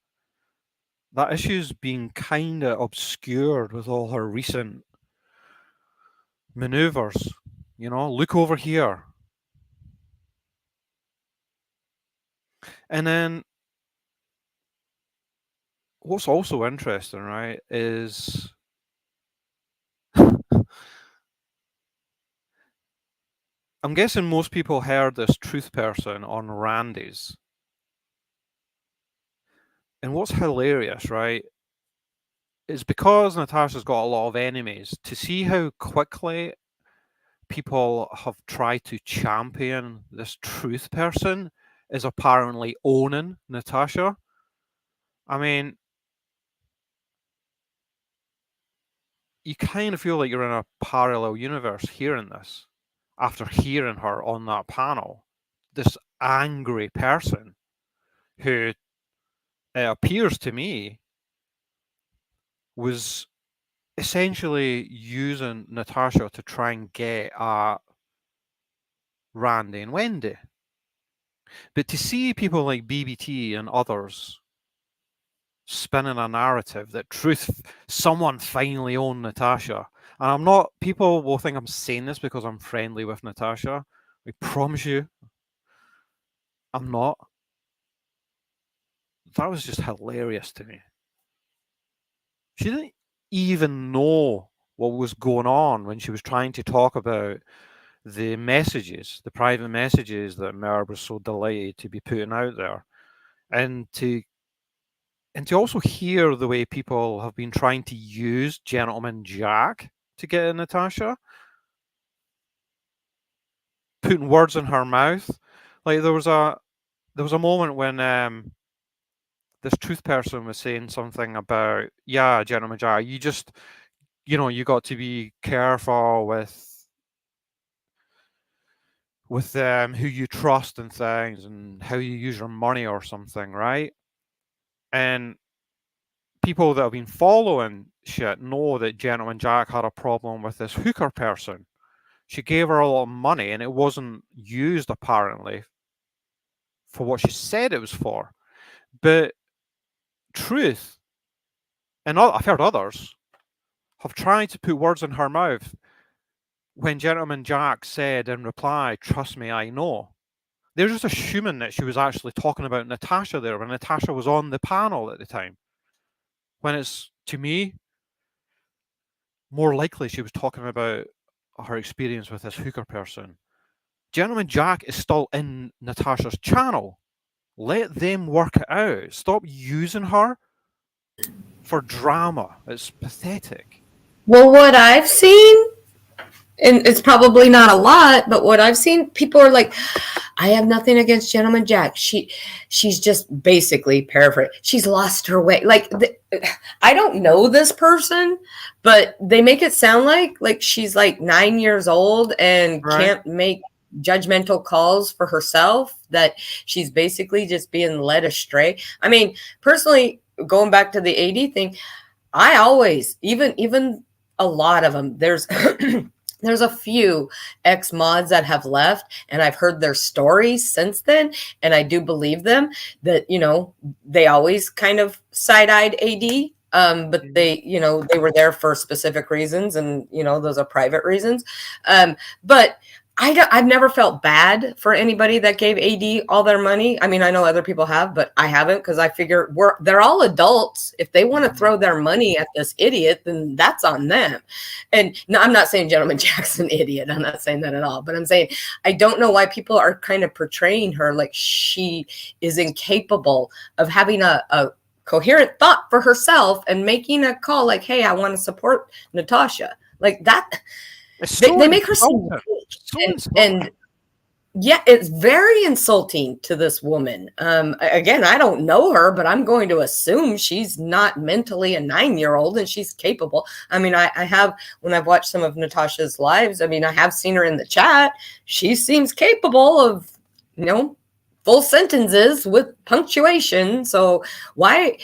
That issue's been kind of obscured with all her recent maneuvers. You know, look over here. And then what's also interesting, right, is I'm guessing most people heard this truth person on Randy's. And what's hilarious, right, is because Natasha's got a lot of enemies, to see how quickly people have tried to champion this truth person is apparently owning Natasha. I mean, you kind of feel like you're in a parallel universe hearing this after hearing her on that panel. This angry person who, it appears to me, was essentially using Natasha to try and get at Randy and Wendy. But to see people like BBT and others spinning a narrative that truth, someone finally owned Natasha. And I'm not, people will think I'm saying this because I'm friendly with Natasha. I promise you, I'm not. That was just hilarious to me. She didn't even know what was going on when she was trying to talk about the messages, the private messages that Merv was so delighted to be putting out there. And to also hear the way people have been trying to use Gentleman Jack to get at Natasha, putting words in her mouth. Like there was a moment when this truth person was saying something about, yeah, Gentleman Jack, you just, you got to be careful with who you trust and things and how you use your money or something, right? And people that have been following shit know that Gentleman Jack had a problem with this hooker person. She gave her a lot of money and it wasn't used apparently for what she said it was for. But truth, and I've heard others, have tried to put words in her mouth when Gentleman Jack said in reply, "Trust me, I know." They're just assuming that she was actually talking about Natasha there when Natasha was on the panel at the time. When it's, to me, more likely she was talking about her experience with this hooker person. Gentleman Jack is still in Natasha's channel. Let them work it out. Stop using her for drama. It's pathetic. Well, what I've seen, and it's probably not a lot, but what I've seen, people are like, I have nothing against Gentleman Jack. She's just basically paraphrase. She's lost her way. Like I don't know this person, but they make it sound like she's like 9 years old and Right. can't make judgmental calls for herself, that she's basically just being led astray. I mean, personally, going back to the AD thing, I always, even a lot of them, there's there's a few ex mods that have left, and I've heard their stories since then, and I do believe them that, they always kind of side-eyed AD. But they, they were there for specific reasons, and those are private reasons. But I've never felt bad for anybody that gave AD all their money. I mean, I know other people have, but I haven't, because I figure they're all adults. If they want to throw their money at this idiot, then that's on them. And no, I'm not saying Gentleman Jack's an idiot. I'm not saying that at all. But I'm saying I don't know why people are kind of portraying her like she is incapable of having a coherent thought for herself and making a call like, hey, I want to support Natasha. Like that. They make her seem and yeah, it's very insulting to this woman. Again, I don't know her, but I'm going to assume she's not mentally a 9-year-old and she's capable. I mean, I have, when I've watched some of Natasha's lives, I mean, I have seen her in the chat. She seems capable of, full sentences with punctuation. So why?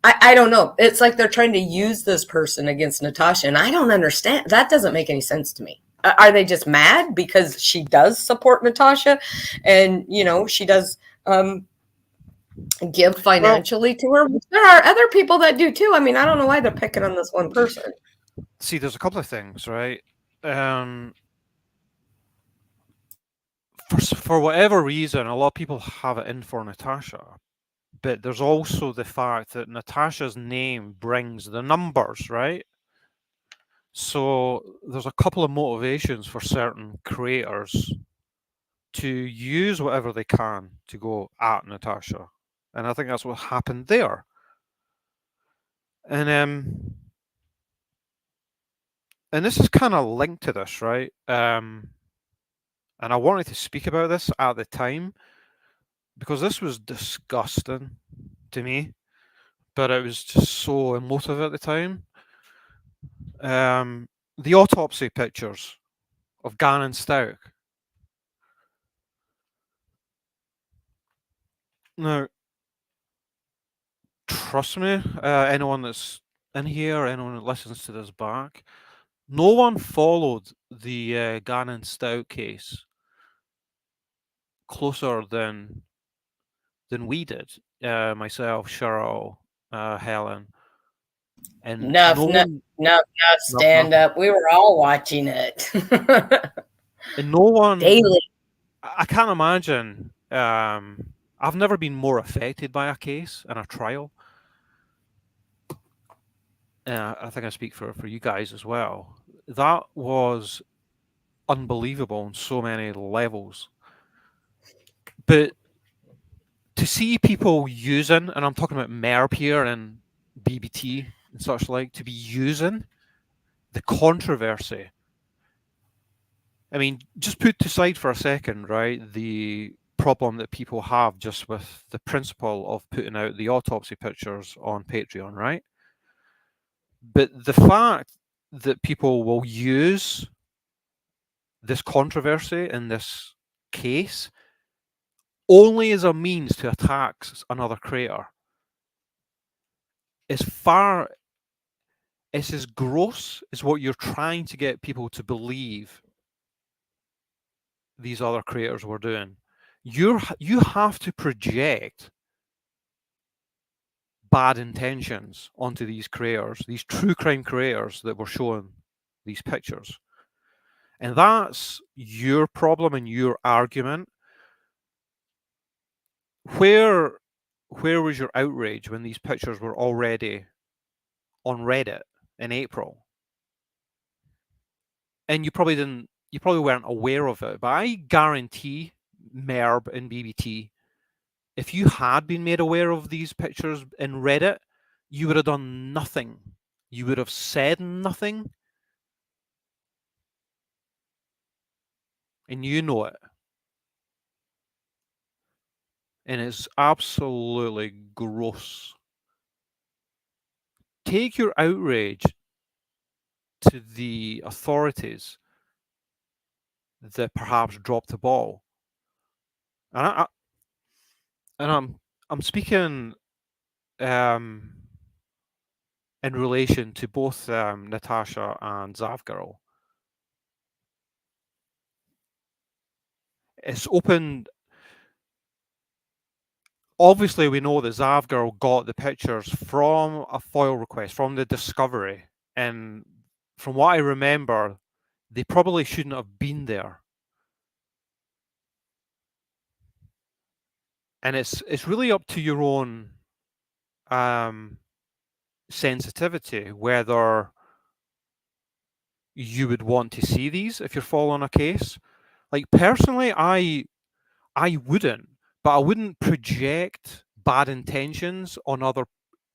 I don't know. It's like they're trying to use this person against Natasha, and I don't understand. That doesn't make any sense to me. Are they just mad because she does support Natasha, and she does give financially to her? There are other people that do too. I mean, I don't know why they're picking on this one person. See, there's a couple of things, right? For whatever reason, a lot of people have it in for Natasha. But there's also the fact that Natasha's name brings the numbers, right? So there's a couple of motivations for certain creators to use whatever they can to go at Natasha. And I think that's what happened there. And this is kind of linked to this, right? And I wanted to speak about this at the time because this was disgusting to me, but it was just so emotive at the time. The autopsy pictures of Gannon Stout. Now, trust me, anyone that's in here, anyone that listens to this back, no one followed the Gannon Stout case closer than we did. Myself, Cheryl, Helen, and Enough, stand up. We were all watching it. And no one daily. I can't imagine. I've never been more affected by a case and a trial. I think I speak for you guys as well. That was unbelievable on so many levels. But to see people using, and I'm talking about MERP here and BBT and such like, to be using the controversy. I mean, just put aside for a second, right, the problem that people have just with the principle of putting out the autopsy pictures on Patreon, right? But the fact that people will use this controversy in this case only as a means to attack another creator is it's as gross as what you're trying to get people to believe these other creators were doing. You have to project bad intentions onto these creators, these true crime creators that were showing these pictures. And that's your problem and your argument. Where was your outrage when these pictures were already on Reddit in April? And you probably didn't you probably weren't aware of it, but I guarantee Merb and BBT, if you had been made aware of these pictures in Reddit, you would have done nothing. You would have said nothing. And you know it. And it's absolutely gross. Take your outrage to the authorities that perhaps dropped the ball. And I'm speaking in relation to both Natasha and Zavgirl. It's opened. Obviously, we know that Zavgirl got the pictures from a FOIL request, from the discovery. And from what I remember, they probably shouldn't have been there. And it's really up to your own sensitivity whether you would want to see these if you're following a case. Like, personally, I wouldn't, but I wouldn't project bad intentions on other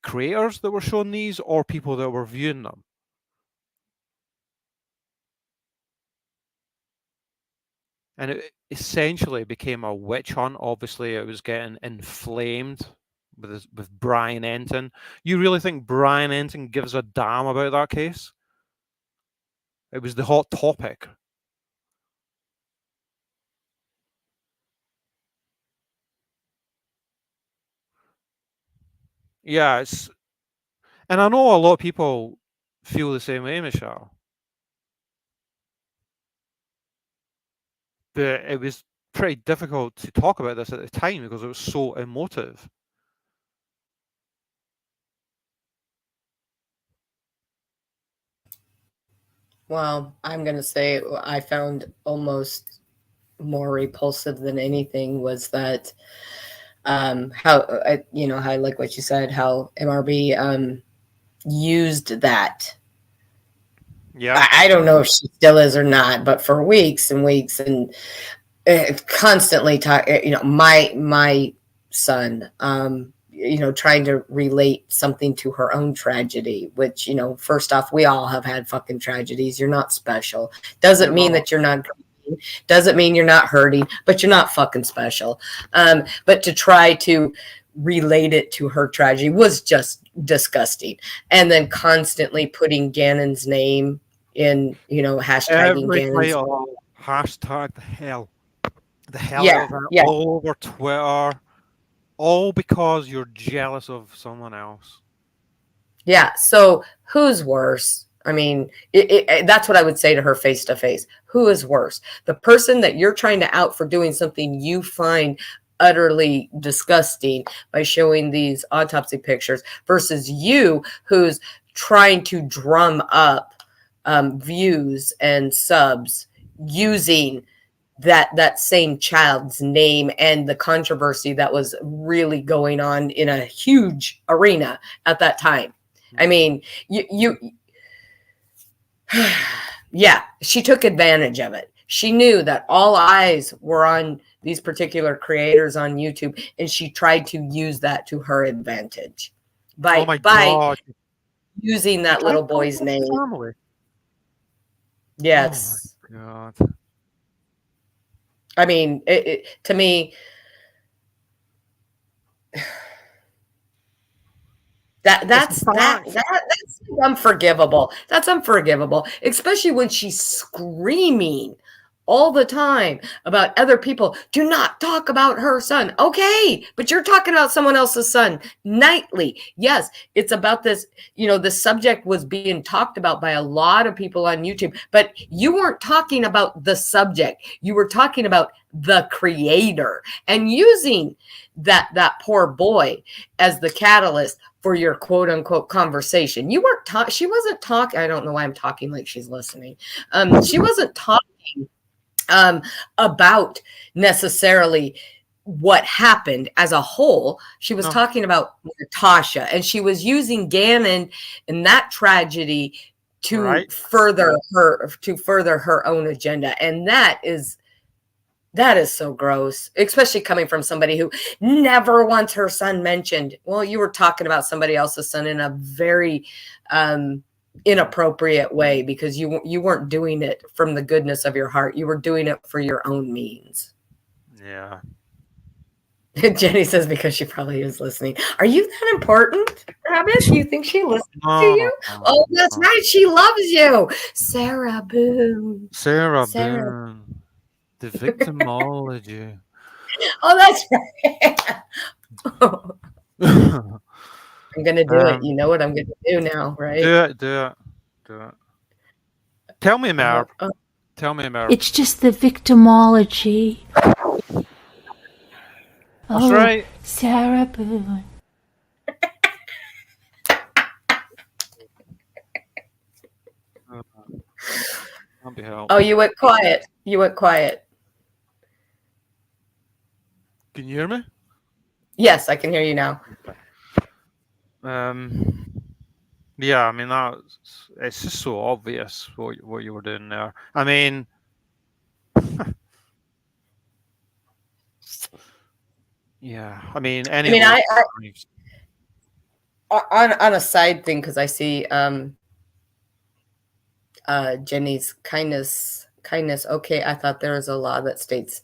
creators that were showing these or people that were viewing them. And it essentially became a witch hunt. Obviously, it was getting inflamed with Brian Enton. You really think Brian Enton gives a damn about that case? It was the hot topic. Yeah, and I know a lot of people feel the same way, Michelle. But it was pretty difficult to talk about this at the time because it was so emotive. Well, I'm going to say I found almost more repulsive than anything was that how how I like what you said, how MRB used that. Yeah. I don't know if she still is or not, but for weeks and weeks and constantly talk, my son, trying to relate something to her own tragedy, which, first off, we all have had fucking tragedies. You're not special. Doesn't mean that you're not grieving. Doesn't mean you're not hurting, but you're not fucking special. But to try to relate it to her tragedy was just disgusting. And then constantly putting Gannon's name in, hashtagging Gannon's title, hashtag the hell yeah, out of that yeah. all over Twitter, all because you're jealous of someone else. Yeah. So who's worse? I mean, that's what I would say to her face to face. Who is worse? The person that you're trying to out for doing something you find utterly disgusting by showing these autopsy pictures versus you who's trying to drum up views and subs using that same child's name and the controversy that was really going on in a huge arena at that time. I mean, you yeah, she took advantage of it. She knew that all eyes were on these particular creators on YouTube, and she tried to use that to her advantage by using that little boy's name. Family. Yes. Oh my God. I mean, to me, that's unforgivable. That's unforgivable, especially when she's screaming all the time about other people. Do not talk about her son. Okay, but you're talking about someone else's son nightly. Yes, it's about this, the subject was being talked about by a lot of people on YouTube, but you weren't talking about the subject. You were talking about the creator and using that poor boy as the catalyst for your quote unquote conversation. You weren't she wasn't talking. I don't know why I'm talking like she's listening. She wasn't talking about necessarily what happened as a whole. She was talking about Natasha, and she was using Gannon and that tragedy to Right. further her own agenda. And that is so gross, especially coming from somebody who never wants her son mentioned. Well, you were talking about somebody else's son in a very inappropriate way, because you weren't doing it from the goodness of your heart. You were doing it for your own means. Yeah. Jenny says because she probably is listening. Are you that important, Rabid? Do you think she listens to No, you? Oh, that's right. She loves you. Sarah Boone. Sarah Sarah. Boone, the victimology. Oh, that's right. I'm going to do it. You know what I'm going to do now, right? Do it. Tell me, Merv. Tell me, Merv. It's just the victimology. That's right. Sarah Boone. Can't be helped. Oh, you went quiet. You went quiet. Can you hear me? Yes, I can hear you now. Yeah, I mean, it's just so obvious what you were doing there. I mean, yeah, I mean, on a side thing, because I see Jenny's kindness. Okay, I thought there was a law that states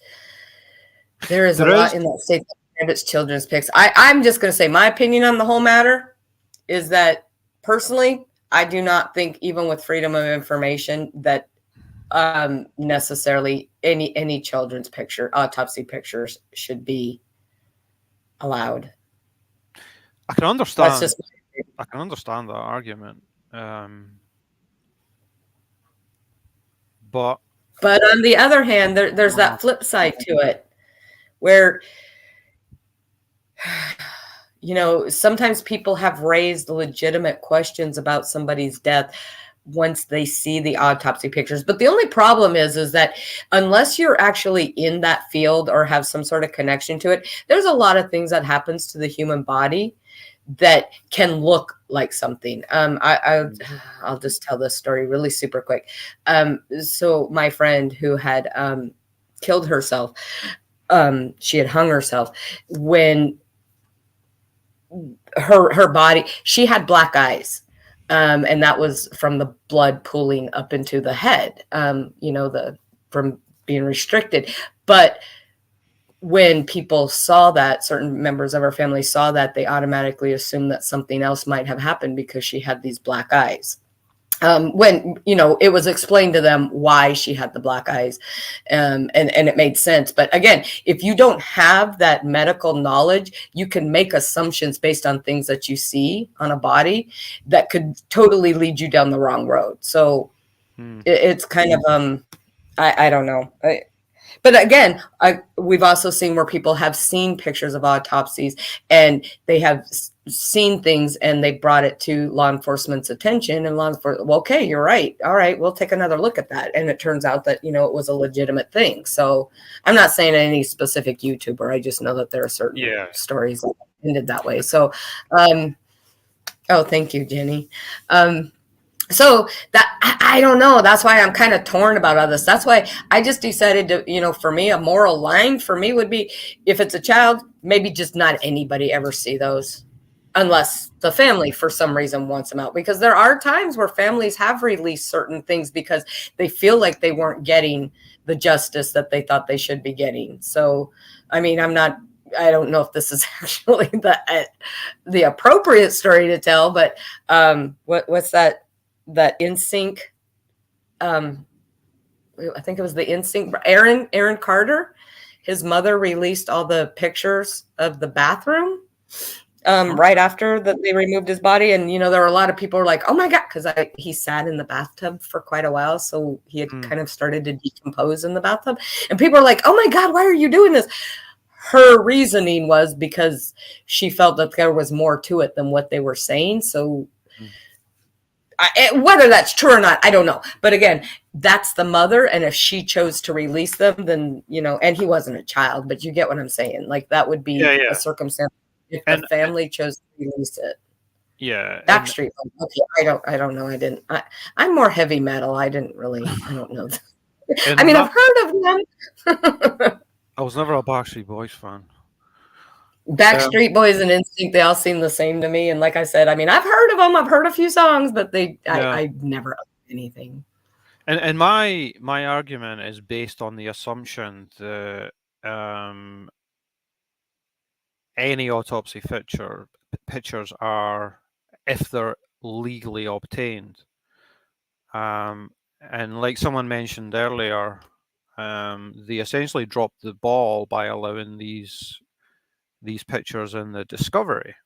there is a law in that state that prohibits children's pics. I'm just going to say my opinion on the whole matter is that personally, I do not think, even with freedom of information, that necessarily any children's autopsy pictures should be allowed. I can understand. That's just, I can understand that argument. But on the other hand, there's that flip side to it, where sometimes people have raised legitimate questions about somebody's death once they see the autopsy pictures. But the only problem is that unless you're actually in that field or have some sort of connection to it, there's a lot of things that happens to the human body that can look like something. I'll just tell this story really super quick. So my friend who had killed herself, she had hung herself. When her body, she had black eyes, and that was from the blood pooling up into the head, from being restricted. But when people saw that, certain members of her family saw that, they automatically assumed that something else might have happened because she had these black eyes. When, it was explained to them why she had the black eyes, and it made sense. But again, if you don't have that medical knowledge, you can make assumptions based on things that you see on a body that could totally lead you down the wrong road. So it's kind of, I don't know. But again, we've also seen where people have seen pictures of autopsies and they have seen things and they brought it to law enforcement's attention, and law enforcement, well, okay, you're right. All right, we'll take another look at that. And it turns out that, it was a legitimate thing. So I'm not saying any specific YouTuber. I just know that there are certain stories that ended that way. So, thank you, Jenny. So that, I don't know. That's why I'm kind of torn about all this. That's why I just decided to, for me, a moral line for me would be, if it's a child, maybe just not anybody ever see those, unless the family for some reason wants them out. Because there are times where families have released certain things because they feel like they weren't getting the justice that they thought they should be getting. So, I mean, I don't know if this is actually the appropriate story to tell, but what's that NSYNC, I think it was the NSYNC, Aaron Carter, his mother released all the pictures of the bathroom right after that they removed his body. And, there were a lot of people who were like, oh my God, because he sat in the bathtub for quite a while. So he had kind of started to decompose in the bathtub. And people are like, oh my God, why are you doing this? Her reasoning was because she felt that there was more to it than what they were saying. So whether that's true or not, I don't know. But again, that's the mother. And if she chose to release them, then, and he wasn't a child, but you get what I'm saying. Like that would be a circumstance if the family chose to release it. Yeah, and Backstreet Boys. Okay, I don't know. I'm more heavy metal. I don't know. I in mean, my, I've heard of them. I was never a Backstreet Boys fan. Um, Backstreet Boys and Instinct, they all seem the same to me. And like I said, I mean, I've heard of them. I've heard a few songs, but yeah, I never anything. and my argument is based on the assumption that um, any autopsy pictures are, if they're legally obtained, and like someone mentioned earlier, they essentially dropped the ball by allowing these pictures in the discovery.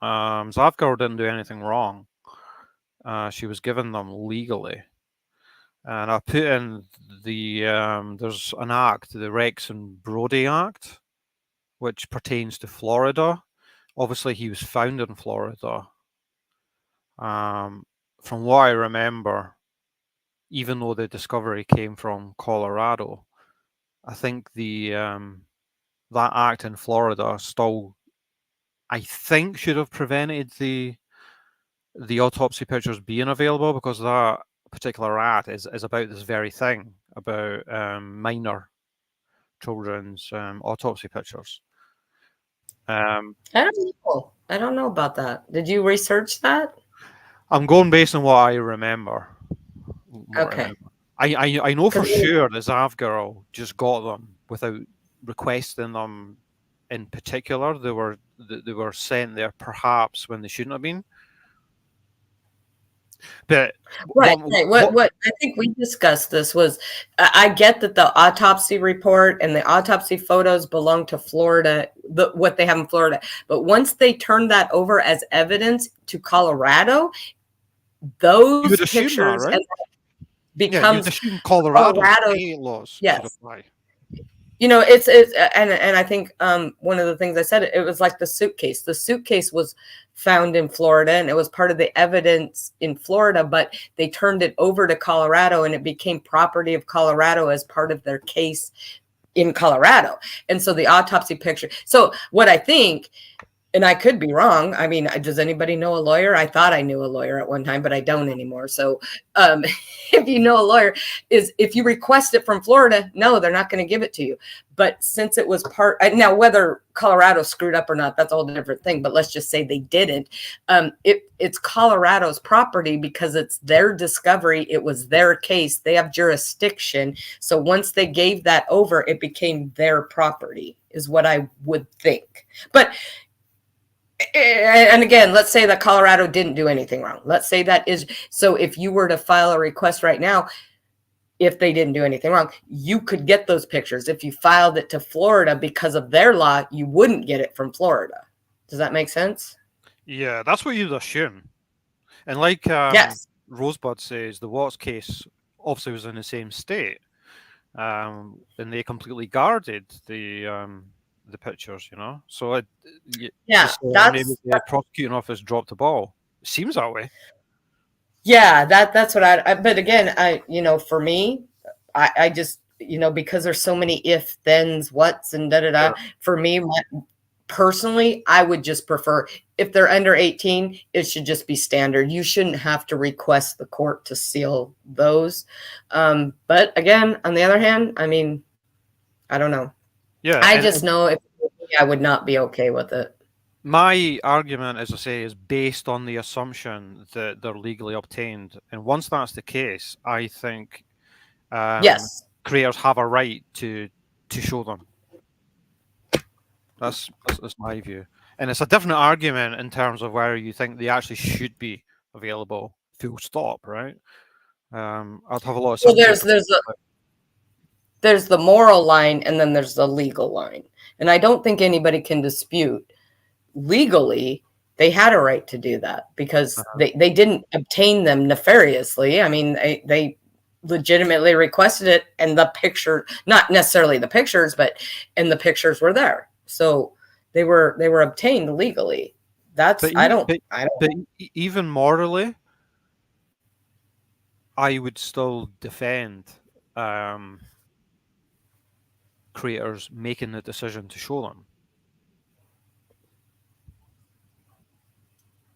Zavgar didn't do anything wrong. She was given them legally. And I put in there's an act, the Rex and Brody Act, which pertains to Florida. Obviously, he was found in Florida. From what I remember, even though the discovery came from Colorado, I think that act in Florida still, I think, should have prevented the autopsy pictures being available, because that particular act is about this very thing, about minor children's autopsy pictures. I don't know. I don't know about that. Did you research that? I'm going based on what I remember. Okay. I know for 'Cause sure the Zav girl just got them without requesting them in particular. They were sent there perhaps when they shouldn't have been. But Right, right. What I think we discussed this was I get that the autopsy report and the autopsy photos belong to Florida, what they have in Florida. But once they turn that over as evidence to Colorado, you those would assume that, pictures right? and Yeah, you'd becomes assume Colorado's Colorado. state laws should Yes. apply. You know, it's and I think one of the things I said, it was like the suitcase. The suitcase was found in Florida and it was part of the evidence in Florida, but they turned it over to Colorado and it became property of Colorado as part of their case in Colorado. And so the autopsy picture. So what I think, and I could be wrong. I mean, does anybody know a lawyer? I thought I knew a lawyer at one time, but I don't anymore. So if you know a lawyer, is if you request it from Florida, no, they're not going to give it to you. But since it was now, whether Colorado screwed up or not, that's a whole different thing. But let's just say they didn't. It's Colorado's property because it's their discovery. It was their case. They have jurisdiction. So once they gave that over, it became their property, is what I would think. But and again, let's say that Colorado didn't do anything wrong. Let's say that is so. If you were to file a request right now, if they didn't do anything wrong, you could get those pictures. If you filed it to Florida because of their law, you wouldn't get it from Florida. Does that make sense? Yeah, that's what you'd assume. And like Yes. Rosebud says, the Watts case obviously was in the same state, and they completely guarded the pictures, you know. So Yeah, maybe the prosecuting office dropped the ball. It seems that way. yeah, that's what but again, for me, I just, because there's so many if, thens, whats, and da da da. Sure. For me, personally, I would just prefer if they're under 18, it should just be standard. You shouldn't have to request the court to seal those. But again, on the other hand, I mean, I don't know. Yeah, I just know if I would not be okay with it. my argument, as I say, is based on the assumption that they're legally obtained, and once that's the case, I think Yes. creators have a right to show them. That's my view, and it's a different argument in terms of where you think they actually should be available. Full stop, right? I'd have a lot of Well, sympathy. there's the moral line and then there's the legal line. And I don't think anybody can dispute legally they had a right to do that because they didn't obtain them nefariously. I mean, they legitimately requested it and the picture, not necessarily the pictures, and the pictures were there. So they were obtained legally. That's But even morally, I would still defend creators making the decision to show them.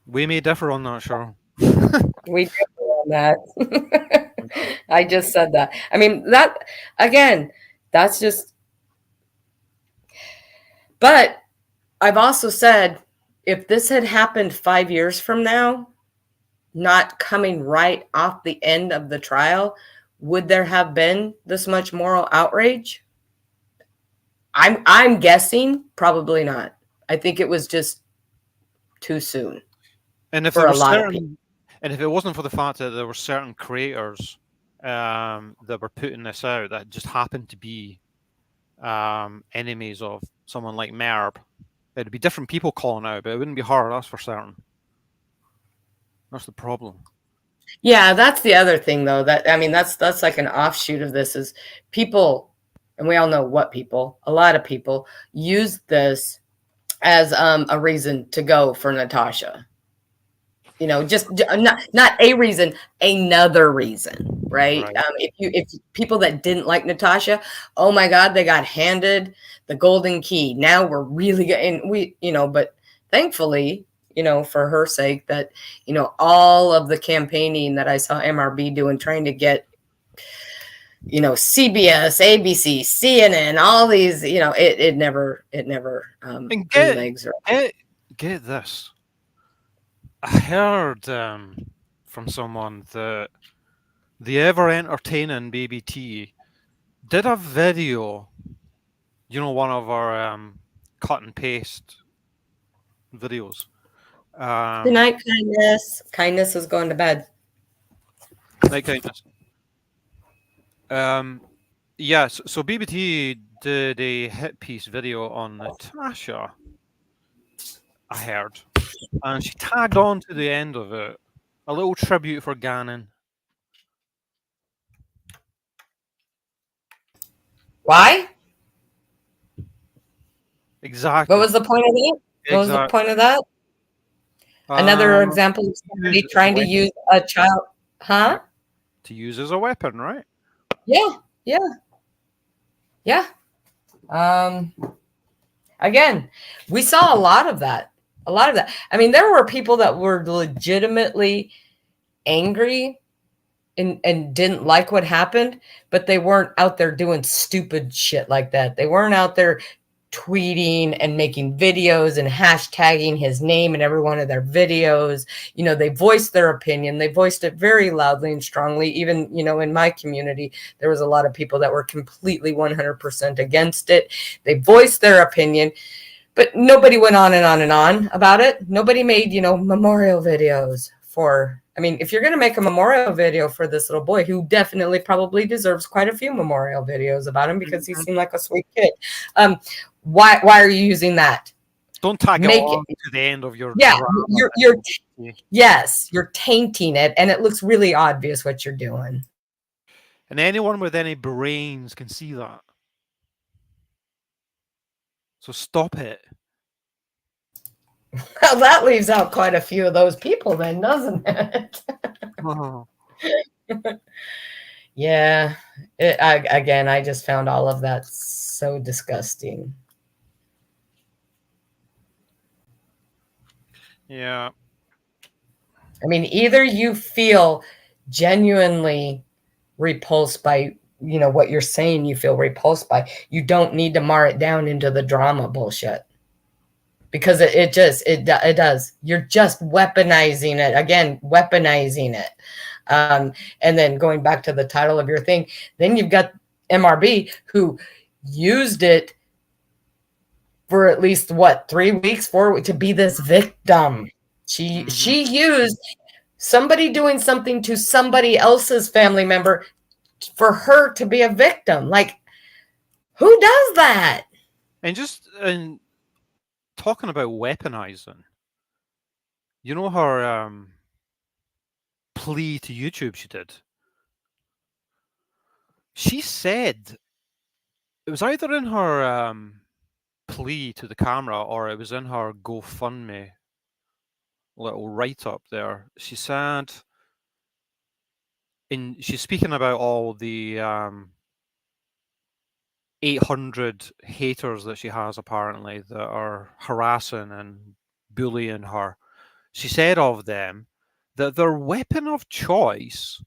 We may differ on that, Cheryl. We differ on that. I just said that. I mean, that again, that's just, but I've also said if this had happened 5 years from now, not coming right off the end of the trial, would there have been this much moral outrage? I'm guessing probably not. I think it was just too soon And if there for a were lot of people. certain, and if it wasn't for the fact that there were certain creators that were putting this out that just happened to be enemies of someone like Merb, it'd be different people calling out, but it wouldn't be her. That's for certain. That's the problem. Yeah, that's the other thing though. That I mean, that's like an offshoot of this is people, and we all know what people, a lot of people use this as a reason to go for Natasha. You know, just not a reason, another reason, right? Right. If people that didn't like Natasha, oh my God, they got handed the golden key. Now we're really getting we, you know, but thankfully, you know, for her sake, that you know all of the campaigning that I saw MRB doing, trying to get you know CBS, ABC, CNN, all these, you know, it never And grew legs. Or get this. I heard from someone that the ever entertaining Baby T did a video. You know, one of our cut and paste videos. good Um, night, kindness. Kindness is going to bed. like kindness. Yes. So BBT did a hit piece video on Natasha. I heard, and she tagged on to the end of it a little tribute for Gannon. Why? What Exactly. was the point of that? What was the point Exactly. of that? Another example of Use somebody as a trying to weapon, use a child, huh? right? To use as a weapon, right? Yeah, yeah, yeah. Um, Again, we saw a lot of that. A lot of that. I mean, there were people that were legitimately angry and didn't like what happened, but they weren't out there doing stupid shit like that. They weren't out there tweeting and making videos and hashtagging his name in every one of their videos. You know, they voiced their opinion. They voiced it very loudly and strongly. Even, you know, in my community, there was a lot of people that were completely 100% against it. They voiced their opinion, but nobody went on and on and on about it. Nobody made, you know, memorial videos for, I mean, if you're going to make a memorial video for this little boy who definitely probably deserves quite a few memorial videos about him because he Mhm. seemed like a sweet kid. Why are you using that? Don't tag it Make it, on to the end of your yeah, drama. yes, you're tainting it, and it looks really obvious what you're doing. And anyone with any brains can see that. So stop it. Well, that leaves out quite a few of those people then, doesn't it? Oh. Yeah. Again, I just found all of that so disgusting. Yeah. I mean, either you feel genuinely repulsed by, you know, what you're saying you feel repulsed by. You don't need to mar it down into the drama bullshit. Because it does. You're just weaponizing it. Again, weaponizing it. And then going back to the title of your thing, then you've got MRB who used it for at least what 3 weeks, 4 weeks to be this victim. She used somebody doing something to somebody else's family member for her to be a victim. Like, who does that? And talking about weaponizing, you know her plea to YouTube she did? She said it was either in her plea to the camera or it was in her GoFundMe little write up there. She said, she's speaking about all the 800 haters that she has apparently that are harassing and bullying her. she said of them that their weapon of choice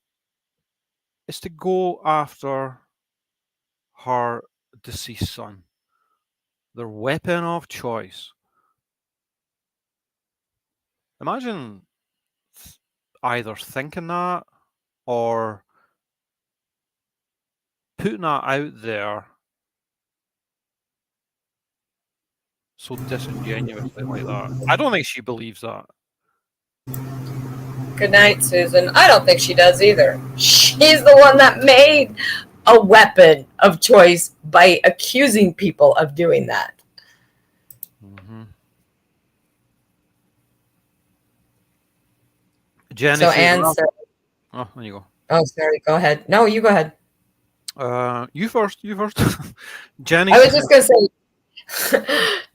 is to go after her deceased son. Their weapon of choice. Imagine either thinking that or putting that out there so disingenuously like that. I don't think she believes that. Good night, Susan. I don't think she does either. She's the one that made a weapon of choice by accusing people of doing that. Mm-hmm. Jenny So says, Anne said, oh, there you go. oh, sorry, go ahead. No, you go ahead. You first. Jenny I was says, just going to say,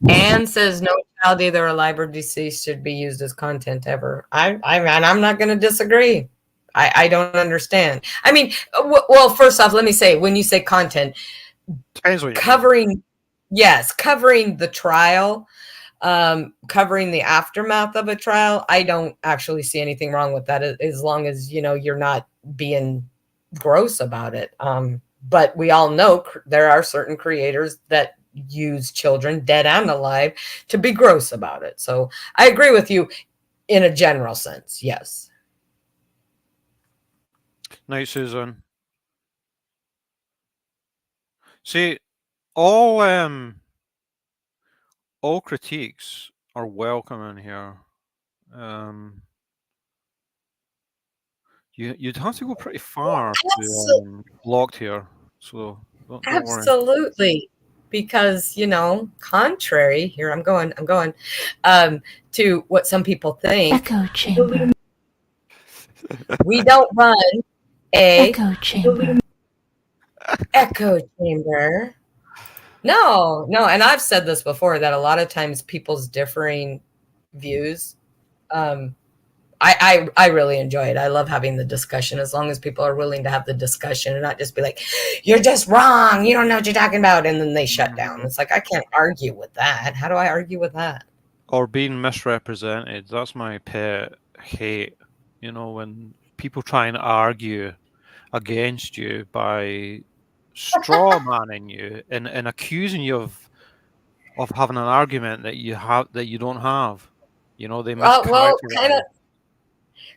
Anne says no child, either alive or deceased, should be used as content ever. I'm not going to disagree. I don't understand. I mean, well, first off, let me say, when you say content, depends what you mean. covering the trial, covering the aftermath of a trial, I don't actually see anything wrong with that, as long as you're not being gross about it. But we all know there are certain creators that use children, dead and alive, to be gross about it. So I agree with you in a general sense. Yes. Night, Susan. See, all critiques are welcome in here. You'd have to go pretty far to blocked here, so don't worry. Absolutely. Because, contrary, here I'm going, to what some people think, Echo chamber. we don't run a Echo chamber. echo chamber. No, and I've said this before, that a lot of times people's differing views, I really enjoy it. I love having the discussion, as long as people are willing to have the discussion and not just be like, you're just wrong, you don't know what you're talking about, and then they shut down. It's like, I can't argue with that. How do I argue with that? Or being misrepresented. That's my pet hate. When people try and argue against you by straw manning you and accusing you of having an argument that you don't have. They Well, mischaracterize you.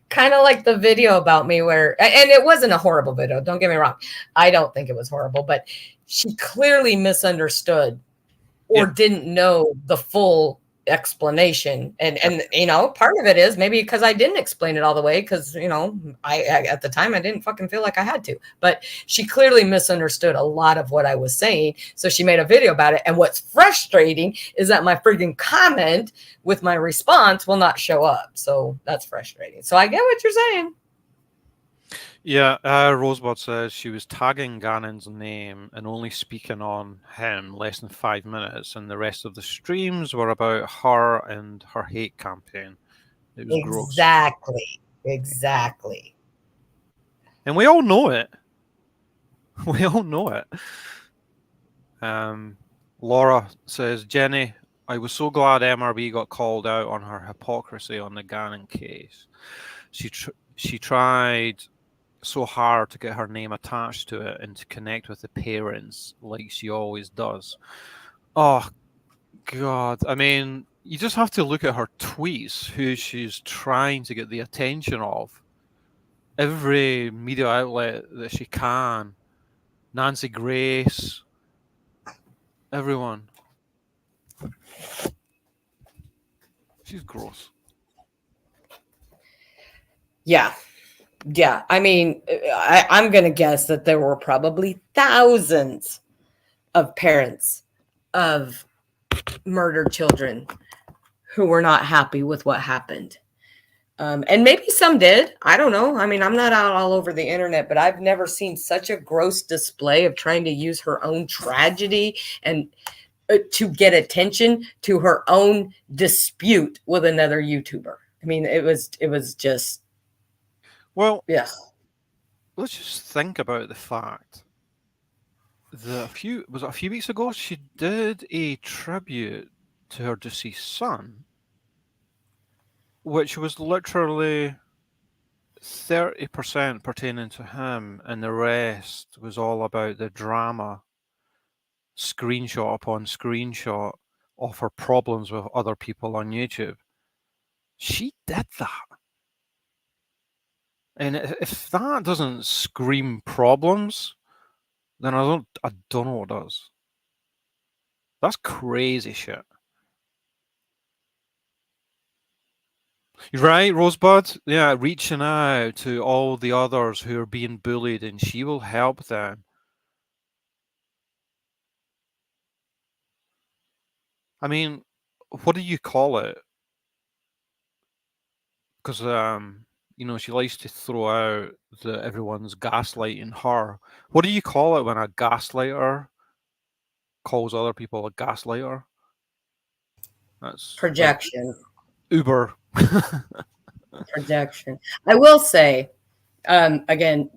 kind of like the video about me where, and it wasn't a horrible video, don't get me wrong, I don't think it was horrible, but she clearly misunderstood or didn't know the full explanation, and part of it is maybe because I didn't explain it all the way, because I at the time I didn't fucking feel like I had to, but she clearly misunderstood a lot of what I was saying, so she made a video about it. And what's frustrating is that my freaking comment with my response will not show up, so that's frustrating. So I get what you're saying. Yeah, Rosebud says she was tagging Gannon's name and only speaking on him less than 5 minutes, and the rest of the streams were about her and her hate campaign. It was gross. Exactly. And we all know it. We all know it. Laura says, Jenny, I was so glad MRB got called out on her hypocrisy on the Gannon case. She tried so hard to get her name attached to it and to connect with the parents like she always does. Oh, God. I mean, you just have to look at her tweets, who she's trying to get the attention of. Every media outlet that she can. Nancy Grace. Everyone. She's gross. Yeah. I mean, I'm going to guess that there were probably thousands of parents of murdered children who were not happy with what happened. And maybe some did. I don't know. I mean, I'm not out all over the internet, but I've never seen such a gross display of trying to use her own tragedy and to get attention to her own dispute with another YouTuber. I mean, it was just, well, yeah. Let's just think about the fact that a few weeks ago she did a tribute to her deceased son. which was literally 30% pertaining to him, and the rest was all about the drama, screenshot upon screenshot of her problems with other people on YouTube. She did that. And if that doesn't scream problems, then I don't know what does. That's crazy shit. You're right, Rosebud. Yeah, reaching out to all the others who are being bullied, and she will help them. I mean, what do you call it? Because she likes to throw out that everyone's gaslighting her. What do you call it when a gaslighter calls other people a gaslighter? That's like Projection. Uber. Projection. I will say, again,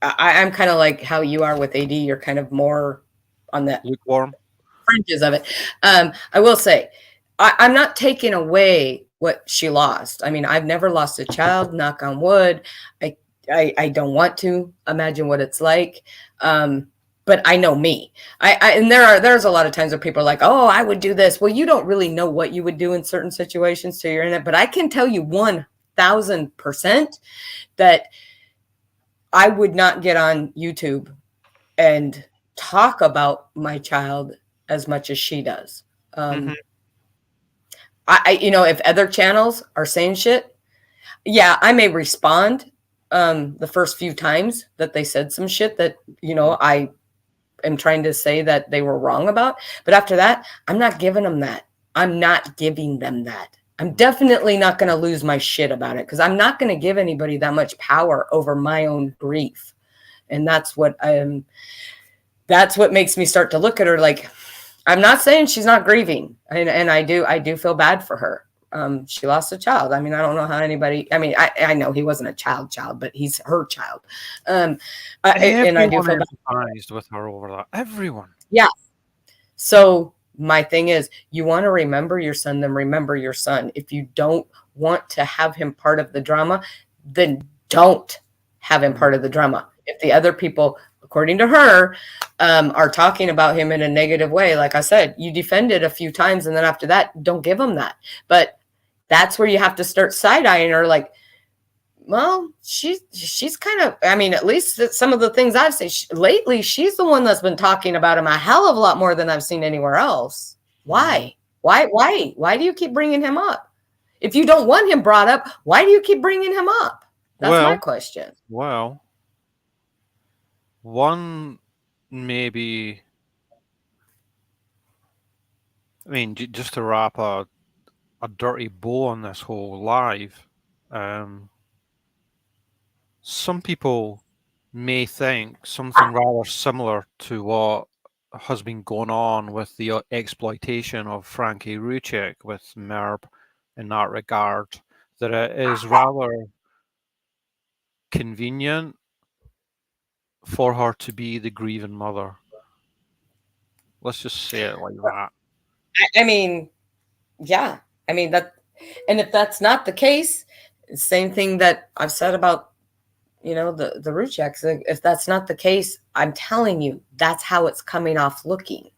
I'm kind of like how you are with AD. You're kind of more on the Lukewarm. fringes of it. I will say, I'm not taking away what she lost. I mean, I've never lost a child, knock on wood. I don't want to imagine what it's like. But I know me. And there's a lot of times where people are like, oh, I would do this. Well, you don't really know what you would do in certain situations, so you're in it. But I can tell you 1,000% that I would not get on YouTube and talk about my child as much as she does. If other channels are saying shit, yeah, I may respond the first few times that they said some shit that, I am trying to say that they were wrong about. But after that, I'm not giving them that. I'm not giving them that. I'm definitely not going to lose my shit about it because I'm not going to give anybody that much power over my own grief. And that's what makes me start to look at her like, I'm not saying she's not grieving. And I do feel bad for her. She lost a child. I mean, I don't know how anybody, I know he wasn't a child, but he's her child. And I do feel bad with her over that. Everyone. Yeah. So my thing is, you want to remember your son, then remember your son. If you don't want to have him part of the drama, then don't have him part of the drama. If the other people, according to her, are talking about him in a negative way, like I said, you defend it a few times, and then after that, don't give him that. But that's where you have to start side-eyeing her, like, well, she's kind of, at least some of the things I've seen lately, she's the one that's been talking about him a hell of a lot more than I've seen anywhere else. Why? Why do you keep bringing him up? If you don't want him brought up, why do you keep bringing him up? That's my question. Well, one maybe, just to wrap a dirty bow on this whole live, some people may think something rather similar to what has been going on with the exploitation of Frankie Ruchek with Merb in that regard, that it is rather convenient for her to be the grieving mother. Let's just say it like that. Yeah. That, and if that's not the case, same thing that I've said about, the Rucheks. If that's not the case, I'm telling you, that's how it's coming off looking.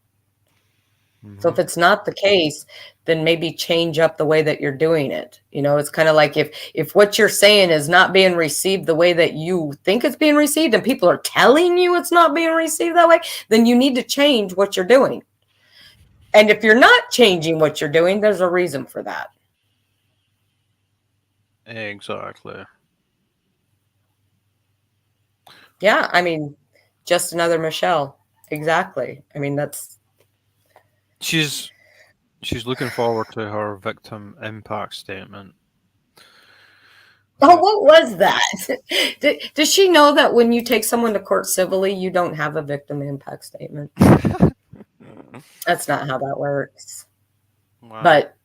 So if it's not the case, then maybe change up the way that you're doing it. It's kind of like if what you're saying is not being received the way that you think it's being received, and people are telling you it's not being received that way, then you need to change what you're doing. And if you're not changing what you're doing, there's a reason for that. Exactly. Yeah, just another Michelle. Exactly. That's... She's looking forward to her victim impact statement. Oh, what was that? Does she know that when you take someone to court civilly, you don't have a victim impact statement? That's not how that works. Wow. But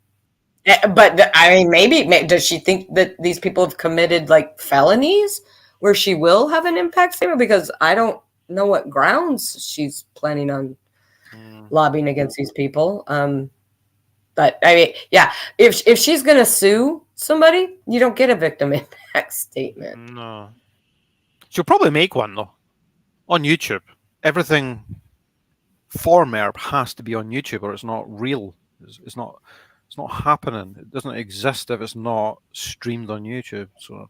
maybe does she think that these people have committed like felonies where she will have an impact statement? Because I don't know what grounds she's planning on lobbying against these people. But yeah, if she's going to sue somebody, you don't get a victim impact statement. No. She'll probably make one though. On YouTube. Everything for MERP has to be on YouTube or it's not real. It's not happening. It doesn't exist if it's not streamed on YouTube. So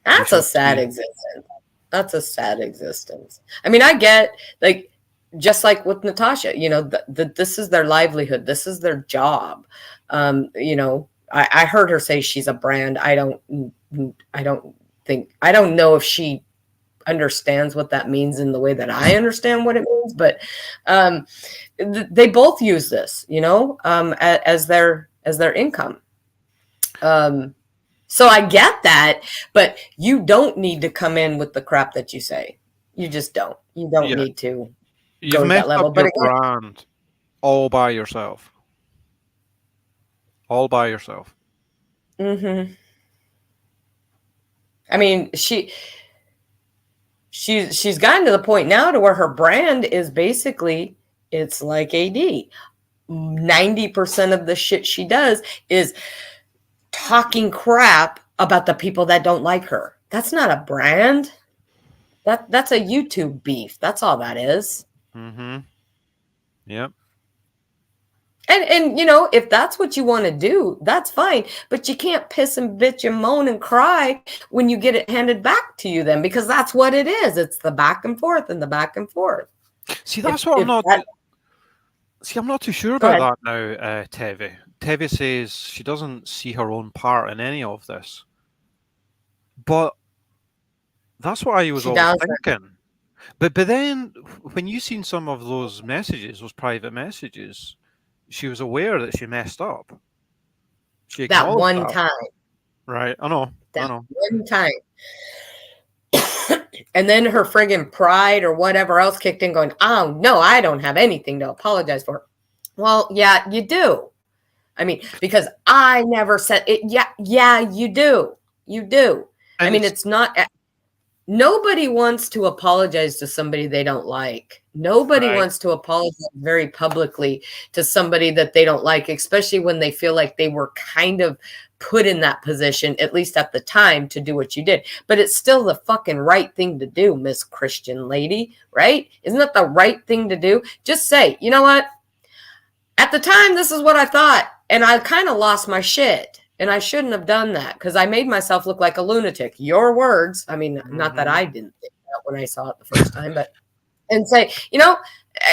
That's a sad existence. That's a sad existence. I mean, I get, like, just like with Natasha, you know, this is their livelihood. This is their job. You know, I heard her say she's a brand. I don't know if she understands what that means in the way that I understand what it means, but they both use this, you know, as their income. So I get that, but you don't need to come in with the crap that you say. You just don't. You don't need to go to that level. But your brand all by yourself. All by yourself. Mm-hmm. I mean, she's gotten to the point now to where her brand is basically, it's like AD. 90% of the shit she does is talking crap about the people that don't like her. That's not a brand. That's a YouTube beef. That's all that is. Mm-hmm. Yep. And you know, if that's what you want to do, that's fine. But you can't piss and bitch and moan and cry when you get it handed back to you then, because that's what it is. It's the back and forth and the back and forth. See, that's what I'm not... See, I'm not too sure about that now, Tevi. Tevi says she doesn't see her own part in any of this. But that's what I was always thinking. But then, when you seen some of those messages, those private messages, she was aware that she messed up. She that one time. Right, I know. One time. And then her friggin' pride or whatever else kicked in going, oh, no, I don't have anything to apologize for. Well, yeah, you do. I mean, because I never said it. Yeah, you do. You do. And I mean, it's not... Nobody wants to apologize to somebody they don't like. Nobody wants to apologize very publicly to somebody that they don't like, especially when they feel like they were kind of put in that position, at least at the time, to do what you did. But it's still the fucking right thing to do, Miss Christian lady, right? Isn't that the right thing to do? Just say, you know what? At the time, this is what I thought, and I kind of lost my shit. And I shouldn't have done that because I made myself look like a lunatic. Your words. I mean, not that I didn't think that when I saw it the first time, but, and say, you know,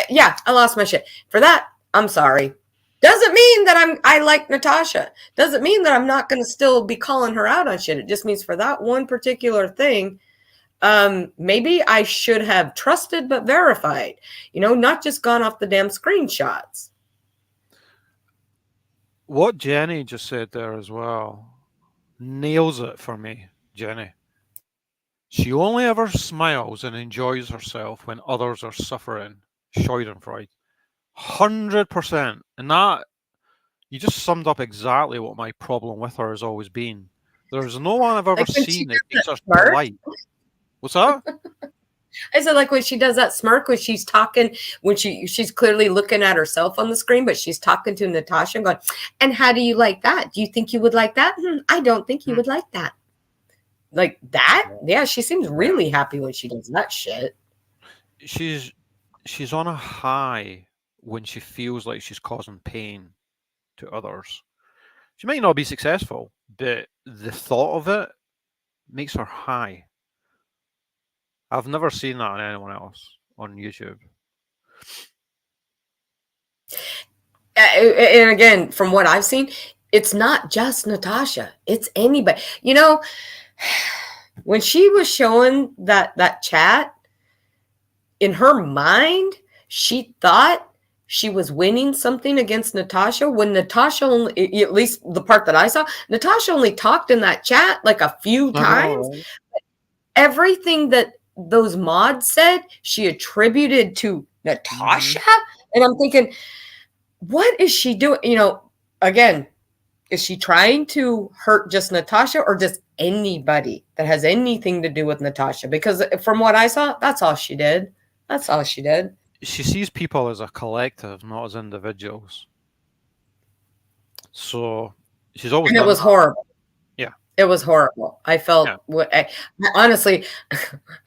yeah, I lost my shit. For that, I'm sorry. Doesn't mean that I like Natasha. Doesn't mean that I'm not going to still be calling her out on shit. It just means for that one particular thing, maybe I should have trusted but verified, you know, not just gone off the damn screenshots. What Jenny just said there as well nails it for me, Jenny. She only ever smiles and enjoys herself when others are suffering. Schadenfreude. 100%. And that, you just summed up exactly what my problem with her has always been. There's no one I've ever seen that takes her polite. What's that? I said, like when she does that smirk when she's talking, when she's clearly looking at herself on the screen, but she's talking to Natasha and going, and how do you like that? Do you think you would like that? I don't think you would like that. Like that? Yeah, she seems really happy when she does that shit. She's on a high when she feels like she's causing pain to others. She might not be successful, but the thought of it makes her high. I've never seen that on anyone else on YouTube. And again, from what I've seen, it's not just Natasha. It's anybody. You know, when she was showing that chat, in her mind, she thought she was winning something against Natasha when Natasha only, at least the part that I saw, Natasha only talked in that chat like a few times. Everything that those mods said, she attributed to Natasha. And I'm thinking, what is she doing? You know, again, is she trying to hurt just Natasha or just anybody that has anything to do with Natasha? Because from what I saw, that's all she did. That's all she did. She sees people as a collective, not as individuals. So she's always And it done was that. horrible. Yeah. It was horrible. I felt Yeah. honestly,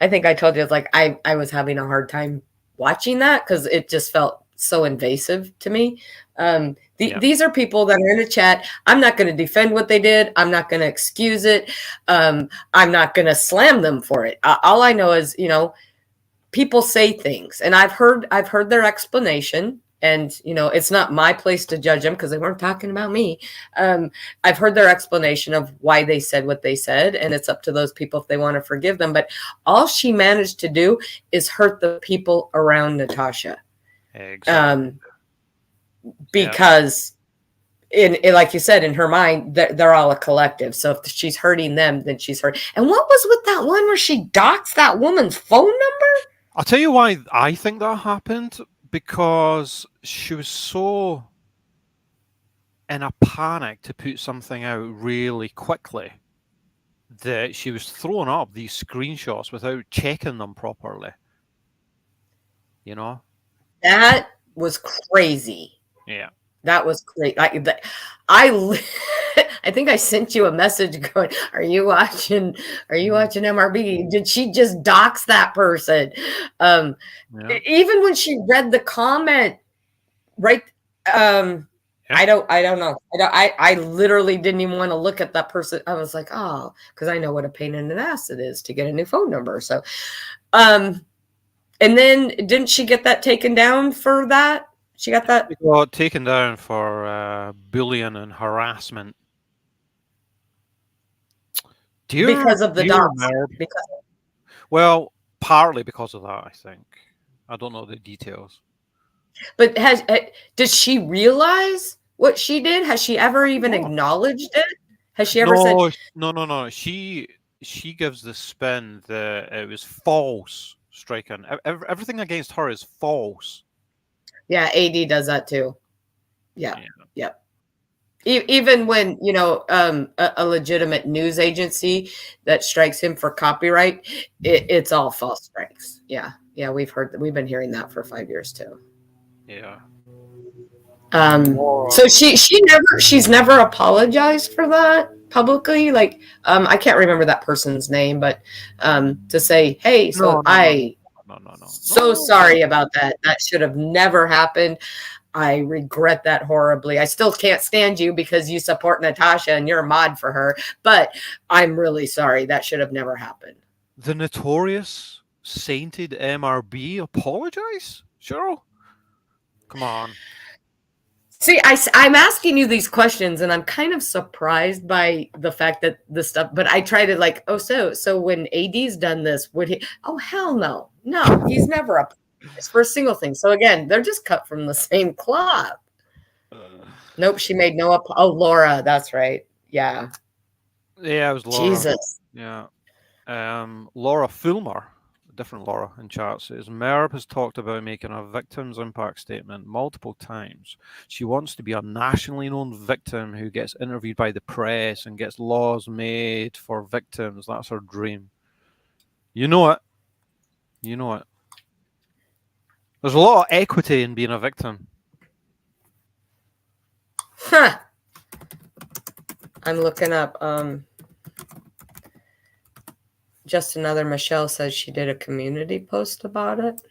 I think I told you, it's like I was having a hard time watching that because it just felt so invasive to me. Yeah. These are people that are in a chat. I'm not going to defend what they did. I'm not going to excuse it. I'm not going to slam them for it. All I know is, people say things, and I've heard their explanation. And it's not my place to judge them because they weren't talking about me. I've heard their explanation of why they said what they said, and it's up to those people if they want to forgive them. But all she managed to do is hurt the people around Natasha, Exactly. because in like you said, in her mind, they're all a collective. So if she's hurting them, then she's hurt. And what was with that one where she doxed that woman's phone number? I'll tell you why I think that happened, because she was so in a panic to put something out really quickly that she was throwing up these screenshots without checking them properly. That was crazy. Yeah. That was great. I think I sent you a message going, "Are you watching MRB? Did she just dox that person?" Yeah. Even when she read the comment, right? Yeah. I don't know. I literally didn't even want to look at that person. I was like, oh, because I know what a pain in the ass it is to get a new phone number. So, and then didn't she get that taken down for that? She got that. She got taken down for bullying and harassment. Because of the docs. Well, partly because of that, I think. I don't know the details. But does she realize what she did? Has she ever even acknowledged it? Has she ever said? No. She gives the spin that it was false striking. Everything against her is false. Yeah, AD does that too. Yeah. Yep. Even when a legitimate news agency that strikes him for copyright, it's all false strikes. Yeah, we've been hearing that for 5 years too. Yeah. So she's never apologized for that publicly. Like, I can't remember that person's name, but to say, hey, so so sorry about that. That should have never happened. I regret that horribly. I still can't stand you because you support Natasha and you're a mod for her, but I'm really sorry. That should have never happened. The notorious sainted MRB apologize? Cheryl? Come on. See, I'm asking you these questions, and I'm kind of surprised by the fact that this stuff. But I try to so when AD's done this, would he? Oh, hell no, he's never up for a single thing. So again, they're just cut from the same cloth. Nope, she made no up. Oh, Laura, that's right. Yeah. Yeah, it was Laura. Jesus. Yeah. Laura Fulmer. Different Laura in chat says, Merb has talked about making a victim's impact statement multiple times. She wants to be a nationally known victim who gets interviewed by the press and gets laws made for victims. That's her dream. You know it. There's a lot of equity in being a victim. Huh. I'm looking up. Just another Michelle says she did a community post about it.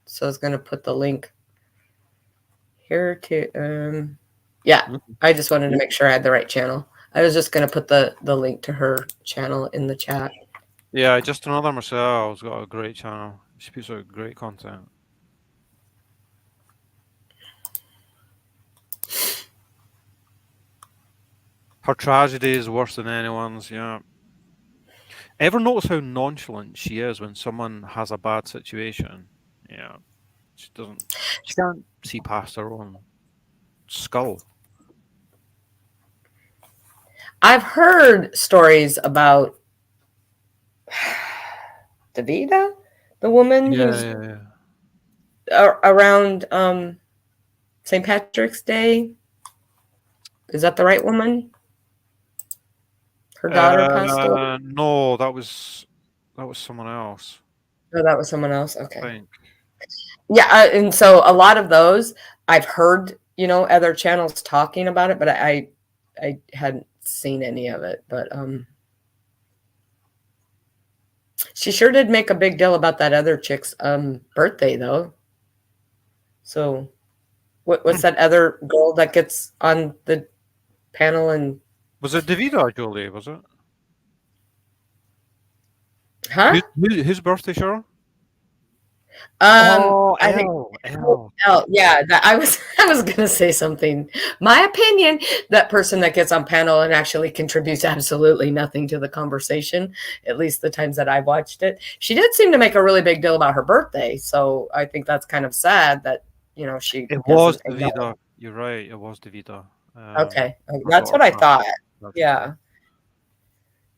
So I was going to put the link here to, I just wanted to make sure I had the right channel. I was just going to put the link to her channel in the chat. Yeah, just another Michelle's got a great channel. She puts out great content. Her tragedy is worse than anyone's, yeah. Ever notice how nonchalant she is when someone has a bad situation? Yeah. She can't see past her own skull. I've heard stories about Davida, the woman who's around St. Patrick's Day. Is that the right woman? Her daughter passed away? No, that was someone else. Oh, that was someone else? Okay. I think. Yeah, and so a lot of those I've heard, other channels talking about it, but I hadn't seen any of it. But she sure did make a big deal about that other chick's birthday though. So what's that other girl that gets on the panel and Was it Davida, Julie? Was it? huh? Whose birthday, Cheryl? Um, Oh, I think L. oh yeah, that I was I was gonna say something. My opinion, that person that gets on panel and actually contributes absolutely nothing to the conversation, at least the times that I've watched it. She did seem to make a really big deal about her birthday, so I think that's kind of sad that, she It was doesn't acknowledge. Davida. You're right. It was Davida. Okay, Her that's daughter what I passed thought. tragically. Yeah,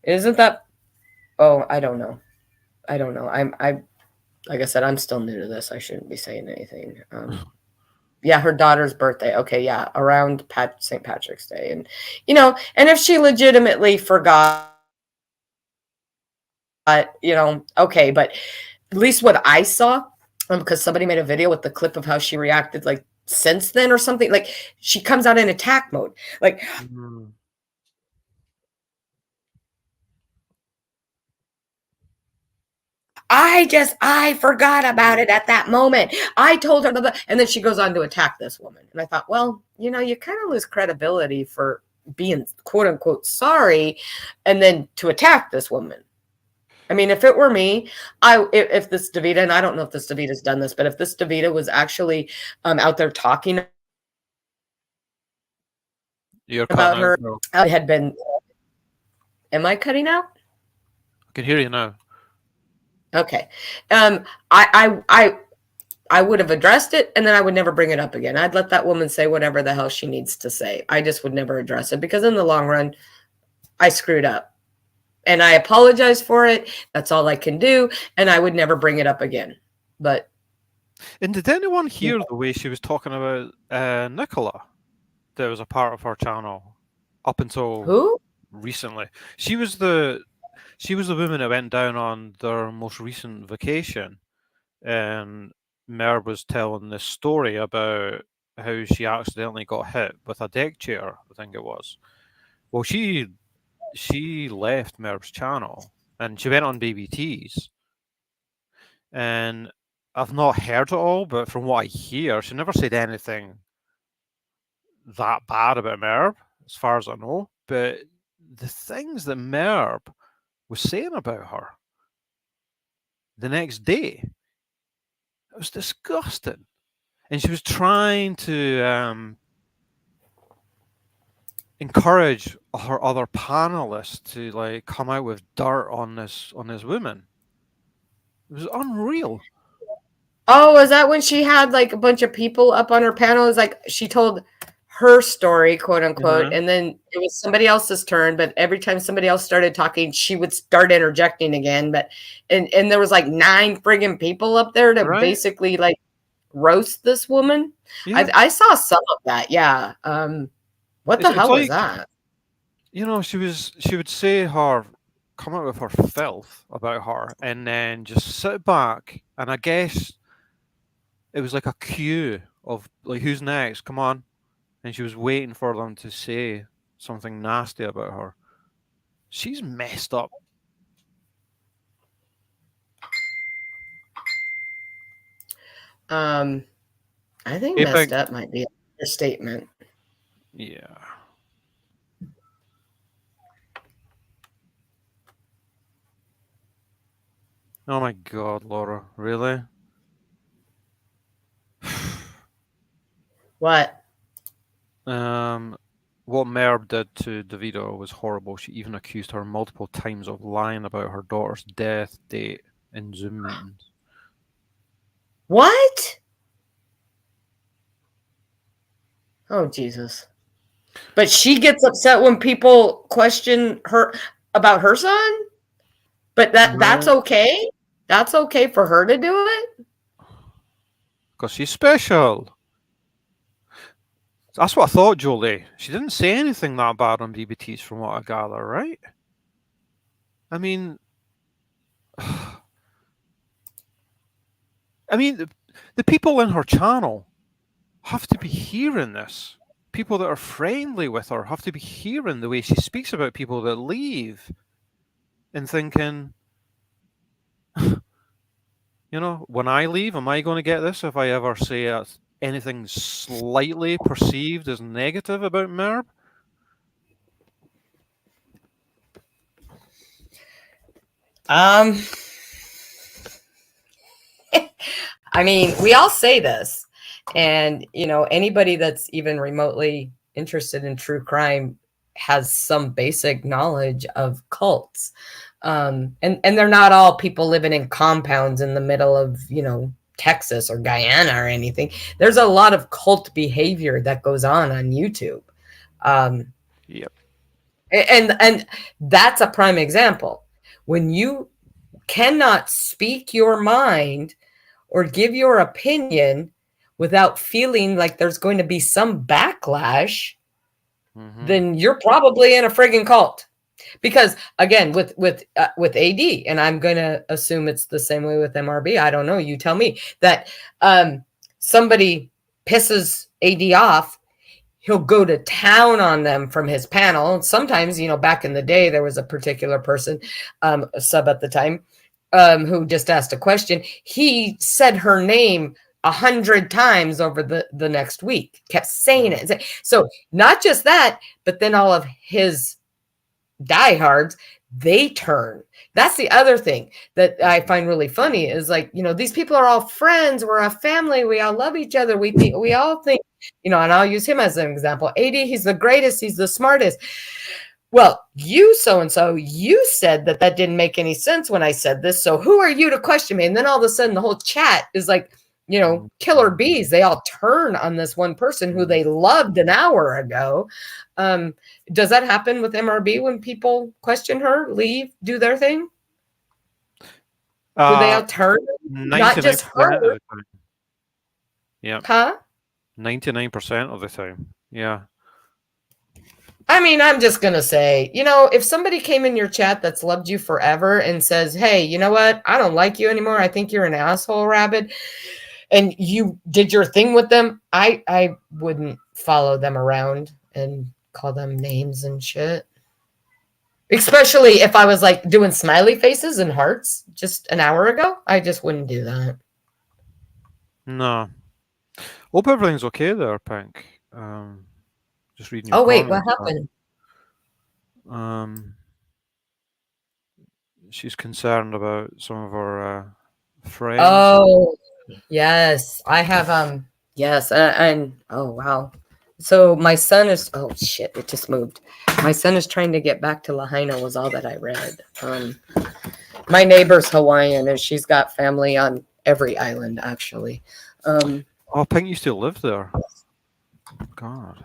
isn't that? Oh, I don't know. I don't know. I like I said, I'm still new to this. I shouldn't be saying anything. Yeah, her daughter's birthday. Okay, yeah, around St. Patrick's Day, and and if she legitimately forgot, okay, but at least what I saw, because somebody made a video with the clip of how she reacted, like since then or something. Like she comes out in attack mode. Like Mm. I forgot about it at that moment. I told her, blah, blah, and then she goes on to attack this woman. And I thought, well, you kind of lose credibility for being quote unquote sorry, and then to attack this woman. I mean, if it were me, if this Davita, and I don't know if this Davita's done this, but if this Davita was actually out there talking You're about cutting out, her, girl. had been. Am I cutting out? I can hear you now. Okay. I would have addressed it, and then I would never bring it up again. I'd let that woman say whatever the hell she needs to say. I just would never address it because in the long run, I screwed up. And I apologize for it. That's all I can do. And I would never bring it up again. But And did anyone hear the way she was talking about Nicola? That was a part of her channel up until who? recently. She was the woman that went down on their most recent vacation, and Merv was telling this story about how she accidentally got hit with a deck chair, I think it was. Well, she left Merv's channel and she went on BBT's, and I've not heard it all, but from what I hear, she never said anything that bad about Merv, as far as I know. But the things that Merv was saying about her the next day, it was disgusting. And she was trying to encourage her other panelists to like come out with dirt on this woman. It was unreal. Oh, is that when she had like a bunch of people up on her panel? It's like she told her story, quote unquote, Uh-huh. and then it was somebody else's turn. But every time somebody else started talking, she would start interjecting again. But and there was like 9 friggin' people up there to Right? basically like roast this woman. Yeah. I saw some of that. Yeah. What the It's hell was like, that? she would say her come out with her filth about her and then just sit back, and I guess it was like a queue of like who's next, come on. And she was waiting for them to say something nasty about her. She's messed up. Um, I think Hey, messed big. up might be a statement. Yeah. Oh my god, Laura, really? What? Um, what Merb did to Davida was horrible. She even accused her multiple times of lying about her daughter's death date in Zoom meetings. What? Oh Jesus. But she gets upset when people question her about her son? But that's Right. okay? That's okay for her to do it? Because she's special. That's what I thought, Jolie. She didn't say anything that bad on BBTs from what I gather, right? I mean, the people in her channel have to be hearing this. People that are friendly with her have to be hearing the way she speaks about people that leave and thinking, when I leave, am I going to get this if I ever say anything slightly perceived as negative about Merb? Um, I mean, we all say this, and anybody that's even remotely interested in true crime has some basic knowledge of cults. And they're not all people living in compounds in the middle of, Texas or Guyana or anything. There's a lot of cult behavior that goes on YouTube. Yep. And that's a prime example. When you cannot speak your mind or give your opinion without feeling like there's going to be some backlash, then you're probably in a friggin' cult. Because again, with AD, and I'm going to assume it's the same way with MRB. I don't know. You tell me that somebody pisses AD off, he'll go to town on them from his panel. Sometimes, back in the day, there was a particular person, a sub at the time, who just asked a question. He said her name 100 times over the next week, kept saying it. So not just that, but then all of his diehards, they turn. That's the other thing that I find really funny is like, these people are all friends. We're a family. We all love each other. We all think, and I'll use him as an example. AD, he's the greatest. He's the smartest. Well, you so-and-so, you said that didn't make any sense when I said this. So who are you to question me? And then all of a sudden the whole chat is like, killer bees. They all turn on this one person who they loved an hour ago. Does that happen with MRB when people question her, leave, do their thing? Do they all turn? Not just her. Of the time. Yeah. Huh? 99% of the time. Yeah. I mean, I'm just going to say, if somebody came in your chat that's loved you forever and says, hey, you know what? I don't like you anymore. I think you're an asshole, Rabid. And you did your thing with them. I wouldn't follow them around and call them names and shit. Especially if I was like doing smiley faces and hearts just an hour ago. I just wouldn't do that. No. Hope everything's okay there, Pink. Just reading your wait, what comments. happened? She's concerned about some of her friends. Oh, yes. I have, yes. And oh, wow. So my son is, oh shit, it just moved. My son is trying to get back to Lahaina was all that I read. My neighbor's Hawaiian and she's got family on every island, actually. Oh, Pink used to live there. God.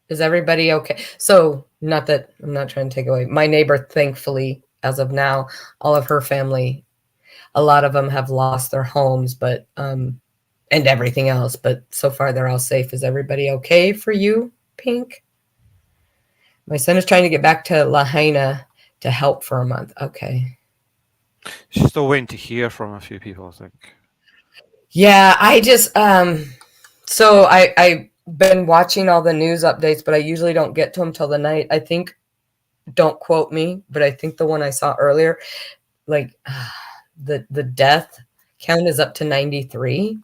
Is everybody okay? So not that I'm not trying to take away. My neighbor, thankfully, as of now, all of her family, a lot of them have lost their homes, but and everything else. But so far, they're all safe. Is everybody okay for you, Pink? My son is trying to get back to Lahaina to help for a month. Okay. She's still waiting to hear from a few people, I think. Yeah, I just so I've been watching all the news updates, but I usually don't get to them till the night. I think, don't quote me, but I think the one I saw earlier, like the death count is up to 93.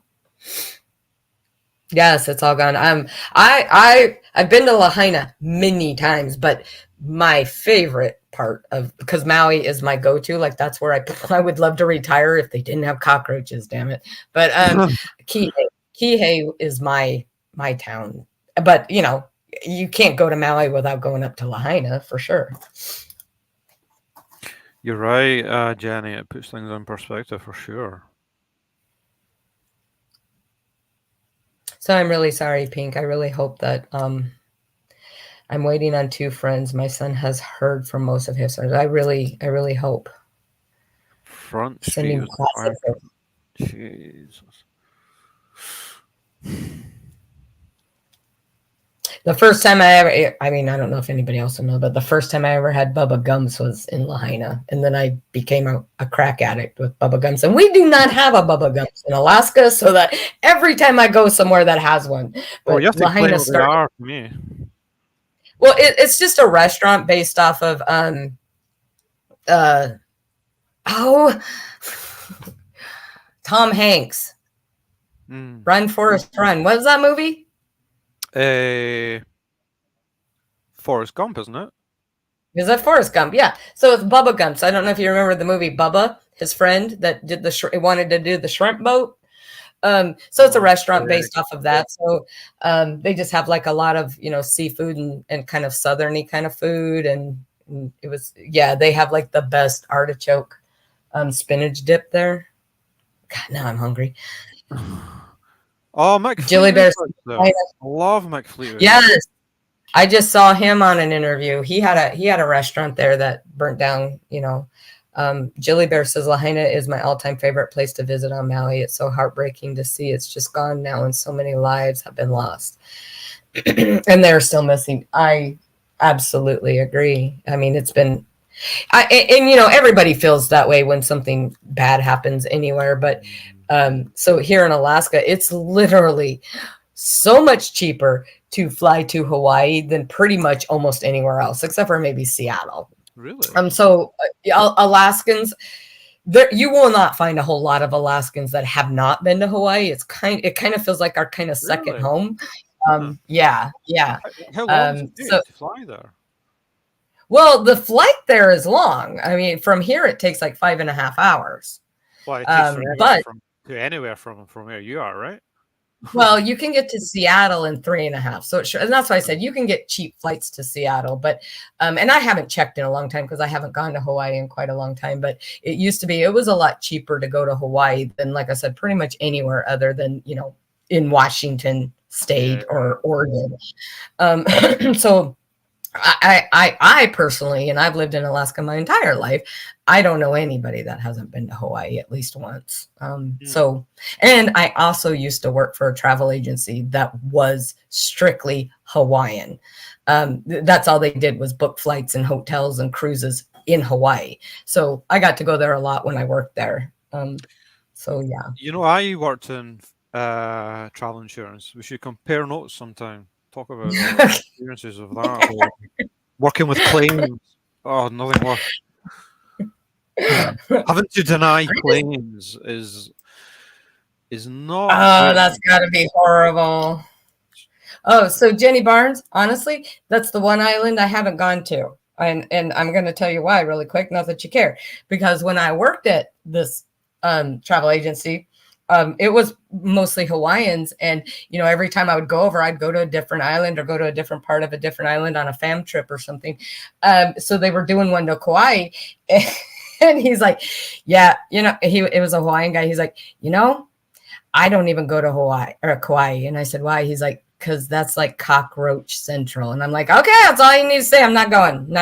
Yes, it's all gone. I've been to Lahaina many times, but my favorite part of, because Maui is my go-to, like that's where I would love to retire if they didn't have cockroaches, damn it. But Kihei is my town. But you can't go to Maui without going up to Lahaina for sure. You're right, Jenny. It puts things in perspective for sure. So I'm really sorry, Pink. I really hope that I'm waiting on 2 friends. My son has heard from most of his friends. I really hope. Front Street was fire. Jesus. The first time I mean, I don't know if anybody else will know, but the first time I ever had Bubba Gums was in Lahaina. And then I became a crack addict with Bubba Gums. And we do not have a Bubba Gums in Alaska, so that every time I go somewhere that has one. Oh, you But have to explain Lahaina what they started. are to me. Well, it's just a restaurant based off of oh, Tom Hanks. Run, Forrest, Run. What was that movie? Forrest Gump, isn't it? Is that Forrest Gump? Yeah. So it's Bubba Gump. So I don't know if you remember the movie Bubba, his friend that did wanted to do the shrimp boat. So it's a restaurant based off of that. So they just have like a lot of, seafood and kind of southerny kind of food. And it was, yeah, they have like the best artichoke spinach dip there. God, now I'm hungry. Oh, Mick Jilly Bear. I love Mick Fleetwood. Yes. I just saw him on an interview. He had a restaurant there that burnt down, Jilly Bear says Lahaina is my all-time favorite place to visit on Maui. It's so heartbreaking to see. It's just gone now and so many lives have been lost. And they're still missing. I absolutely agree. I mean, it's been everybody feels that way when something bad happens anywhere. But so here in Alaska, it's literally so much cheaper to fly to Hawaii than pretty much almost anywhere else, except for maybe Seattle. Really? So Alaskans, you will not find a whole lot of Alaskans that have not been to Hawaii. It kind of feels like our kind of second home. Yeah. How long does it take to fly there? Well, the flight there is long. I mean, from here it takes like 5.5 hours. Well, it takes forever to anywhere from where you are, right? Well, you can get to Seattle in 3.5. So and that's why I said you can get cheap flights to Seattle. But and I haven't checked in a long time because I haven't gone to Hawaii in quite a long time. But it used to be, it was a lot cheaper to go to Hawaii than, like I said, pretty much anywhere other than, in Washington State or Oregon. So I personally, and I've lived in Alaska my entire life, I don't know anybody that hasn't been to Hawaii at least once. So, and I also used to work for a travel agency that was strictly Hawaiian. That's all they did was book flights and hotels and cruises in Hawaii. So I got to go there a lot when I worked there. So yeah. I worked in travel insurance. We should compare notes sometime. Talk about the experiences of that. Working with claims. Oh, nothing worse. Having to deny claims is not. Oh, that's got to be horrible. Oh, so Jenny Barnes, honestly, that's the one island I haven't gone to. And I'm going to tell you why really quick, not that you care. Because when I worked at this travel agency, it was mostly Hawaiians. And, every time I would go over, I'd go to a different island or go to a different part of a different island on a fam trip or something. So they were doing one to Kauai. And he's like, yeah, it was a Hawaiian guy. He's like, I don't even go to Hawaii or Kauai. And I said, why? He's like, because that's like cockroach central. And I'm like, okay, that's all you need to say. I'm not going.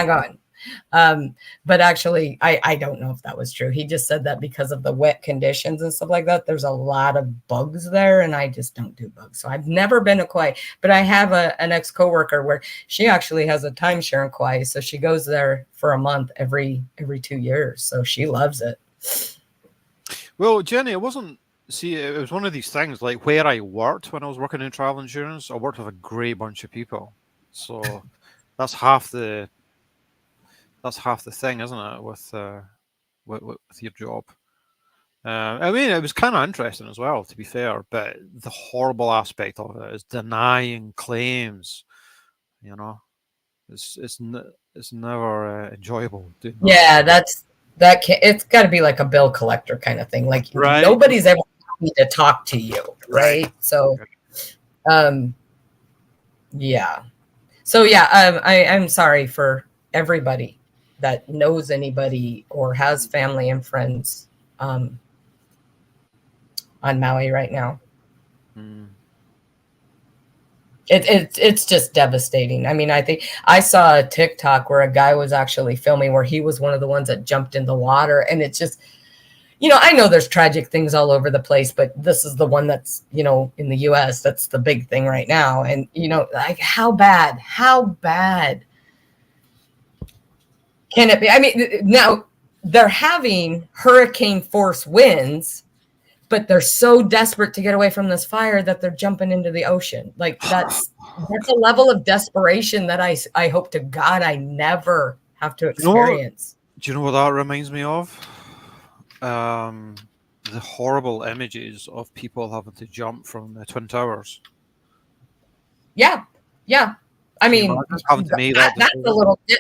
But actually, I don't know if that was true. He just said that because of the wet conditions and stuff like that, there's a lot of bugs there, and I just don't do bugs. So I've never been to Kauai, but I have an ex-coworker where she actually has a timeshare in Kauai. So she goes there for a month every 2 years. So she loves it. Well, Jenny, it was one of these things, like where I worked when I was working in travel insurance, I worked with a great bunch of people. So that's half the thing, isn't it, with your job? I mean, it was kind of interesting as well, to be fair, but the horrible aspect of it is denying claims. It's never enjoyable. Yeah, it's got to be like a bill collector kind of thing. Like right. Nobody's ever happy to talk to you, right? So, yeah. So yeah, I'm sorry for everybody that knows anybody or has family and friends on Maui right now. It's just devastating. I mean, I think I saw a TikTok where a guy was actually filming where he was one of the ones that jumped in the water, and it's just, I know there's tragic things all over the place, but this is the one that's, in the US, that's the big thing right now. And, like how bad can it be? I mean, now they're having hurricane force winds, but they're so desperate to get away from this fire that they're jumping into the ocean. Like that's a level of desperation that I hope to God I never have to experience. Do you know what that reminds me of? The horrible images of people having to jump from the Twin Towers. Yeah. I mean, having to make that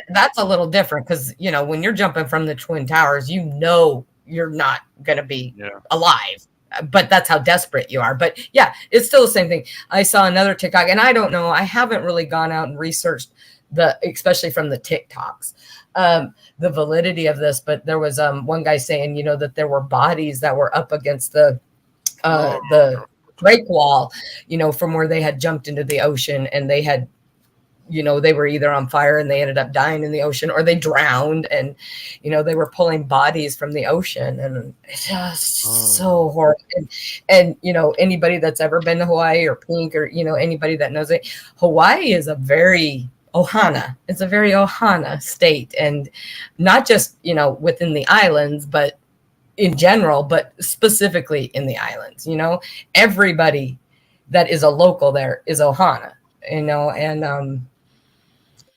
that's a little different because when you're jumping from the Twin Towers, you're not going to be alive. But that's how desperate you are. But yeah, it's still the same thing. I saw another TikTok, and I don't know. I haven't really gone out and researched especially from the TikToks, the validity of this. But there was one guy saying, that there were bodies that were up against the break wall, from where they had jumped into the ocean, and they had, they were either on fire and they ended up dying in the ocean, or they drowned, and they were pulling bodies from the ocean, and it's just so horrible. And anybody that's ever been to Hawaii or Pink, or anybody that knows it, Hawaii is a very Ohana state, and not just within the islands, but in general, but specifically in the islands. Everybody that is a local there is Ohana, and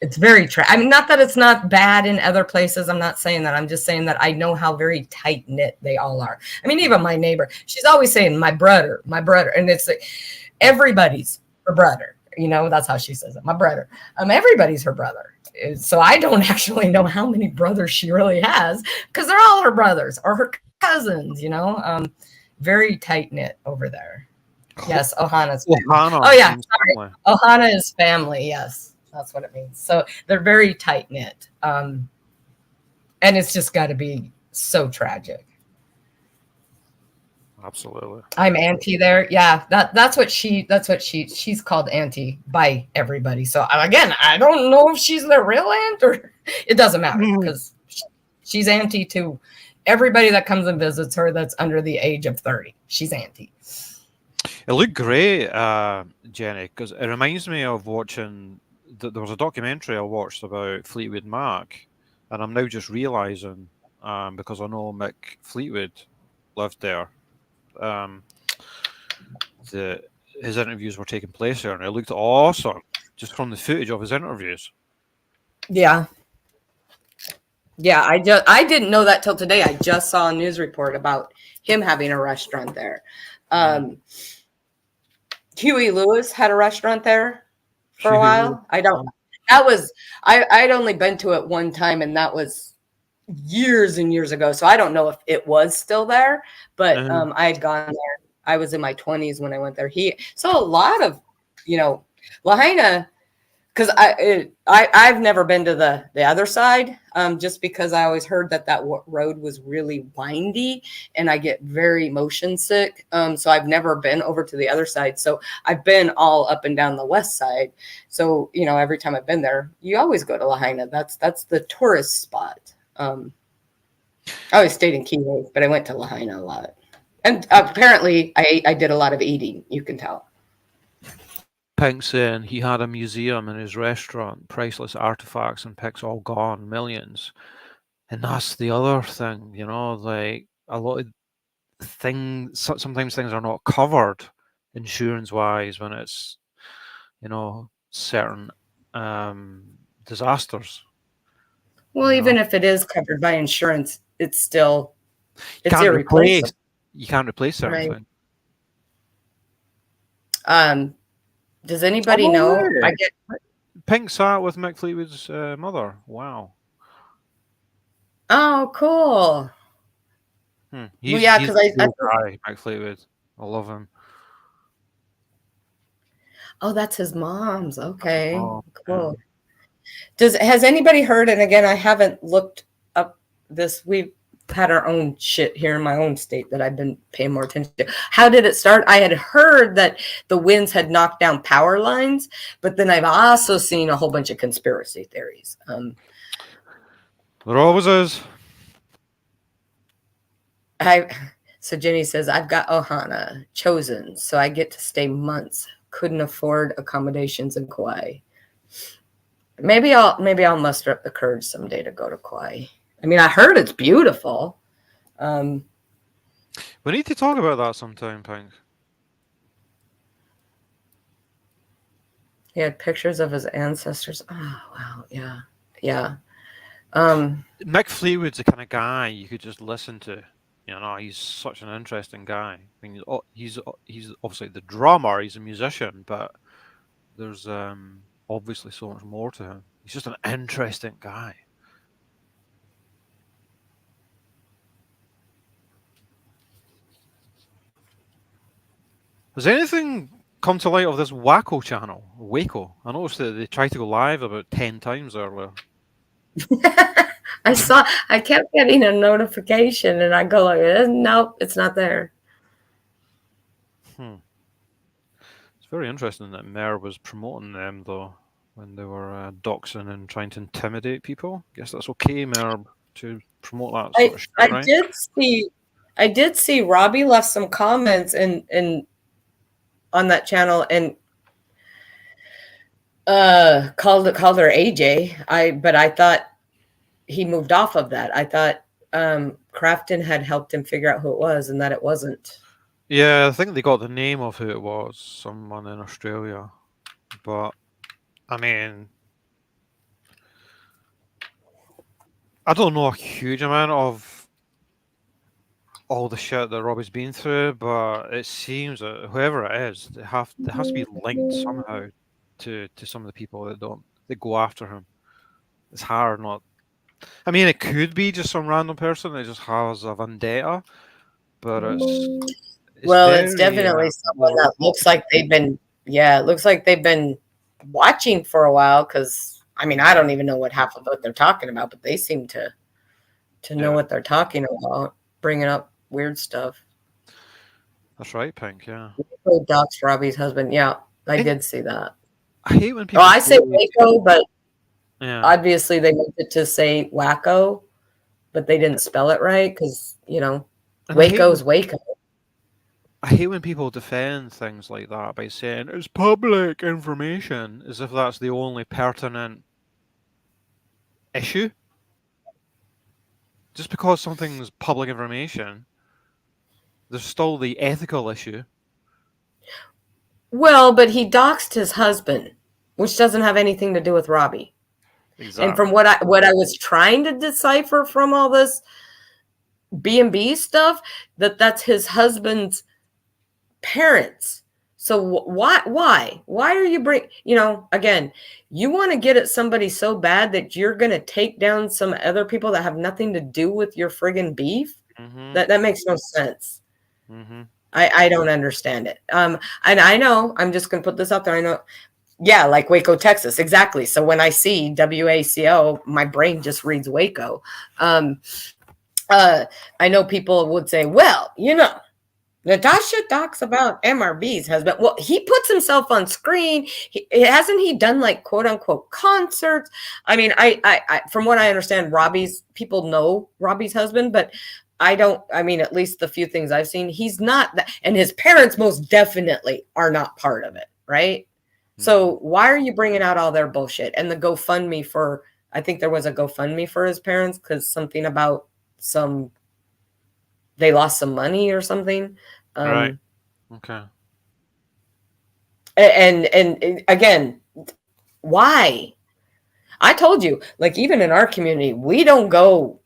it's very I mean, not that it's not bad in other places. I'm not saying that. I'm just saying that I know how very tight knit they all are. I mean, even my neighbor, she's always saying my brother, and it's like everybody's her brother. That's how she says it. My brother. Everybody's her brother. So I don't actually know how many brothers she really has, because they're all her brothers or her cousins. Very tight knit over there. Yes, Ohana's family. Oh yeah, sorry. Ohana is family. Yes. That's what it means. So they're very tight knit. And it's just got to be so tragic. Absolutely. I'm auntie there. Yeah, that's what she's called auntie by everybody. So again, I don't know if she's their real aunt, or it doesn't matter, because she's auntie to everybody that comes and visits her that's under the age of 30. She's auntie. It looked great, Jenny, because it reminds me of watching. There was a documentary I watched about Fleetwood Mac, and I'm now just realizing, because I know Mick Fleetwood lived there, his interviews were taking place there, and it looked awesome just from the footage of his interviews. Yeah, I didn't know that till today. I just saw a news report about him having a restaurant there. Huey Lewis had a restaurant there for a while. I'd only been to it one time, and that was years and years ago. So I don't know if it was still there, but I had gone there. I was in my 20s when I went there. So a lot of, Lahaina, because I've never been to the other side, just because I always heard that road was really windy, and I get very motion sick. So I've never been over to the other side. So I've been all up and down the west side. So every time I've been there, you always go to Lahaina. That's the tourist spot. I always stayed in Key, but I went to Lahaina a lot, and apparently I did a lot of eating. You can tell. Pink saying he had a museum in his restaurant, priceless artifacts and pics all gone, millions. And that's the other thing, like a lot of things, sometimes things are not covered insurance-wise when it's, certain disasters. Well, even if it is covered by insurance, it's irreplaceable. You can't replace certain things. Does anybody know? Pink sat with Mick Fleetwood's mother. Wow. Oh, cool. He's Mick Fleetwood. I love him. Oh, that's his mom's. Okay, cool. Has anybody heard? And again, I haven't looked up this. We've had our own shit here in my own state that I've been paying more attention to. How did it start? I had heard that the winds had knocked down power lines, but then I've also seen a whole bunch of conspiracy theories. There always is. So Jenny says, I've got Ohana chosen, so I get to stay months. Couldn't afford accommodations in Kauai. Maybe I'll muster up the courage someday to go to Kauai. I mean, I heard it's beautiful. We need to talk about that sometime, Pink. He had pictures of his ancestors. Oh wow, yeah, yeah. Mick Fleetwood's the kind of guy you could just listen to. You know, he's such an interesting guy. I mean, he's obviously the drummer. He's a musician, but there's obviously so much more to him. He's just an interesting guy. Has anything come to light of this Waco channel, Waco? I noticed that they tried to go live about 10 times earlier. I kept getting a notification and I go like, nope, it's not there. It's very interesting that Mer was promoting them though, when they were doxing and trying to intimidate people. Guess that's okay, Mer, to promote that sort of shit, right? I did see Robbie left some comments in on that channel and called her AJ. But I thought he moved off of that. I thought Crafton had helped him figure out who it was and that it wasn't. Yeah, I think they got the name of who it was, someone in Australia. But I mean, I don't know a huge amount of all the shit that Robbie's been through, but it seems that whoever it is, there has to be linked somehow to some of the people that go after him. It's hard not. I mean, it could be just some random person that just has a vendetta, but it's definitely someone that looks like they've been. Yeah, it looks like they've been watching for a while. Because I mean, I don't even know what half of what they're talking about, but they seem to know what they're talking about, bringing up weird stuff. That's right, Pink. Yeah. Doc's Robbie's husband. Yeah, I did see that. I hate when people. I say Waco, but yeah, obviously they meant it to say Wacko, but they didn't spell it right because Waco's Waco. I hate when people defend things like that by saying it's public information, as if that's the only pertinent issue. Just because something's public information, there's still the ethical issue. Well, but he doxed his husband, which doesn't have anything to do with Robbie. Exactly. And from what I was trying to decipher from all this B&B stuff, that's his husband's parents. So why are you again, you want to get at somebody so bad that you're going to take down some other people that have nothing to do with your friggin' beef? Mm-hmm. That makes no sense. Mm-hmm. I don't understand it. And I know, I'm just going to put this out there. I know, yeah, like Waco, Texas. Exactly. So when I see WACO, my brain just reads Waco. I know people would say, well, Natasha talks about MRB's husband. Well, he puts himself on screen. Hasn't he done like quote unquote concerts? I mean, I from what I understand, people know Robbie's husband, but I don't. I mean, at least the few things I've seen, he's not that, and his parents most definitely are not part of it, right? Mm-hmm. So why are you bringing out all their bullshit and the GoFundMe for? I think there was a GoFundMe for his parents because something about they lost some money or something. Right. Okay. And again, why? I told you, like, even in our community, we don't go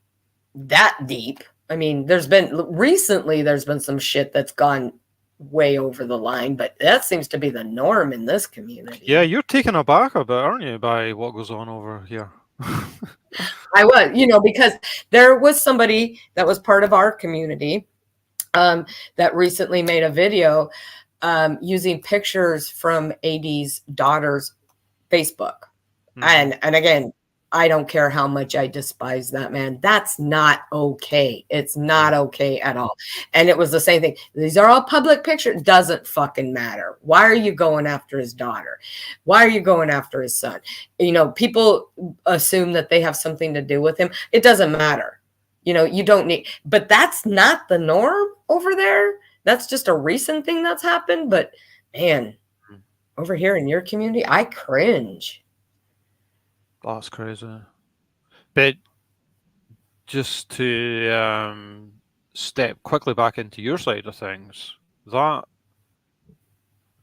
that deep. I mean, there's been some shit that's gone way over the line, but that seems to be the norm in this community. Yeah, you're taken aback a bit, aren't you, by what goes on over here? I was, because there was somebody that was part of our community that recently made a video using pictures from AD's daughter's Facebook. Mm-hmm. And again, I don't care how much I despise that man. That's not okay. It's not okay at all. And it was the same thing. These are all public pictures. Doesn't fucking matter. Why are you going after his daughter? Why are you going after his son? People assume that they have something to do with him. It doesn't matter. You don't need, but that's not the norm over there. That's just a recent thing that's happened. But man, over here in your community, I cringe. That's crazy. But just to step quickly back into your side of things, that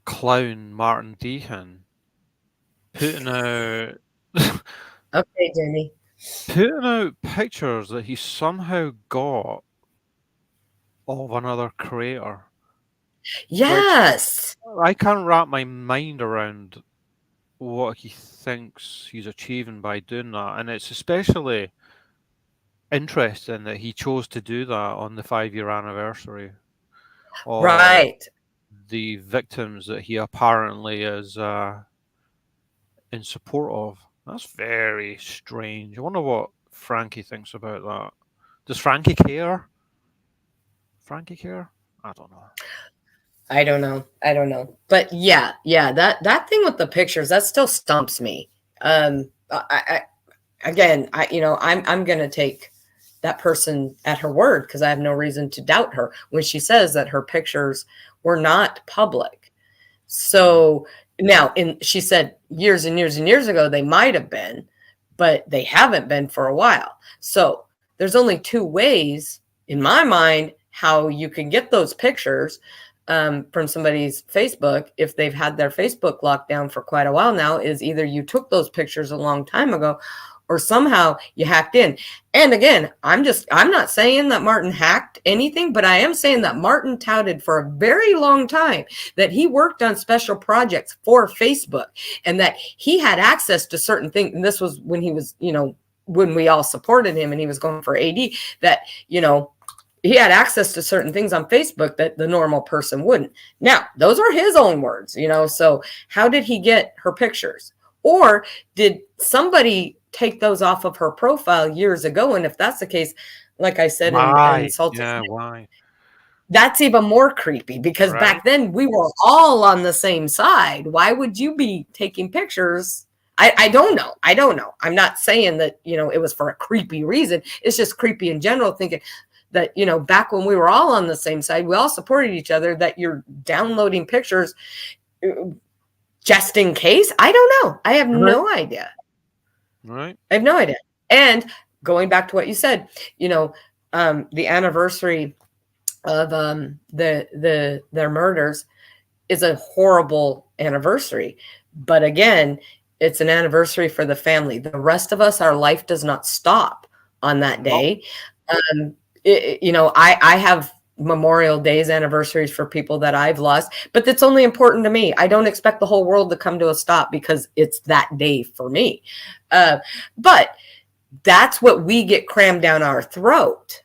clown Martin Deacon putting out Okay, Jamie. putting out pictures that he somehow got of another creator. Yes. I can't wrap my mind around what he thinks he's achieving by doing that, and it's especially interesting that he chose to do that on the 5-year anniversary of Right. the victims that he apparently is in support of. That's very strange. I wonder what Frankie thinks about that. Does Frankie care? Frankie care? I don't know. I don't know. But yeah, that thing with the pictures, that still stumps me. I again, I'm going to take that person at her word, because I have no reason to doubt her when she says that her pictures were not public. So now, she said years and years and years ago they might have been, but they haven't been for a while. So there's only two ways in my mind how you can get those pictures from somebody's Facebook, if they've had their Facebook locked down for quite a while now, is either you took those pictures a long time ago, or somehow you hacked in. And again, I'm not saying that Martin hacked anything, but I am saying that Martin touted for a very long time that he worked on special projects for Facebook, and that he had access to certain things. And this was when he was, when we all supported him and he was going for AD, that, he had access to certain things on Facebook that the normal person wouldn't. Now, those are his own words, so how did he get her pictures? Or did somebody take those off of her profile years ago? And if that's the case, like I said, in Salted, why? That's even more creepy, because back then we were all on the same side. Why would you be taking pictures? I don't know. I'm not saying that, it was for a creepy reason. It's just creepy in general, thinking that, back when we were all on the same side, we all supported each other, that you're downloading pictures just in case. I don't know. I have no idea. Right. I have no idea. And going back to what you said, the anniversary of their murders is a horrible anniversary. But again, it's an anniversary for the family. The rest of us, our life does not stop on that day. I have Memorial Days anniversaries for people that I've lost, but that's only important to me. I don't expect the whole world to come to a stop because it's that day for me. But that's what we get crammed down our throat.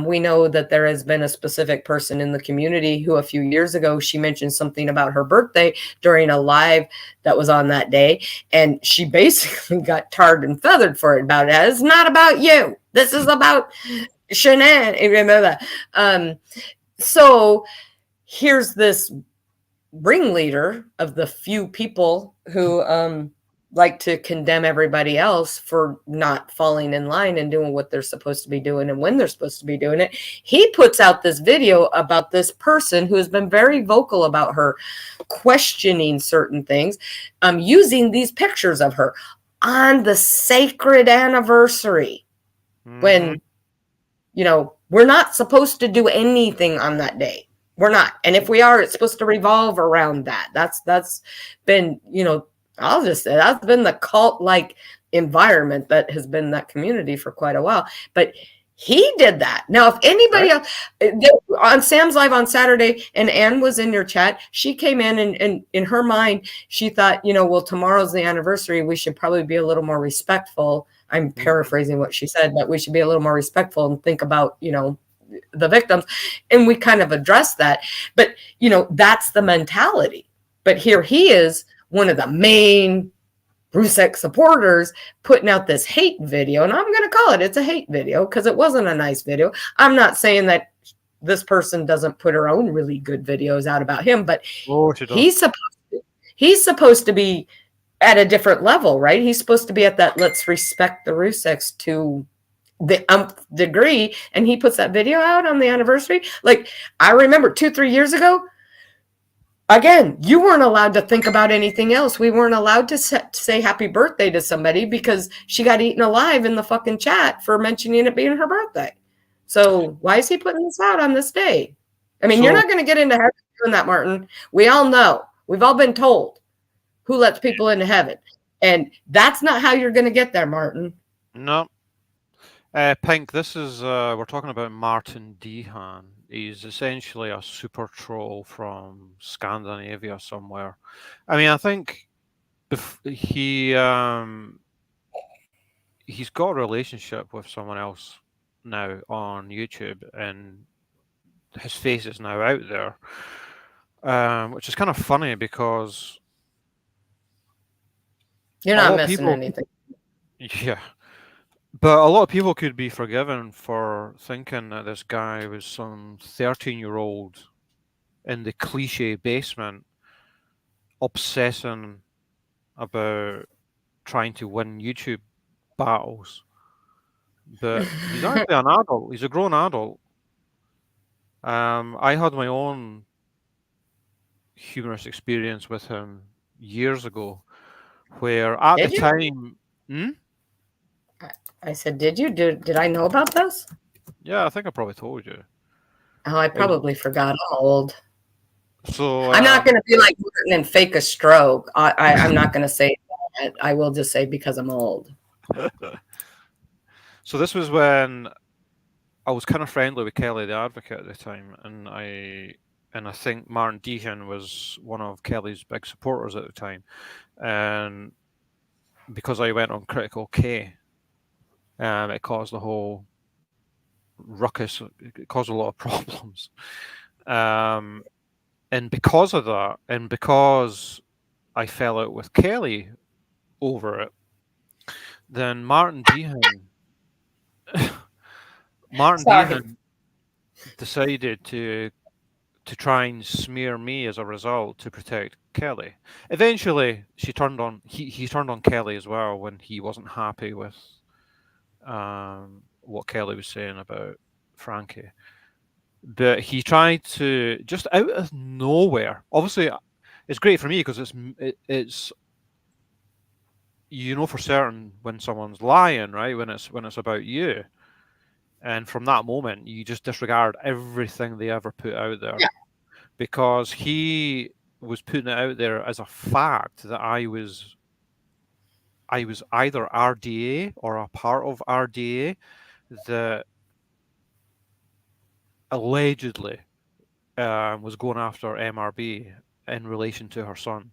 We know that there has been a specific person in the community who a few years ago, she mentioned something about her birthday during a live that was on that day. And she basically got tarred and feathered for it about it. It's not about you. This is about Shanann. Remember that. So here's this ringleader of the few people who like to condemn everybody else for not falling in line and doing what they're supposed to be doing and when they're supposed to be doing it. He puts out this video about this person who has been very vocal about her questioning certain things, using these pictures of her on the sacred anniversary, when, we're not supposed to do anything on that day. We're not. And if we are, it's supposed to revolve around that. That's been, I'll just say that's been the cult-like environment that has been that community for quite a while. But he did that. Now, if anybody else on Sam's Live on Saturday, and Ann was in your chat, she came in and in her mind, she thought, well, tomorrow's the anniversary. We should probably be a little more respectful. I'm paraphrasing what she said, but we should be a little more respectful and think about, the victims. And we kind of addressed that. But, that's the mentality. But here he is, one of the main Rusek supporters, putting out this hate video. And I'm going to call it's a hate video because it wasn't a nice video. I'm not saying that this person doesn't put her own really good videos out about him, but he's supposed to be at a different level, right? He's supposed to be at that let's respect the Ruseks to the degree, and he puts that video out on the anniversary. Like, I remember 2-3 years ago, again, you weren't allowed to think about anything else. We weren't allowed to say happy birthday to somebody because she got eaten alive in the fucking chat for mentioning it being her birthday. So why is he putting this out on this day? I mean, you're not going to get into heaven doing that, Martin. We all know. We've all been told who lets people into heaven. And that's not how you're going to get there, Martin. No. Pink, this is, we're talking about Martin Dehan. He's essentially a super troll from Scandinavia somewhere. I mean, I think he's got a relationship with someone else now on YouTube, and his face is now out there, which is kind of funny because you're not missing anything. Yeah. But a lot of people could be forgiven for thinking that this guy was some 13-year-old in the cliche basement obsessing about trying to win YouTube battles. But he's actually an adult. He's a grown adult. I had my own humorous experience with him years ago, where at the time... I said, did you? Did I know about this? Yeah, I think I probably told you. Oh, I probably forgot. I'm old. So I'm not going to be like Martin and fake a stroke. I'm not going to say that. I will just say because I'm old. So this was when I was kind of friendly with Kelly the Advocate at the time, and I think Martin Dehan was one of Kelly's big supporters at the time, and because I went on Critical K, it caused a whole ruckus. It caused a lot of problems, and because of that, and because I fell out with Kelly over it, then Martin Dehan decided to try and smear me as a result to protect Kelly. Eventually, he turned on Kelly as well when he wasn't happy with what Kelly was saying about Frankie. But he tried to, just out of nowhere. Obviously, it's great for me because it's you know for certain when someone's lying, right? When it's about you. And from that moment, you just disregard everything they ever put out there. Yeah. Because he was putting it out there as a fact that I was either RDA or a part of RDA that allegedly was going after MRB in relation to her son.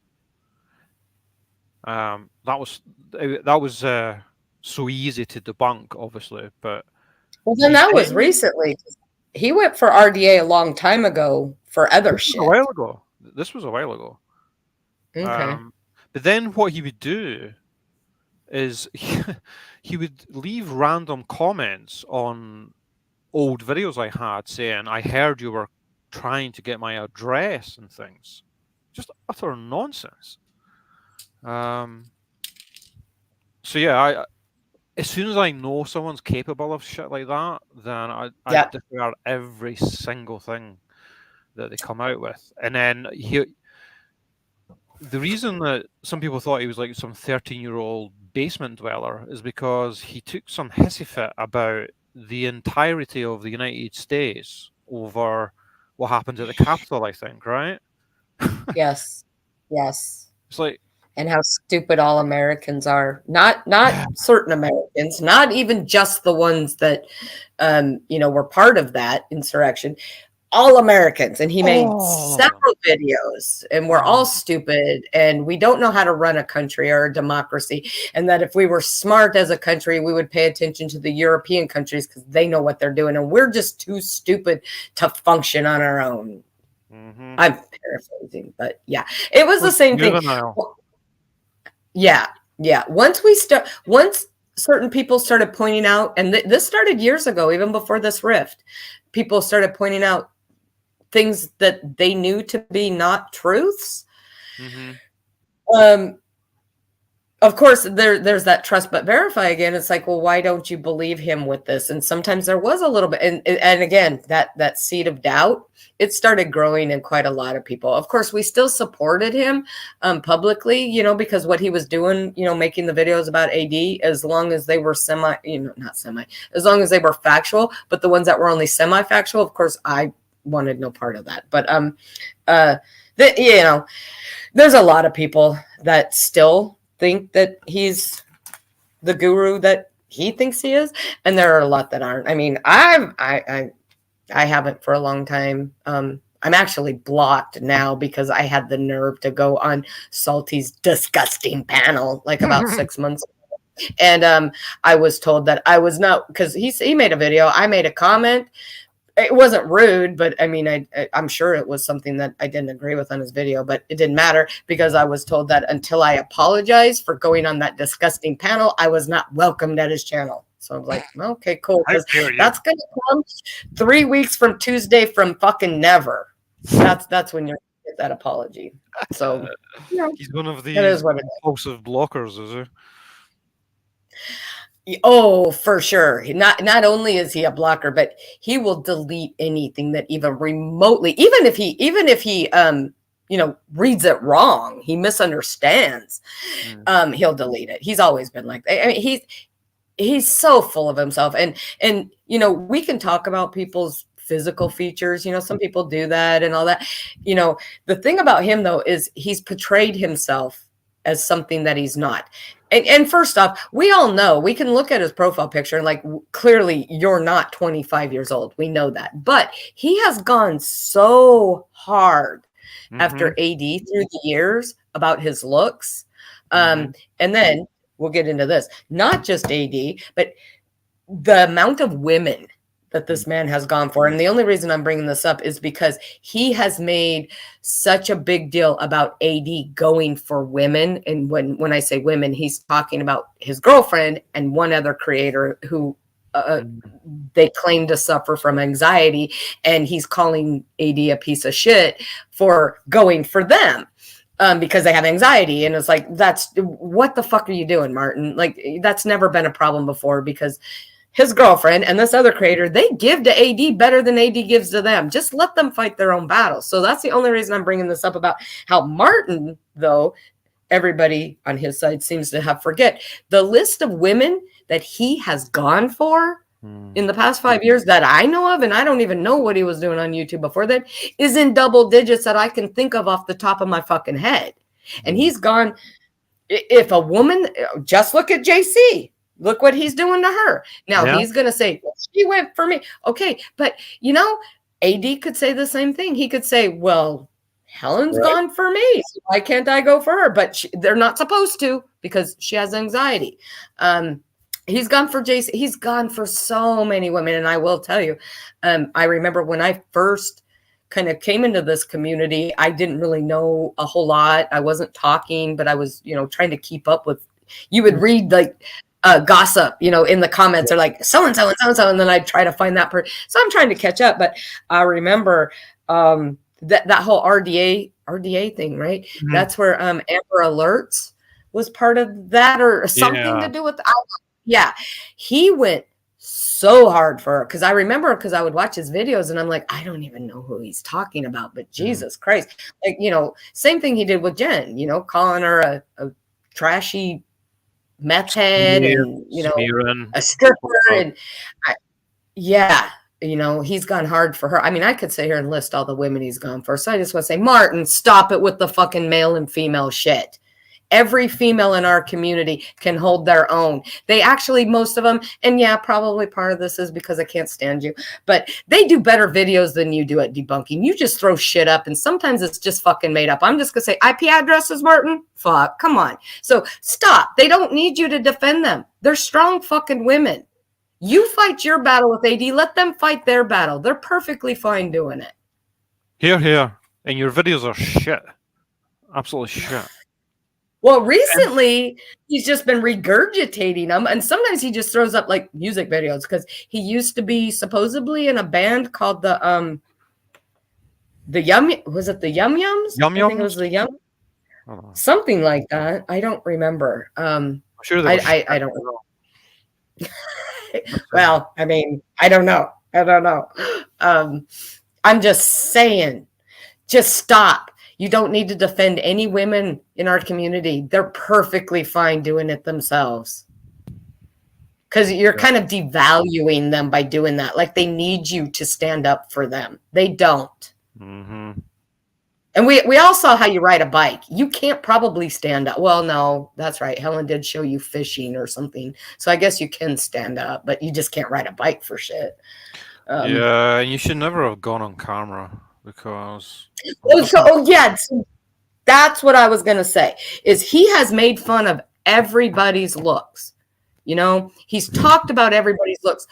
That was so easy to debunk, obviously, but well, then that was recently. He went for RDA a long time ago for other shit. A while ago. This was a while ago. Okay. But then what he would do is he would leave random comments on old videos I had saying, I heard you were trying to get my address and things. Just utter nonsense. So yeah, as soon as I know someone's capable of shit like that, then I disregard every single thing that they come out with. And then the reason that some people thought he was like some 13-year-old basement dweller is because he took some hissy fit about the entirety of the United States over what happened at the Capitol, I think, right? Yes. Yes. It's like, and how stupid all Americans are. Not certain Americans, not even just the ones that were part of that insurrection. All Americans. And he made several videos, and we're all stupid, and we don't know how to run a country or a democracy. And that if we were smart as a country, we would pay attention to the European countries because they know what they're doing. And we're just too stupid to function on our own. Mm-hmm. I'm paraphrasing, but yeah, it was the same thing. Yeah. Once certain people started pointing out, and this started years ago, even before this rift, people started pointing out things that they knew to be not truths. Mm-hmm. of course, there's that trust but verify again. It's like, well, why don't you believe him with this? And sometimes there was a little bit, and again, that seed of doubt, it started growing in quite a lot of people. Of course, we still supported him publicly, you know, because what he was doing, you know, making the videos about AD, as long as they were semi, you know, not semi, as long as they were factual, but the ones that were only semi-factual, of course, I wanted no part of that. But you know, there's a lot of people that still think that he's the guru that he thinks he is, and there are a lot that aren't. I mean, I haven't for a long time. I'm actually blocked now because I had the nerve to go on Salty's disgusting panel like about 6 months ago. And I was told that I was not, because he made a video, I made a comment. It wasn't rude, but I mean, I'm sure it was something that I didn't agree with on his video, but it didn't matter because I was told that until I apologized for going on that disgusting panel, I was not welcomed at his channel. So I was like, okay, cool. Because that's going to come 3 weeks from Tuesday from fucking never. That's when you're going to get that apology. So he's one of these compulsive blockers, is he? Oh, for sure. Not only is he a blocker, but he will delete anything that even remotely, even if he you know, reads it wrong, he misunderstands, he'll delete it. He's always been like that. I mean, he's so full of himself. And you know, we can talk about people's physical features, you know, some people do that and all that. You know, the thing about him though is he's portrayed himself as something that he's not. And first off, we all know, we can look at his profile picture and like, clearly you're not 25 years old. We know that. But he has gone so hard after AD through the years about his looks. And then we'll get into this, not just AD, but the amount of women that this man has gone for. And the only reason I'm bringing this up is because he has made such a big deal about AD going for women. And when I say women, he's talking about his girlfriend and one other creator who they claim to suffer from anxiety. And he's calling AD a piece of shit for going for them. Because they have anxiety. And it's like, what the fuck are you doing, Martin? Like, that's never been a problem before, because his girlfriend and this other creator, they give to AD better than AD gives to them. Just let them fight their own battles. So that's the only reason I'm bringing this up about how Martin, though, everybody on his side seems to have forget the list of women that he has gone for in the past 5 years that I know of, and I don't even know what he was doing on YouTube before that, is in double digits that I can think of off the top of my fucking head. And he's gone, if a woman, just look at JC. Look what he's doing to her. Now he's going to say, well, she went for me. Okay. But you know, AD could say the same thing. He could say, well, Helen's gone for me. So why can't I go for her? But they're not supposed to, because she has anxiety. He's gone for JC. He's gone for so many women. And I will tell you, I remember when I first kind of came into this community, I didn't really know a whole lot. I wasn't talking, but I was, you know, trying to keep up with, you would read like, gossip, you know, in the comments are like so-and-so and so-and-so. And then I'd try to find that person. So I'm trying to catch up. But I remember that whole RDA thing, right? That's where Amber Alerts was part of that, or something to do with, he went so hard for her. Cause I remember, cause I would watch his videos and I'm like, I don't even know who he's talking about, but Jesus Christ. Like, you know, same thing he did with Jen, you know, calling her a trashy meth head and, you know, a stripper. And you know, he's gone hard for her. I mean, I could sit here and list all the women he's gone for. So I just want to say, Martin, stop it with the fucking male and female shit. Every female in our community can hold their own. They actually, most of them, and probably part of this is because I can't stand you, but they do better videos than you do at debunking. You just throw shit up, and sometimes it's just fucking made up. I'm just going to say IP addresses, Martin? Fuck, come on. So stop. They don't need you to defend them. They're strong fucking women. You fight your battle with AD. Let them fight their battle. They're perfectly fine doing it. Here. And your videos are shit. Absolutely shit. Well, recently, he's just been regurgitating them. And sometimes he just throws up like music videos, because he used to be supposedly in a band called the Yum. Was it the Yum Yums? Yum Yums? I think it was the Yum. I don't know. Something like that. I don't remember. I'm sure they were I don't know. Well, I mean, I don't know. I'm just saying, just stop. You don't need to defend any women in our community. They're perfectly fine doing it themselves. Because you're kind of devaluing them by doing that. Like they need you to stand up for them. They don't. Mm-hmm. And we all saw how you ride a bike. You can't probably stand up. Well, no, that's right. Helen did show you fishing or something. So I guess you can stand up, but you just can't ride a bike for shit. Yeah, and you should never have gone on camera because. Yeah. So that's what I was going to say is he has made fun of everybody's looks. You know, he's talked about everybody's looks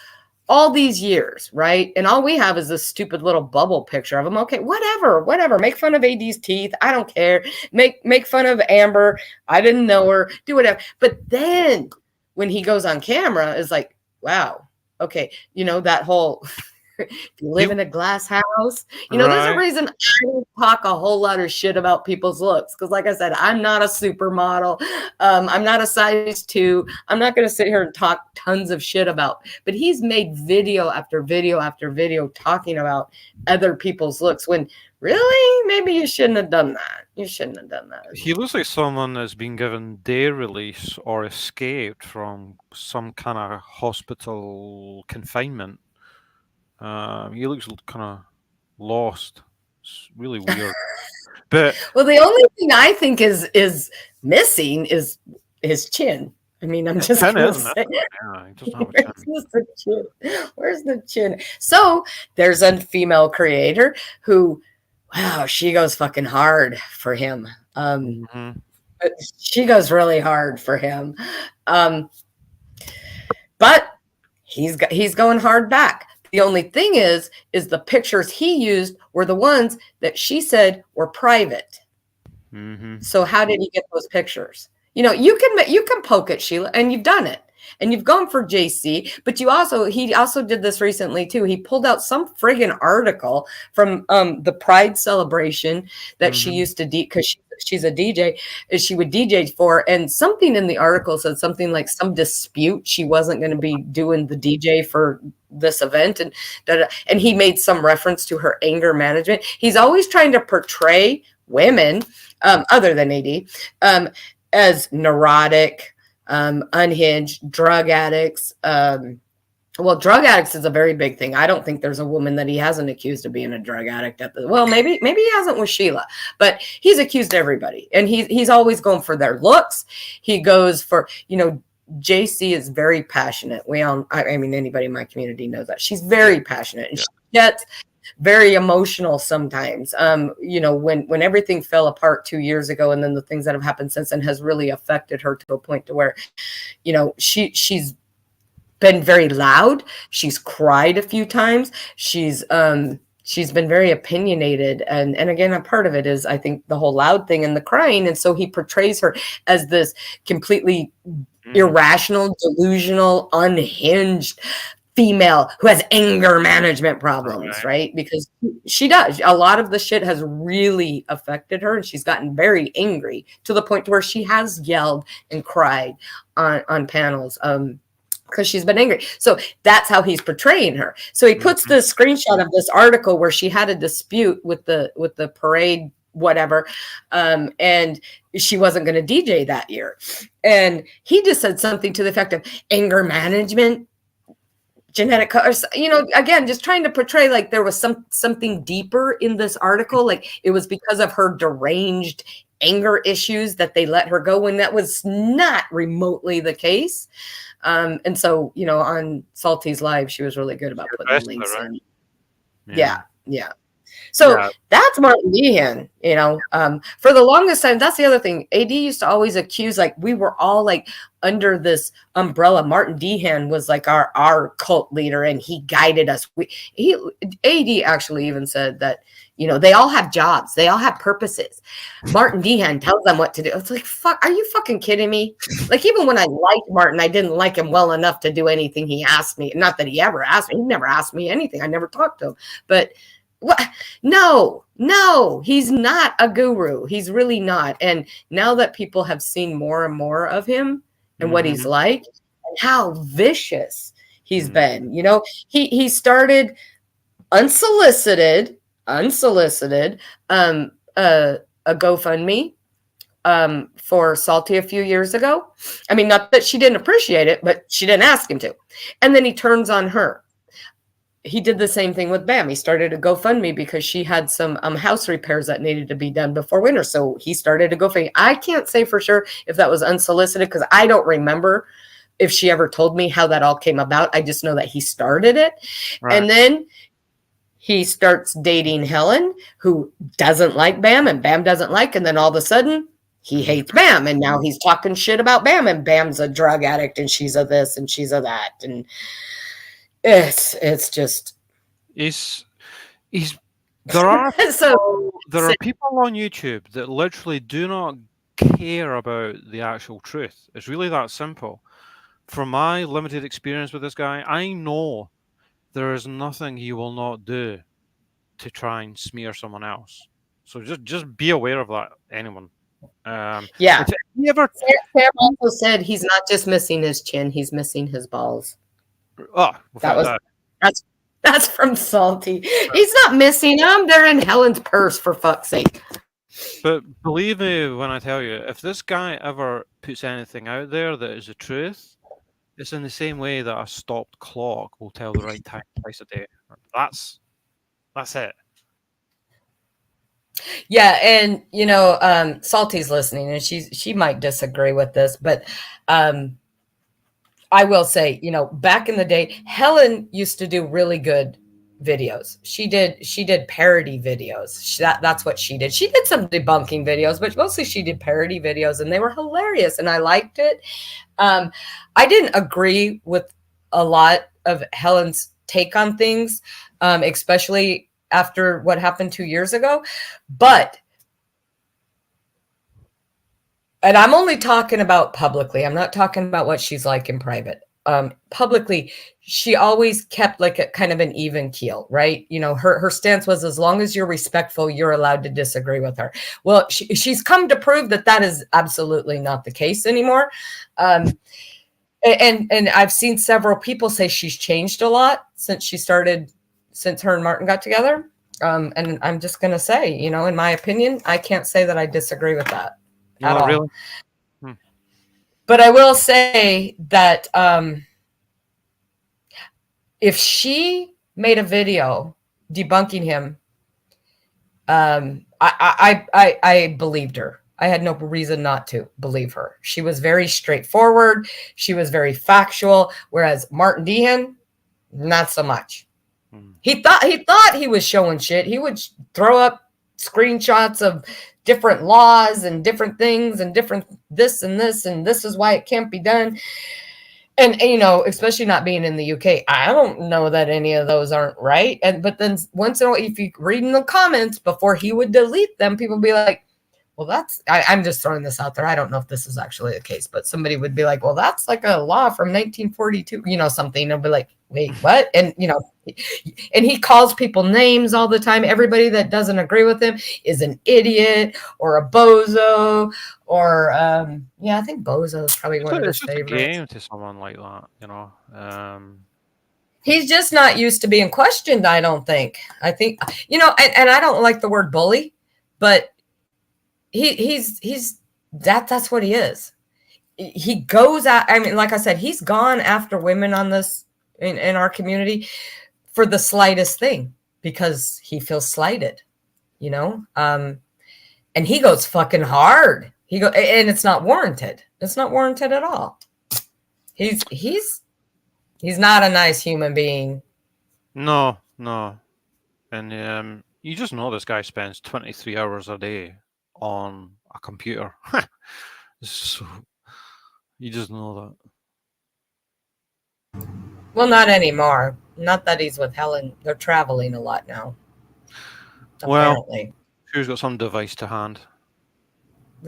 all these years, right? And all we have is this stupid little bubble picture of him. Okay, whatever. Make fun of AD's teeth. I don't care. Make fun of Amber. I didn't know her. Do whatever. But then when he goes on camera, it's like, wow, okay, you know, that whole if you live in a glass house, you know, there's a reason I don't talk a whole lot of shit about people's looks. Because like I said, I'm not a supermodel. I'm not a size 2. I'm not going to sit here and talk tons of shit about. But he's made video after video after video talking about other people's looks when really, maybe you shouldn't have done that. You shouldn't have done that. He looks like someone that's been given day release or escaped from some kind of hospital confinement. He looks kind of lost. It's really weird. But well, the only thing I think is missing is his chin. I mean, I'm just going to say, where's the chin? So there's a female creator who, wow, she goes fucking hard for him. She goes really hard for him. But he's going hard back. The only thing is the pictures he used were the ones that she said were private. So how did he get those pictures? You know, you can poke at Sheila, and you've done it, and you've gone for JC, but he also did this recently too. He pulled out some friggin' article from the Pride celebration that she used to because she's a DJ, she would DJ for, and something in the article said something like some dispute she wasn't going to be doing the DJ for this event, and he made some reference to her anger management. He's always trying to portray women, other than AD, as neurotic, unhinged, drug addicts. Well, drug addicts is a very big thing. I don't think there's a woman that he hasn't accused of being a drug addict well, maybe he hasn't with Sheila, but he's accused everybody, and he's always going for their looks. He goes for, you know, JC is very passionate. I mean, anybody in my community knows that she's very passionate, and she gets very emotional sometimes. You know, when everything fell apart 2 years ago, and then the things that have happened since then has really affected her to a point to where, you know, she's been very loud. She's cried a few times. She's been very opinionated. And again, a part of it is, I think, the whole loud thing and the crying. And so he portrays her as this completely irrational, delusional, unhinged female who has anger management problems, right? Because she does. A lot of the shit has really affected her, and she's gotten very angry to the point where she has yelled and cried on panels. Because she's been angry. So that's how he's portraying her. So he puts the screenshot of this article where she had a dispute with the parade, whatever, and she wasn't going to DJ that year. And he just said something to the effect of anger management, genetic, you know, again, just trying to portray like there was something deeper in this article. Like it was because of her deranged anger issues that they let her go, when that was not remotely the case. And so, you know, on Salty's Live, she was really good about putting the links in. Yeah. So that's Martin Dehan, you know, for the longest time. That's the other thing. AD used to always accuse, like, we were all like under this umbrella. Martin Dehan was like our cult leader, and he guided us. AD actually even said that, you know, they all have jobs. They all have purposes. Martin Dehan tells them what to do. It's like, fuck, are you fucking kidding me? Like, even when I liked Martin, I didn't like him well enough to do anything he asked me. Not that he ever asked me. He never asked me anything. I never talked to him. But What? No, he's not a guru. He's really not. And now that people have seen more and more of him and what he's like and how vicious he's been, you know, he started unsolicited, a GoFundMe for Salty a few years ago. I mean, not that she didn't appreciate it, but she didn't ask him to. And then he turns on her. He did the same thing with Bam. He started a GoFundMe because she had some house repairs that needed to be done before winter. So he started a GoFundMe. I can't say for sure if that was unsolicited because I don't remember if she ever told me how that all came about. I just know that he started it. Right. And then he starts dating Helen, who doesn't like Bam, and Bam doesn't like. And then all of a sudden, he hates Bam. And now he's talking shit about Bam. And Bam's a drug addict, and she's a this, and she's a that. And it's just he's there are there are people on YouTube that literally do not care about the actual truth. It's really that simple. From my limited experience with this guy, I know there is nothing he will not do to try and smear someone else. So just be aware of that, anyone. Yeah. Sam also said he's not just missing his chin, he's missing his balls. Oh, that's from Salty. He's not missing them. They're in Helen's purse, for fuck's sake. But believe me when I tell you, if this guy ever puts anything out there that is the truth, it's in the same way that a stopped clock will tell the right time twice a day. That's it. Yeah, and you know, Salty's listening, and she might disagree with this, but I will say, you know, back in the day, Helen used to do really good videos. She did parody videos. That's what she did. She did some debunking videos, but mostly she did parody videos, and they were hilarious, and I liked it. I didn't agree with a lot of Helen's take on things, especially after what happened 2 years ago, but and I'm only talking about publicly. I'm not talking about what she's like in private. Publicly, she always kept like a kind of an even keel, right? You know, her stance was as long as you're respectful, you're allowed to disagree with her. Well, she's come to prove that is absolutely not the case anymore. And I've seen several people say she's changed a lot since her and Martin got together. And I'm just going to say, you know, in my opinion, I can't say that I disagree with that. At all. Really? But I will say that if she made a video debunking him, I believed her. I had no reason not to believe her. She was very straightforward. She was very factual. Whereas Martin Dehan, not so much. He thought he was showing shit. He would throw up screenshots of different laws and different things and different this and this, and this is why it can't be done. And you know, especially not being in the UK, I don't know that any of those aren't right. But then once in a while, if you read in the comments before he would delete them, people would be like, well, I'm just throwing this out there. I don't know if this is actually the case, but somebody would be like, well, that's like a law from 1942, you know, something. They'll be like, wait, what? And, you know, and he calls people names all the time. Everybody that doesn't agree with him is an idiot or a bozo or, I think bozo is probably one of his favorites. It's a game to someone like that, you know. He's just not used to being questioned, I don't think. I think, you know, and I don't like the word bully, but that's what he is. He goes out. I mean, like I said, he's gone after women on this in our community for the slightest thing because he feels slighted, you know. And he goes fucking hard. And it's not warranted. It's not warranted at all. He's not a nice human being. No. And you just know this guy spends 23 hours a day on a computer. So you just know that. Well, not anymore. Not that he's with Helen. They're traveling a lot now. Apparently. Well, she's got some device to hand.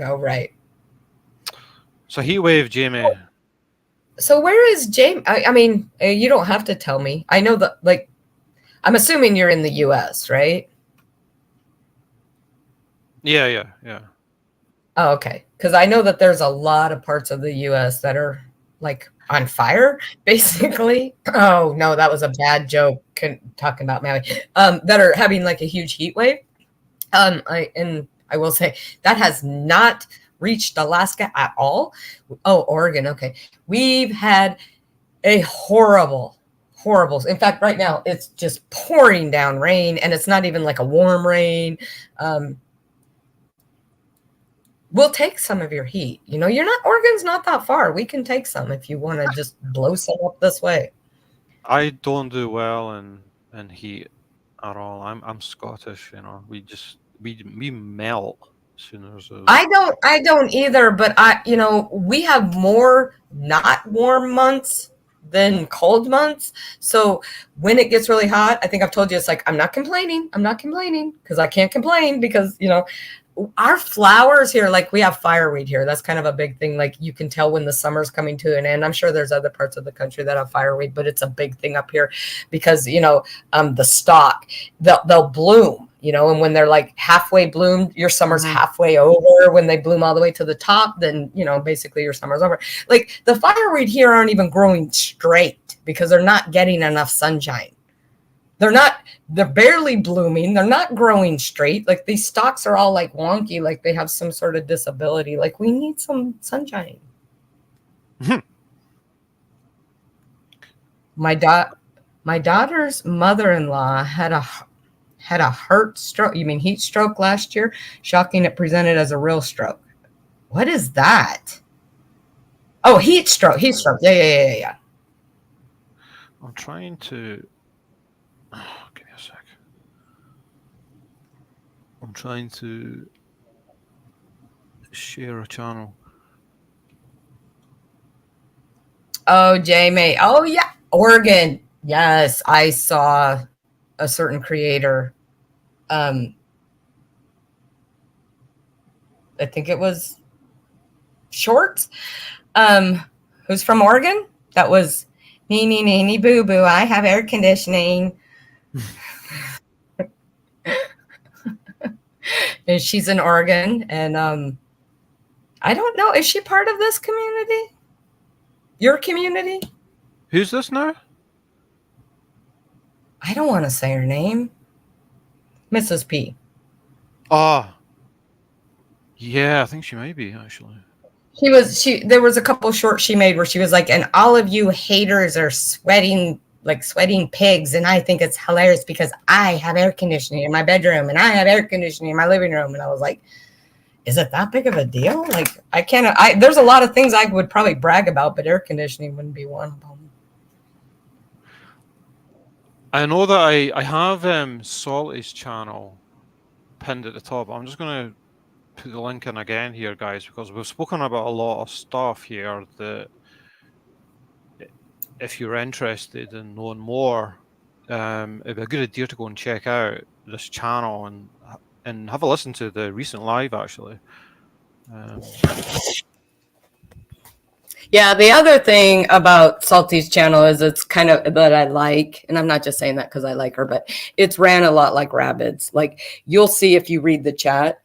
Oh, right. So Heatwave, Jamie. So where is Jamie? I mean, you don't have to tell me. I know that, like, I'm assuming you're in the US, right? Yeah. Oh, okay. Because I know that there's a lot of parts of the US that are like on fire, basically. Oh, no, that was a bad joke talking about Maui. That are having like a huge heat wave. I will say that has not reached Alaska at all. Oh, Oregon. Okay. We've had a horrible. In fact, right now it's just pouring down rain, and it's not even like a warm rain. We'll take some of your heat. Oregon's not that far. We can take some if you want to just blow some up this way. I don't do well in heat at all. I'm Scottish, we melt as soon as I don't either, but we have more not warm months than cold months. So when it gets really hot, I think I've told you, it's like, I'm not complaining because I can't complain because, our flowers here, like we have fireweed here. That's kind of a big thing. Like you can tell when the summer's coming to an end. I'm sure there's other parts of the country that have fireweed, but it's a big thing up here because, the stalk, they'll bloom, and when they're like halfway bloomed, your summer's halfway over. When they bloom all the way to the top, then, basically your summer's over. Like the fireweed here aren't even growing straight because they're not getting enough sunshine. They're barely blooming. They're not growing straight. Like these stalks are all like wonky, like they have some sort of disability. Like we need some sunshine. My daughter's mother-in-law had a heart stroke. You mean heat stroke last year? Shocking, it presented as a real stroke. What is that? Oh, heat stroke. Yeah. I'm trying to give me a sec. I'm trying to share a channel. Oh, Jamie. Oh, yeah. Oregon. Yes, I saw a certain creator. I think it was Shorts. Who's from Oregon? That was nee boo boo. I have air conditioning. And she's in Oregon, and I don't know. Is she part of this community? Your community? Who's this now? I don't want to say her name. Mrs. P. Yeah, I think she may be actually. There was a couple shorts she made where she was like, and all of you haters are sweating pigs, and I think it's hilarious because I have air conditioning in my bedroom and I have air conditioning in my living room. And I was like, is it that big of a deal? Like there's a lot of things I would probably brag about, but air conditioning wouldn't be one of them. I know that I have Salty's channel pinned at the top. I'm just going to put the link in again here, guys, because we've spoken about a lot of stuff here that if you're interested in knowing more, it'd be a good idea to go and check out this channel and have a listen to the recent live, actually. Yeah, the other thing about Salty's channel is it's kind of that I like, and I'm not just saying that because I like her, but it's ran a lot like Rabid's. Like you'll see if you read the chat,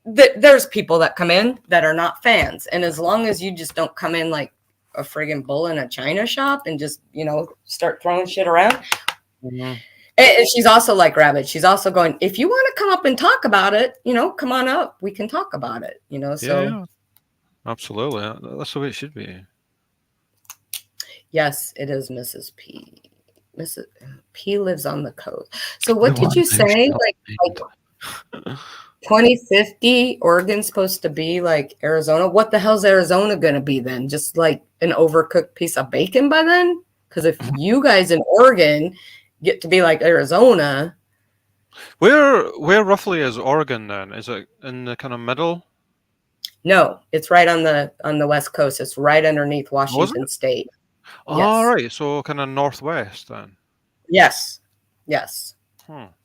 there's people that come in that are not fans. And as long as you just don't come in like a friggin' bull in a china shop and just, start throwing shit around. Mm-hmm. And she's also like Rabid. She's also going, if you want to come up and talk about it, come on up. We can talk about it, so. Yeah, absolutely. That's the way it should be. Yes, it is Mrs. P. Mrs. P lives on the coast. So what did you say? Like 2050, Oregon's supposed to be like Arizona. What the hell's Arizona going to be then? Just like an overcooked piece of bacon by then? Because if you guys in Oregon get to be like Arizona. Where roughly is Oregon then? Is it in the kind of middle? No, it's right on the West Coast. It's right underneath Washington State. All right. So kind of northwest then. Yes.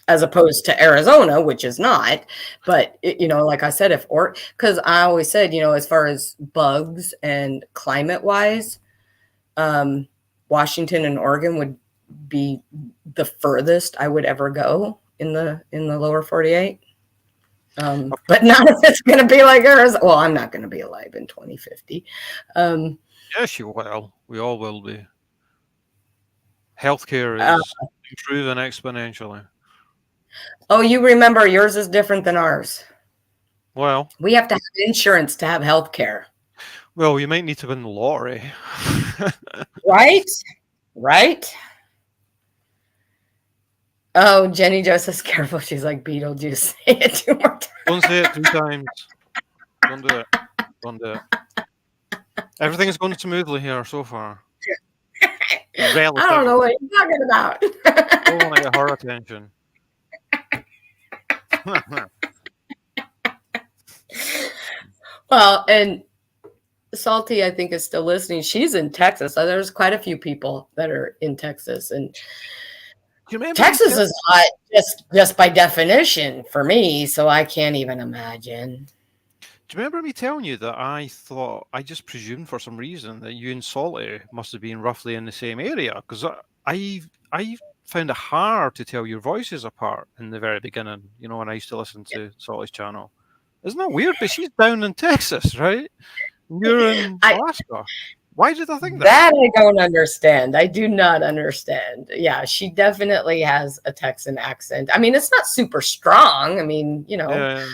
As opposed to Arizona, which is not. But, like I said, because I always said, as far as bugs and climate wise, Washington and Oregon would be the furthest I would ever go in the lower 48. But not if it's going to be like hers. Well, I'm not going to be alive in 2050. Yes, you will. We all will be. Healthcare is improving exponentially. Oh, you remember yours is different than ours. Well, we have to have insurance to have health care. Well, you might need to win the lottery. Right? Right? Oh, Jenny Jo says, careful. She's like, Beetlejuice. Say it 2 more times. Don't say it 2 times. Don't do it. Don't do it. Everything's going smoothly here so far. Relative. I don't know what you're talking about. I want to get her attention. Well, and Salty, I think, is still listening. She's in Texas. So there's quite a few people that are in Texas, and Texas is hot just by definition for me. So I can't even imagine. Do you remember me telling you that I just presumed for some reason that you and Salty must have been roughly in the same area? Because I found it hard to tell your voices apart in the very beginning, you know, when I used to listen to Salty's channel. Isn't that weird? But she's down in Texas, right? You're in Alaska. Why did I think that? That I don't understand. I do not understand. Yeah, she definitely has a Texan accent. I mean, it's not super strong. I mean, you know,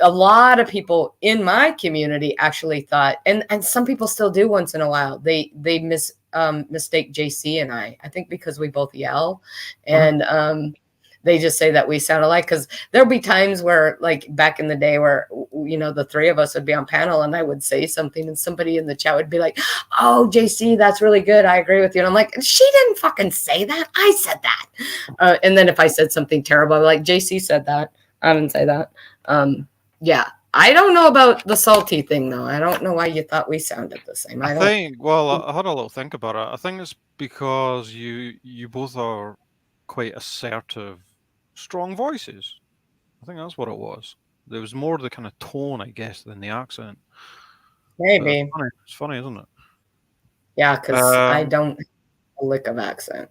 a lot of people in my community actually thought, and some people still do once in a while, they mistake JC and I think because we both yell, and they just say that we sound alike. Because there'll be times where, like back in the day, where, you know, the three of us would be on panel and I would say something and somebody in the chat would be like, oh, JC, that's really good. I agree with you. And I'm like, she didn't fucking say that. I said that. And then if I said something terrible, I'd be like, JC said that. I didn't say that. Yeah. I don't know about the Salty thing, though. I don't know why you thought we sounded the same. I think, well, I had a little think about it. I think it's because you both are quite assertive, strong voices. I think that's what it was. There was more the kind of tone, I guess, than the accent. Maybe. It's funny, isn't it? Yeah, because I don't have a lick of accent.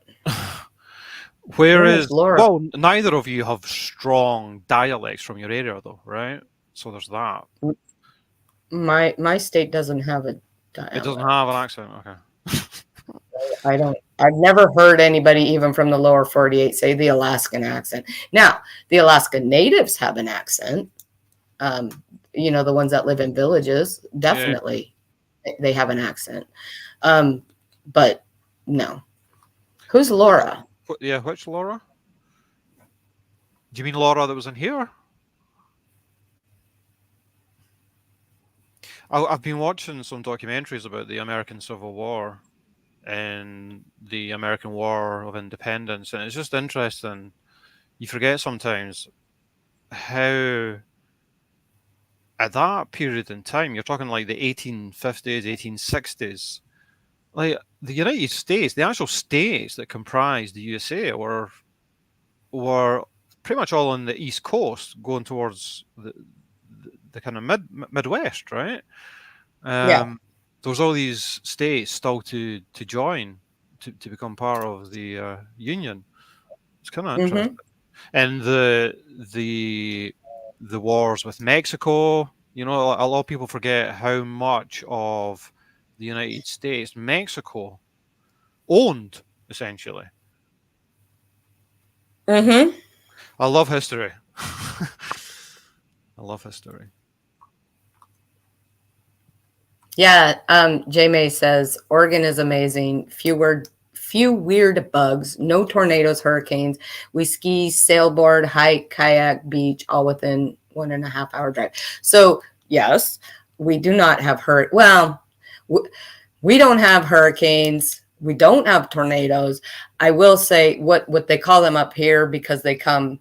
Whereas, well, neither of you have strong dialects from your area, though, right? So there's that. My state doesn't have a dialect. It doesn't have an accent, okay. I've never heard anybody even from the lower 48 say the Alaskan accent. Now, the Alaska natives have an accent. You know, the ones that live in villages, definitely they have an accent. But no. Who's Laura? Yeah, which Laura? Do you mean Laura that was in here? I've been watching some documentaries about the American Civil War and the American War of Independence, and it's just interesting. You forget sometimes how at that period in time, you're talking like the 1850s, 1860s, like the United States, the actual states that comprised the USA were pretty much all on the East Coast, going towards the kind of Midwest, right? There was all these states still to join to become part of the Union. It's kind of interesting. And the wars with Mexico, you know, a lot of people forget how much of the United States Mexico owned, essentially. I love history. I love history. Yeah, J May says Oregon is amazing. Few weird bugs, no tornadoes, hurricanes. We ski, sailboard, hike, kayak, beach, all within 1.5 hour drive. So yes, we do not have we don't have hurricanes. We don't have tornadoes. I will say what they call them up here, because they come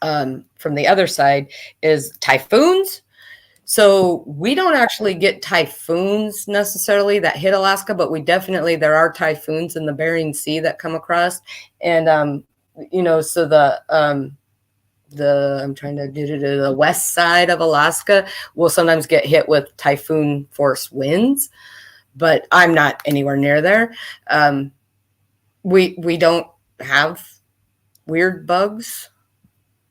from the other side, is typhoons. So we don't actually get typhoons necessarily that hit Alaska, but there are typhoons in the Bering Sea that come across. And, you know, so I'm trying to do the west side of Alaska will sometimes get hit with typhoon force winds, but I'm not anywhere near there. We don't have weird bugs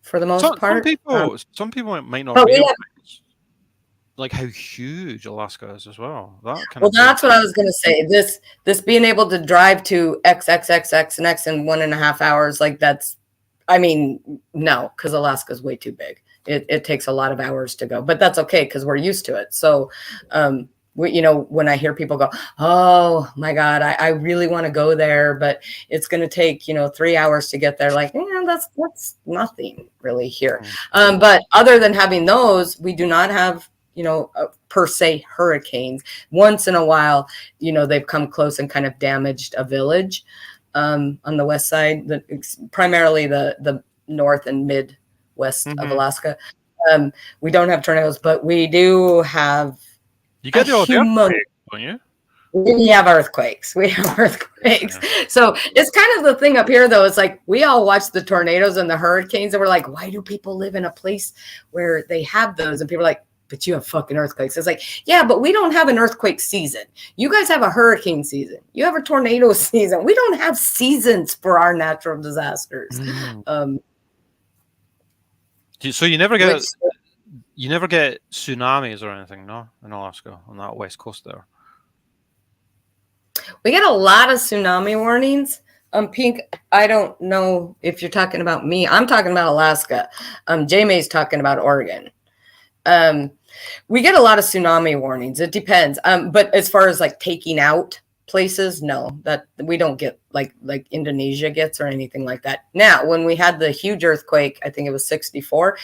for the most Some part. people might not But we have, realize like how huge Alaska is as well. That kind well, of blew. that's what I was going to say. This being able to drive to XXXX and X in 1.5 hours, like that's, I mean, no, because Alaska's way too big. It takes a lot of hours to go, but that's okay because we're used to it. So, when I hear people go, "Oh my God, I really want to go there, but it's going to take 3 hours to get there," like, yeah, that's nothing really here. But other than having those, we do not have per se hurricanes. Once in a while, they've come close and kind of damaged a village on the west side, primarily the north and midwest of Alaska. We don't have tornadoes, but we do have You a get the odd humongous. earthquake, don't you? We have earthquakes. We have earthquakes. So it's kind of the thing up here, though. It's like we all watch the tornadoes and the hurricanes, and we're like, why do people live in a place where they have those? And people are like, but you have fucking earthquakes. It's like, yeah, but we don't have an earthquake season. You guys have a hurricane season. You have a tornado season. We don't have seasons for our natural disasters. So you never get tsunamis or anything, no, in Alaska on that west coast there. We get a lot of tsunami warnings. Pink, I don't know if you're talking about me. I'm talking about Alaska. J-May's talking about Oregon. We get a lot of tsunami warnings. It depends. But as far as like taking out places, no, that we don't get like Indonesia gets or anything like that. Now, when we had the huge earthquake, I think it was 64,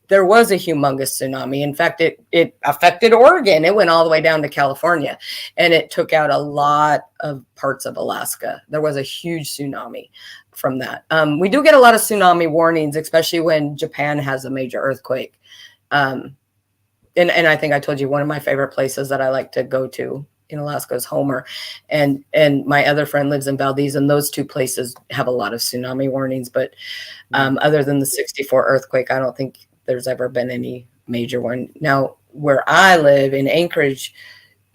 there was a humongous tsunami. In fact, it affected Oregon. It went all the way down to California, and it took out a lot of parts of Alaska. There was a huge tsunami from that. We do get a lot of tsunami warnings, especially when Japan has a major earthquake. And I think I told you one of my favorite places that I like to go to in Alaska is Homer, and my other friend lives in Valdez, and those two places have a lot of tsunami warnings. But other than the 64 earthquake, I don't think there's ever been any major one. Now, where I live in Anchorage,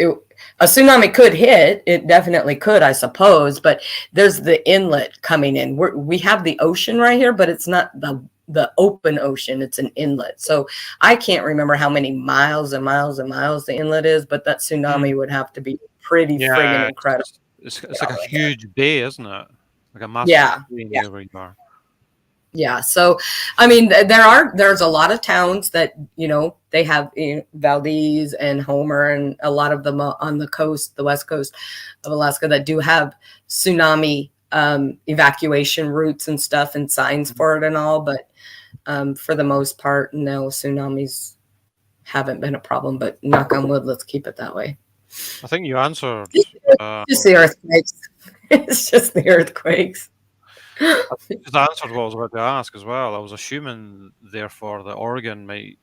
a tsunami could hit. It definitely could, I suppose. But there's the inlet coming in. We have the ocean right here, but it's not the open ocean. It's an inlet. So I can't remember how many miles and miles and miles the inlet is, but that tsunami would have to be pretty friggin' incredible. It's like a huge bay, isn't it? Like a massive bay near where you are. Yeah. So, I mean, there's a lot of towns that, they have Valdez and Homer and a lot of them on the coast, the west coast of Alaska, that do have tsunami evacuation routes and stuff and signs for it and all. But for the most part, no, tsunamis haven't been a problem. But knock on wood, let's keep it that way. I think you answered. Just the earthquakes. It's just the earthquakes. I just answered what I was about to ask as well. I was assuming, therefore, that Oregon might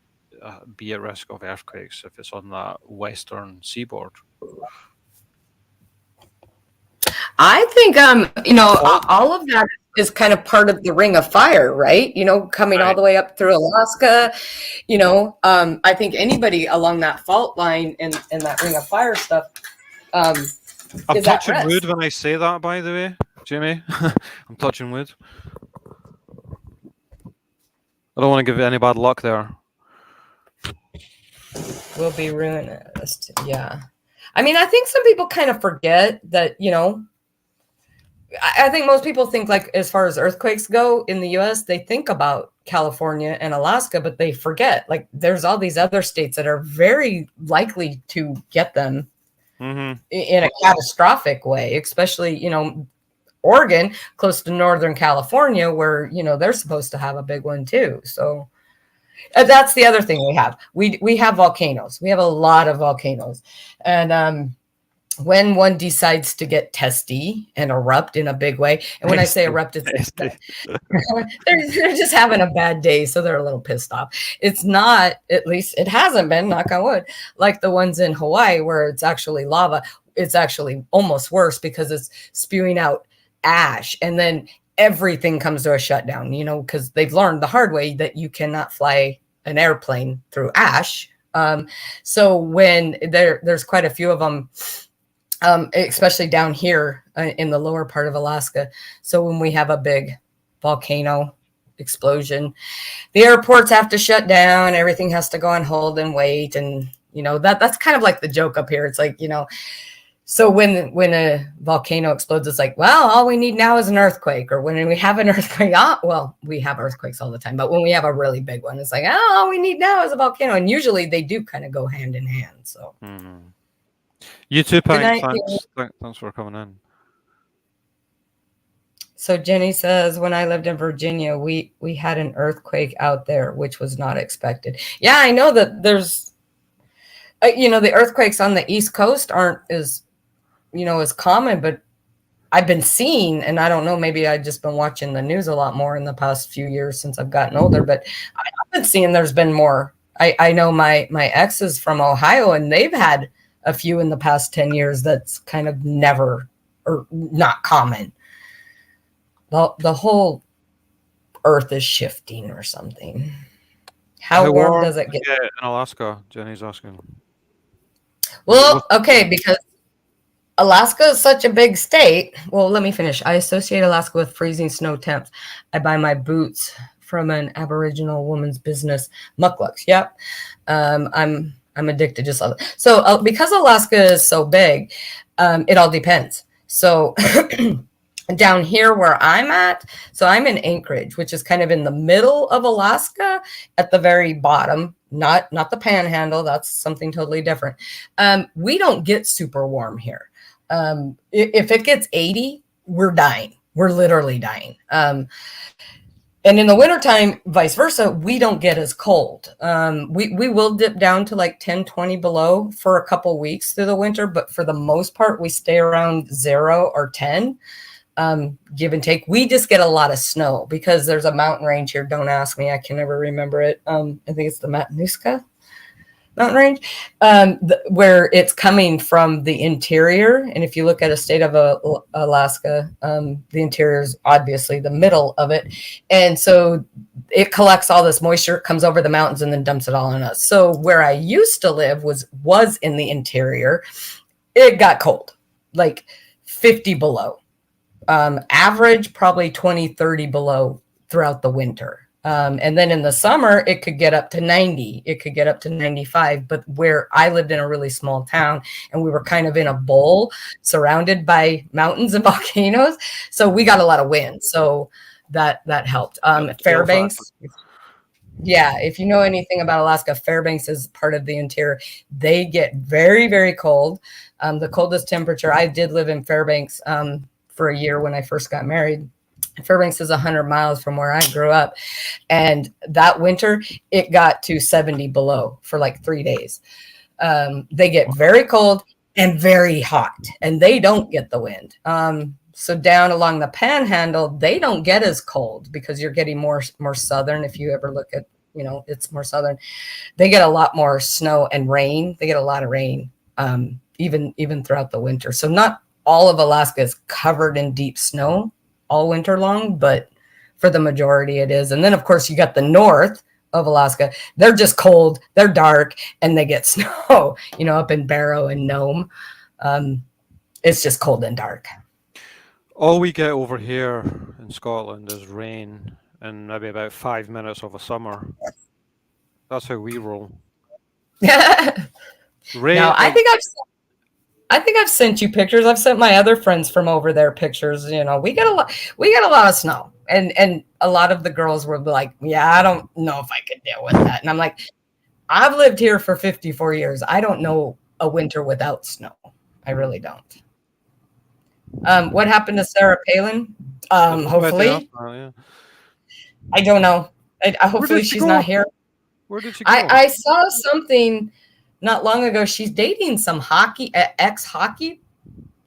be at risk of earthquakes if it's on that western seaboard. I think, all of that is kind of part of the Ring of Fire, right? Coming all the way up through Alaska. I think anybody along that fault line and that Ring of Fire stuff. I'm touching wood when I say that, by the way, Jamie. I'm touching wood. I don't want to give any bad luck there. We'll be ruining this. Yeah. I mean, I think some people kind of forget that, I think most people think, like, as far as earthquakes go in the U.S., they think about California and Alaska, but they forget, like, there's all these other states that are very likely to get them in a catastrophic way, especially, Oregon, close to Northern California, where, they're supposed to have a big one too. So that's the other thing we have. We have volcanoes. We have a lot of volcanoes. And when one decides to get testy and erupt in a big way, and when I say erupt, it's they're just having a bad day, so they're a little pissed off. It's not, at least it hasn't been, knock on wood, like the ones in Hawaii where it's actually lava. It's actually almost worse because it's spewing out ash, and then everything comes to a shutdown, because they've learned the hard way that you cannot fly an airplane through ash. So when there's quite a few of them especially down here in the lower part of Alaska. So when we have a big volcano explosion, the airports have to shut down. Everything has to go on hold and wait. And, that's kind of like the joke up here. It's like, so when a volcano explodes, it's like, well, all we need now is an earthquake. Or when we have an earthquake, well, we have earthquakes all the time, but when we have a really big one, it's like, oh, all we need now is a volcano. And usually they do kind of go hand in hand. So You too, Pine. night, Thanks for coming in. So Jenny says, when I lived in Virginia, we had an earthquake out there, which was not expected. Yeah, I know that there's, the earthquakes on the East Coast aren't as common, but I've been seeing, and I don't know, maybe I've just been watching the news a lot more in the past few years since I've gotten older, but I've been seeing there's been more. I know my ex is from Ohio, and they've had a few in the past 10 years. That's kind of never or not common. The whole earth is shifting or something. How warm does it get? In Alaska, Jenny's asking. Well, okay, because Alaska is such a big state. Well, let me finish. I associate Alaska with freezing snow temps. I buy my boots from an Aboriginal woman's business, Mucklucks. Yep. I'm addicted. Just love it. So because Alaska is so big, it all depends. So down here where I'm at, so I'm in Anchorage, which is kind of in the middle of Alaska at the very bottom, not the panhandle. That's something totally different. We don't get super warm here. If it gets 80, we're dying. We're literally dying. And in the wintertime, vice versa, we don't get as cold. We will dip down to like 10, 20 below for a couple weeks through the winter, but for the most part, we stay around 0 or 10. Give and take. We just get a lot of snow because there's a mountain range here. Don't ask me. I can never remember it. I think it's the Matanuska mountain range, where it's coming from the interior. And if you look at a state of Alaska, the interior is obviously the middle of it. And so it collects all this moisture, comes over the mountains, and then dumps it all on us. So where I used to live was in the interior. It got cold, like 50 below. Average probably 20, 30 below throughout the winter. And then in the summer, it could get up to 90. It could get up to 95. But where I lived in a really small town and we were kind of in a bowl surrounded by mountains and volcanoes. So we got a lot of wind. So that helped. Fairbanks. Yeah. If you know anything about Alaska, Fairbanks is part of the interior. They get very, very cold. The coldest temperature. I did live in Fairbanks for a year when I first got married. Fairbanks is 100 miles from where I grew up. And that winter, it got to 70 below for like 3 days. They get very cold and very hot, and they don't get the wind. So down along the panhandle, they don't get as cold because you're getting more southern. If you ever look at, it's more southern. They get a lot more snow and rain. They get a lot of rain, even throughout the winter. So not all of Alaska is covered in deep snow all winter long, but for the majority it is. And then of course you got the north of Alaska. They're just cold, they're dark, and they get snow, up in Barrow and Nome. It's just cold and dark. All we get over here in Scotland is rain and maybe about 5 minutes of a summer. That's how we roll. Rain. No, I think I've sent you pictures. I've sent my other friends from over there pictures. We get a lot of snow, and a lot of the girls were like, "Yeah, I don't know if I could deal with that." And I'm like, "I've lived here for 54 years. I don't know a winter without snow. I really don't." What happened to Sarah Palin? Hopefully, I don't know. Hopefully, she's not here. Where did she go? I saw something not long ago. She's dating some ex-hockey.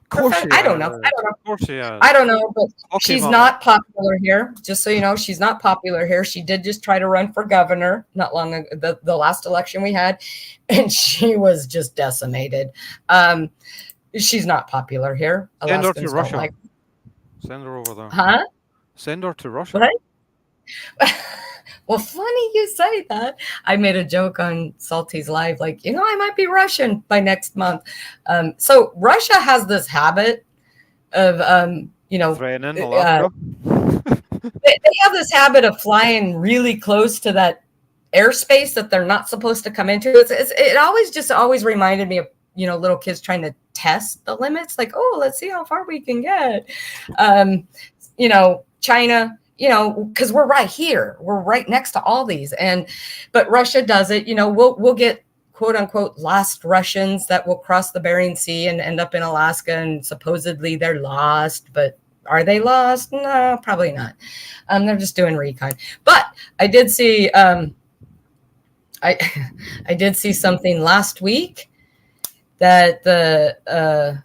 I don't know. I don't know, but she's not popular here. Just so you know, she's not popular here. She did just try to run for governor not long ago, the last election we had, and she was just decimated. She's not popular here. Send her to Russia. Send her over there. Huh? Send her to Russia. What? Well, funny you say that. I made a joke on Salty's Live, like, I might be Russian by next month. So Russia has this habit of, Threatening uh, Alaska. they have this habit of flying really close to that airspace that they're not supposed to come into. It always reminded me of, little kids trying to test the limits, like, oh, let's see how far we can get. China, because we're right here, we're right next to all these, but Russia does it. We'll get quote unquote lost Russians that will cross the Bering Sea and end up in Alaska, and supposedly they're lost, but are they lost? No, probably not. They're just doing recon. But I did see I did see something last week that the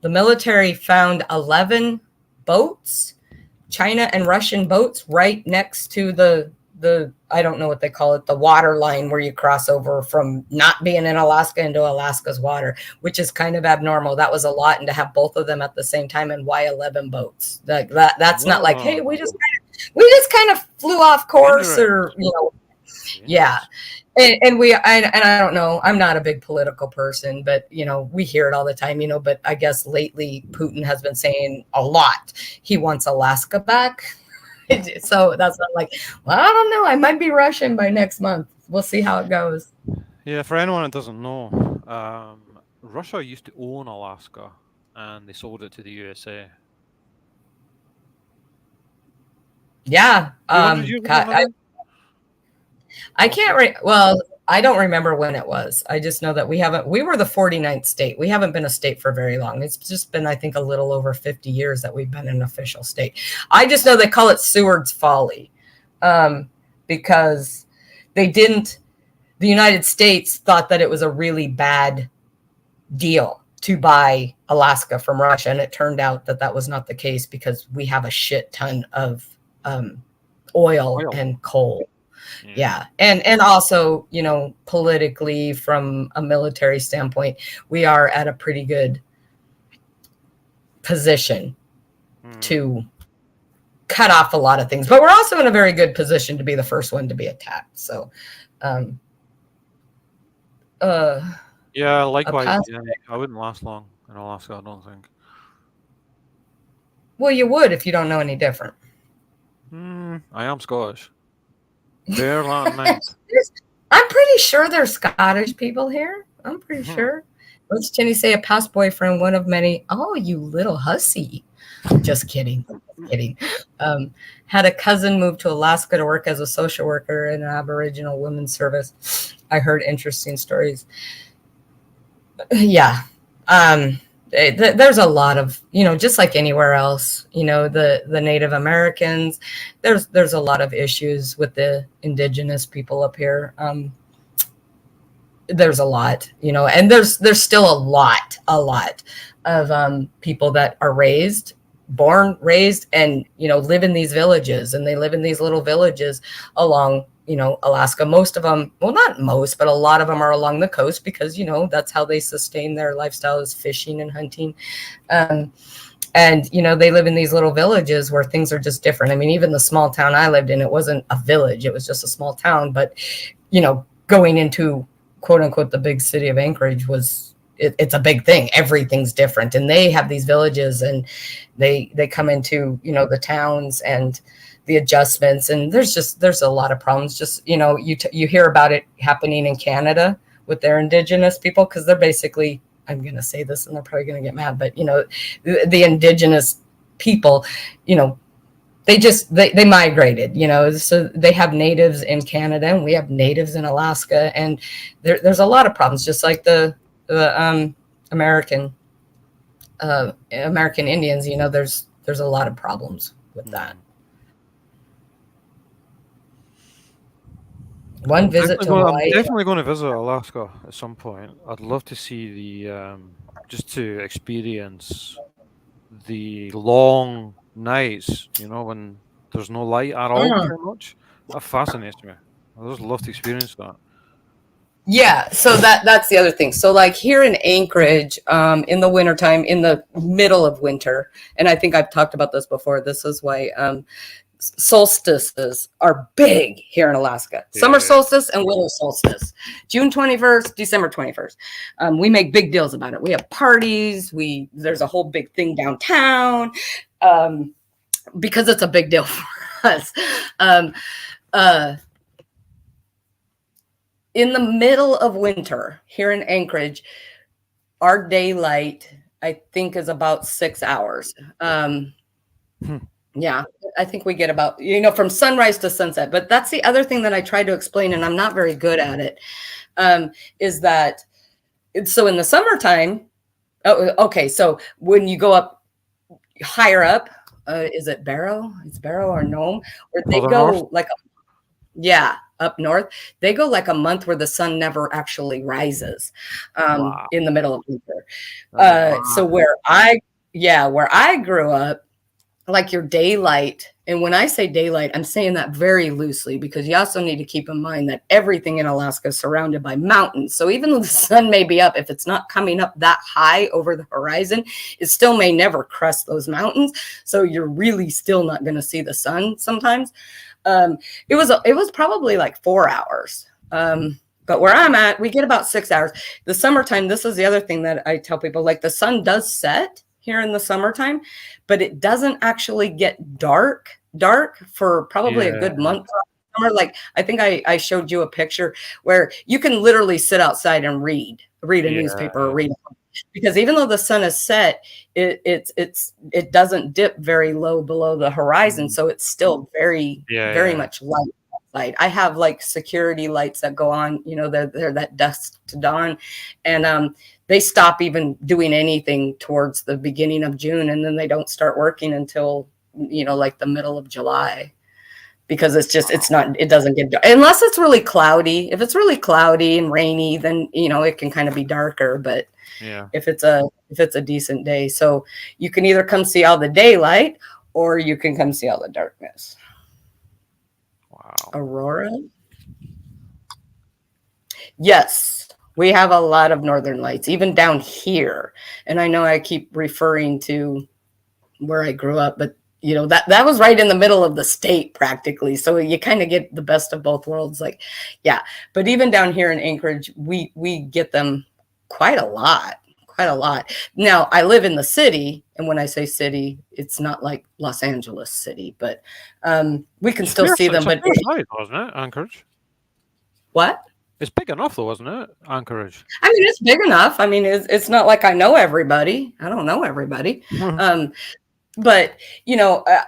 military found 11 boats, China and Russian boats, right next to the I don't know what they call it, the water line where you cross over from not being in Alaska into Alaska's water, which is kind of abnormal. That was a lot, and to have both of them at the same time, and why 11 boats? That's not like, hey, we just kind of flew off course, or yeah. And I don't know, I'm not a big political person, but we hear it all the time, but I guess lately Putin has been saying a lot he wants Alaska back. So that's not like, well, I don't know, I might be Russian by next month. We'll see how it goes. Yeah, for anyone that doesn't know, Russia used to own Alaska, and they sold it to the USA. Yeah. I can't well, I don't remember when it was. I just know that we were the 49th state. We haven't been a state for very long. It's just been, I think, a little over 50 years that we've been an official state. I just know they call it Seward's Folly, because the United States thought that it was a really bad deal to buy Alaska from Russia. And it turned out that that was not the case, because we have a shit ton of oil and coal. Yeah. And also, politically, from a military standpoint, we are at a pretty good position to cut off a lot of things, but we're also in a very good position to be the first one to be attacked. So, yeah, likewise. Yeah, I wouldn't last long in Alaska, I don't think. Well, you would if you don't know any different. I am Scottish. Bear that night. I'm pretty sure there's Scottish people here. I'm pretty sure. What's Jenny say? A past boyfriend, one of many. Oh, you little hussy. Just kidding. Had a cousin move to Alaska to work as a social worker in an Aboriginal women's service. I heard interesting stories. Yeah. There's a lot of, just like anywhere else, the Native Americans, there's a lot of issues with the indigenous people up here. There's a lot, and there's still a lot of people that are born, raised, and, live in these villages, and they live in these little villages along, Alaska. Most of them, well, not most, but a lot of them are along the coast, because, that's how they sustain their lifestyle, is fishing and hunting. And, they live in these little villages where things are just different. I mean, even the small town I lived in, it wasn't a village, it was just a small town. But, going into quote unquote the big city of Anchorage it's a big thing. Everything's different. And they have these villages, and they come into, the towns and the adjustments. And there's a lot of problems. Just, you hear about it happening in Canada with their indigenous people, because they're basically, I'm going to say this and they're probably going to get mad, but, the indigenous people, they migrated, so they have natives in Canada, and we have natives in Alaska. And there's a lot of problems, just like the American Indians, there's a lot of problems with that. One visit to Hawaii. I'm definitely going to visit Alaska at some point. I'd love to see just to experience the long nights, when there's no light at all, very much. That fascinates me. I'd just love to experience that. Yeah, so that's the other thing. So like here in Anchorage, in the wintertime, in the middle of winter, and I think I've talked about this before, this is why solstices are big here in Alaska. Summer solstice and winter solstice. June 21st, December 21st. We make big deals about it. We have parties. There's a whole big thing downtown because it's a big deal for us. In the middle of winter here in Anchorage, our daylight, I think, is about 6 hours. Yeah, I think we get about, from sunrise to sunset. But that's the other thing that I try to explain, and I'm not very good at it, is that, so in the summertime, okay, so when you go up higher up, is it Barrow? It's Barrow or Nome? Where they go like, up north, they go like a month where the sun never actually rises in the middle of winter. So where I grew up, like your daylight, and when I say daylight, I'm saying that very loosely because you also need to keep in mind that everything in Alaska is surrounded by mountains. So even though the sun may be up, if it's not coming up that high over the horizon, it still may never crest those mountains. So you're really still not going to see the sun sometimes. It was probably like 4 hours. But where I'm at, we get about 6 hours. The summertime, this is the other thing that I tell people, like the sun does set here in the summertime, but it doesn't actually get dark for probably a good month. Like I think I showed you a picture where you can literally sit outside and read a newspaper or read, because even though the sun is set, it doesn't dip very low below the horizon, so it's still very much light outside. I have like security lights that go on, they're that dusk to dawn, and they stop even doing anything towards the beginning of June, and then they don't start working until like the middle of July, because it doesn't get dark unless it's really cloudy. If it's really cloudy and rainy, then it can kind of be darker. But if it's a decent day, so you can either come see all the daylight or you can come see all the darkness. Wow. Aurora? Yes. We have a lot of northern lights, even down here. And I know I keep referring to where I grew up, but that was right in the middle of the state practically. So you kind of get the best of both worlds. But even down here in Anchorage, we get them quite a lot. Now I live in the city. And when I say city, it's not like Los Angeles city, but we can still see them. But wasn't it, Anchorage? What? It's big enough though, isn't it, Anchorage? I mean, it's big enough. I mean, it's not like I know everybody. I don't know everybody. But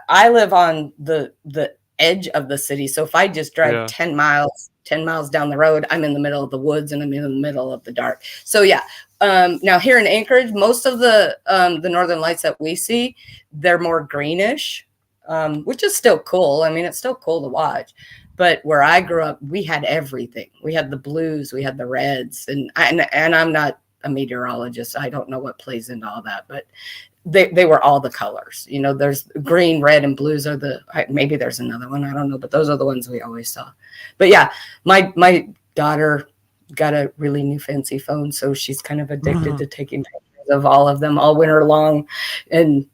I live on the edge of the city. So if I just drive 10 miles down the road, I'm in the middle of the woods and I'm in the middle of the dark. So now here in Anchorage, most of the northern lights that we see, they're more greenish, which is still cool. I mean, it's still cool to watch. But where I grew up, we had everything. We had the blues, we had the reds, and I'm not a meteorologist. I don't know what plays into all that, but they were all the colors. There's green, red, and blues are maybe there's another one, I don't know, but those are the ones we always saw. But my daughter got a really new fancy phone, so she's kind of addicted to taking pictures of all of them all winter long, and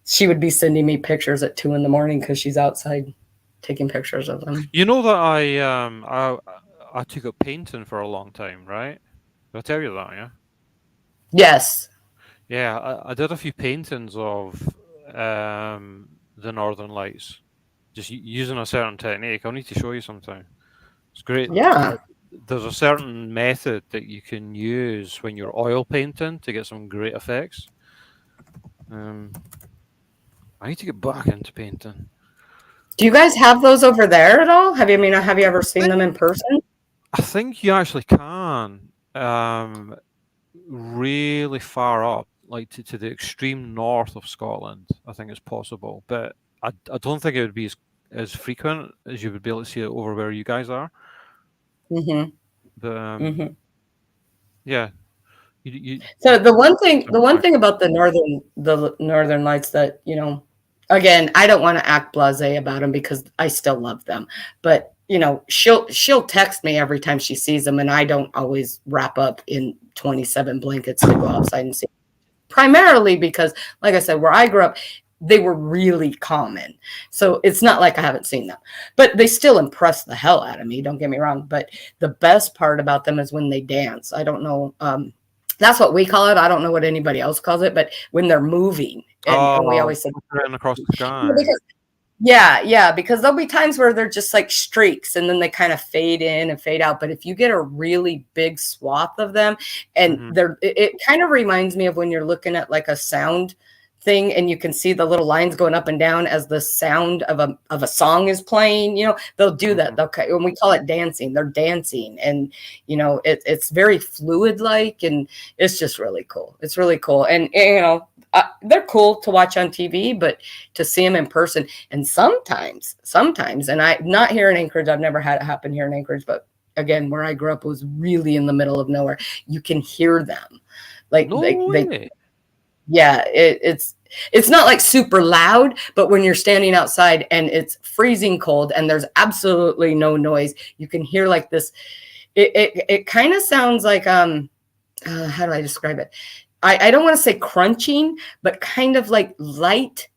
she would be sending me pictures at 2 a.m. because she's outside taking pictures of them. You know that I took up painting for a long time, right? Did I tell you that? Yeah. Yes. Yeah, I did a few paintings of the Northern Lights, just using a certain technique. I'll need to show you sometime. It's great. Yeah. There's a certain method that you can use when you're oil painting to get some great effects. I need to get back into painting. Do you guys have those over there at all? Have you ever seen them in person? I think you actually can. Really far up, like to the extreme north of Scotland, I think it's possible. But I don't think it would be as frequent as you would be able to see it over where you guys are. Mm-hmm. But yeah. So the one thing about the northern lights that again, I don't want to act blasé about them because I still love them, but she'll text me every time she sees them, and I don't always wrap up in 27 blankets to go outside and see. Primarily because, like I said, where I grew up, they were really common. So it's not like I haven't seen them, but they still impress the hell out of me. Don't get me wrong. But the best part about them is when they dance. I don't know. That's what we call it. I don't know what anybody else calls it, but when they're moving, and we always say across the sky. because yeah, because there'll be times where they're just like streaks and then they kind of fade in and fade out. But if you get a really big swath of them, and it kind of reminds me of when you're looking at like a sound thing and you can see the little lines going up and down as the sound of a song is playing. They'll do that. When we call it dancing, they're dancing, and it's very fluid like, and it's just really cool. It's really cool. And they're cool to watch on TV, but to see them in person, and sometimes, and I not here in Anchorage, I've never had it happen here in Anchorage, but again, where I grew up was really in the middle of nowhere. You can hear them, it's not like super loud, but when you're standing outside and it's freezing cold and there's absolutely no noise, you can hear like this. It kind of sounds like how do I describe it? I don't want to say crunching, but kind of like light.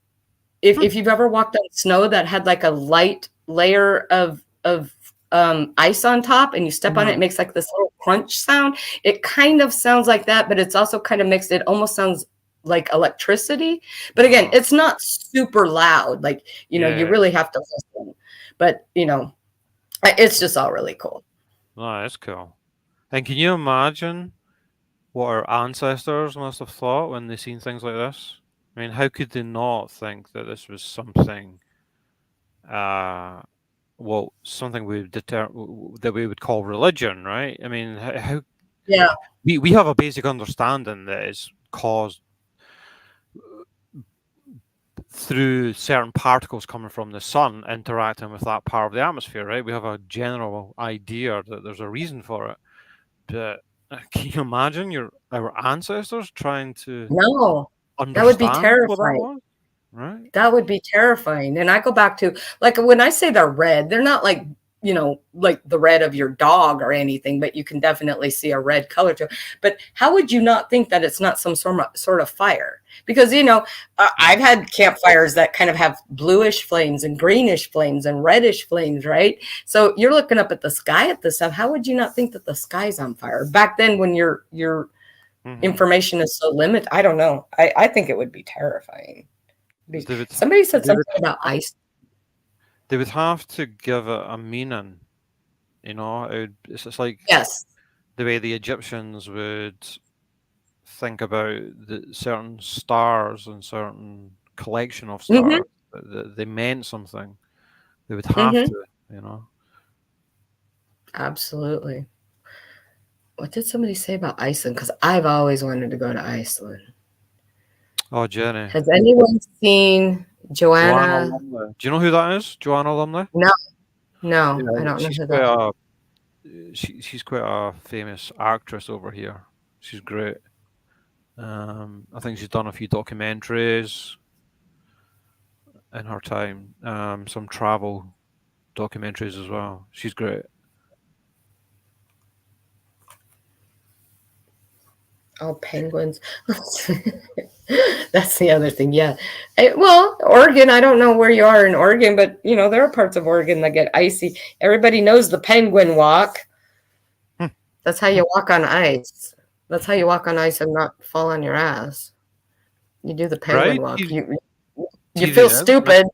If you've ever walked on snow that had like a light layer of ice on top, and you step on it, it makes like this little crunch sound. It kind of sounds like that, but it's also kind of mixed. It almost sounds like electricity, but again, it's not super loud. Like, you really have to listen, but it's just all really cool. Oh, that's cool. And can you imagine what our ancestors must have thought when they seen things like this? I mean, how could they not think that this was something, something that we would call religion, right? I mean, how we have a basic understanding that is caused through certain particles coming from the sun interacting with that part of the atmosphere, right? We have a general idea that there's a reason for it, but can you imagine our ancestors trying to understand that would be terrifying. What that was? Right? That would be terrifying. And I go back to, like, when I say they're red, they're not like, like the red of your dog or anything, but you can definitely see a red color to it. But how would you not think that it's not some sort of fire? Because, I've had campfires that kind of have bluish flames and greenish flames and reddish flames, right? So you're looking up at the sky at this stuff. How would you not think that the sky's on fire? Back then, when your information is so limited, I don't know. I think it would be terrifying. Somebody said something about ice. They would have to give it a meaning, it's just like the way the Egyptians would think about the certain stars and certain collection of stars, that they meant something. They would have to, Absolutely. What did somebody say about Iceland? Because I've always wanted to go to Iceland. Oh, Jenny. Has anyone seen Joanna? Do you know who that is? Joanna Lumley? No, I don't know who that is. She's quite a famous actress over here. She's great. I think she's done a few documentaries in her time. Some travel documentaries as well. She's great. Oh, penguins. That's the other thing. Yeah. Well, Oregon, I don't know where you are in Oregon, but there are parts of Oregon that get icy. Everybody knows the penguin walk. That's how you walk on ice. That's how you walk on ice and not fall on your ass. You do the penguin walk. You feel stupid.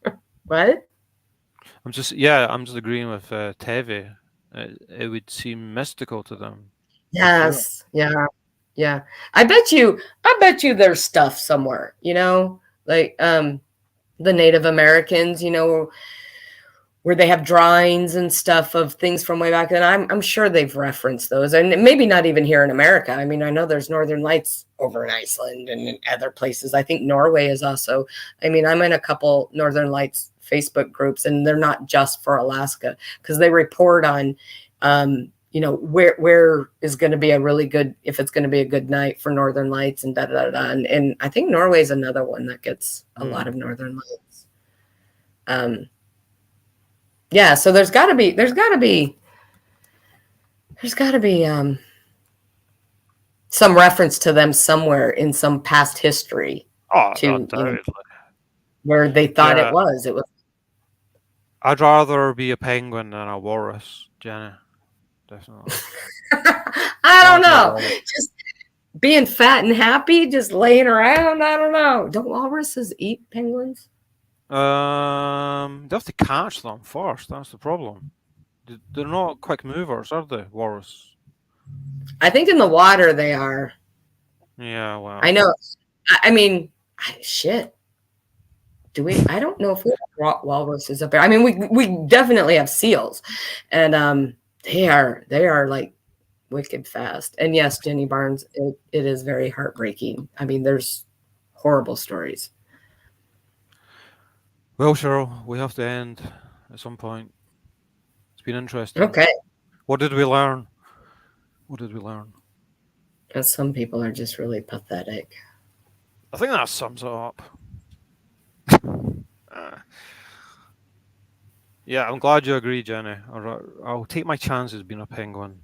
But... What? I'm just agreeing with Tevi. It would seem mystical to them. Yes. Sure. Yeah. I bet you there's stuff somewhere, like the Native Americans, where they have drawings and stuff of things from way back then. I'm sure they've referenced those, and maybe not even here in America. I mean, I know there's Northern Lights over in Iceland and in other places. I think Norway is also. I mean, I'm in a couple Northern Lights Facebook groups, and they're not just for Alaska, because they report on, where is going to be if it's going to be a good night for Northern Lights and da da da. And I think Norway is another one that gets a lot of Northern Lights. Yeah, so there's got to be some reference to them somewhere in some past history, Oh, to undoubtedly. where they thought it Yeah, was. It was. I'd rather be a penguin than a walrus, Jenny. Definitely. I don't Want to be a know. walrus. Just being fat and happy, just laying around. I don't know. Don't walruses eat penguins? They have to catch them first. That's the problem. They're not quick movers, are they, walrus? I think in the water they are. Yeah, I well, know. I mean, shit. Do we? I don't know if we have walruses up there. I mean, we definitely have seals, and they are like wicked fast. And yes, Jenny Barnes, it is very heartbreaking. I mean, there's horrible stories. well, Cheryl, we have to end at some point. It's been interesting. Okay, What did we learn? What did we learn? because some people are just really pathetic. I think that sums it up. Uh, yeah, I'm glad you agree, Jenny. I'll take my chances being a penguin.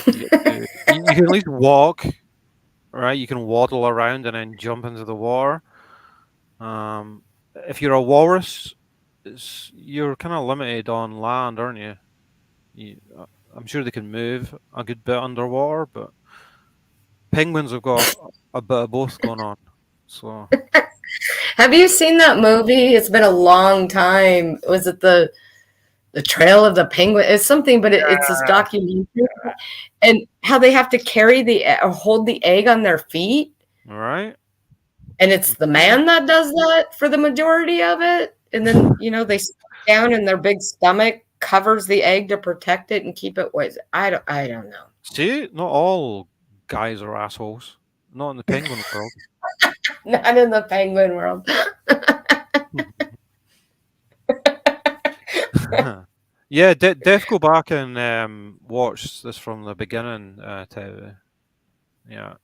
You can at least walk, right? You can waddle around and then jump into the water. If you're a walrus, you're kind of limited on land, aren't you? I'm sure they can move a good bit underwater, but penguins have got a bit of both going on. So Have you seen that movie? It's been a long time. Was it the Trail of the Penguin? It's something, but it's this documentary, and how they have to carry or hold the egg on their feet, all right. and it's the man that does that for the majority of it, and then they sit down and their big stomach covers the egg to protect it and keep it wet. I don't know. See, not all guys are assholes. Not in the penguin world. Not in the penguin world. Yeah, def go back and watch this from the beginning. Yeah,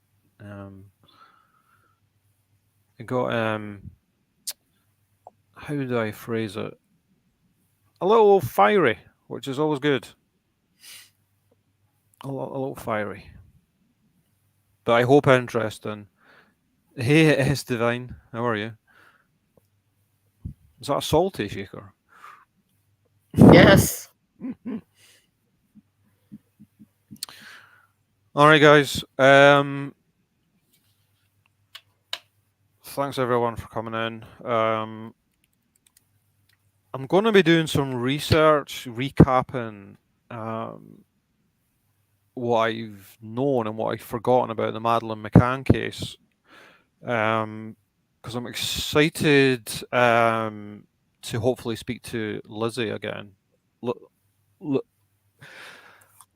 um, it got how do I phrase it? A little fiery, which is always good. A little fiery, but I hope interesting. Hey, it is Divine. How are you? Is that a salty shaker? Yes. All right, guys. Thanks everyone for coming in. I'm going to be doing some research, recapping what I've known and what I've forgotten about the Madeleine McCann case. Because I'm excited to hopefully speak to Lizzie again.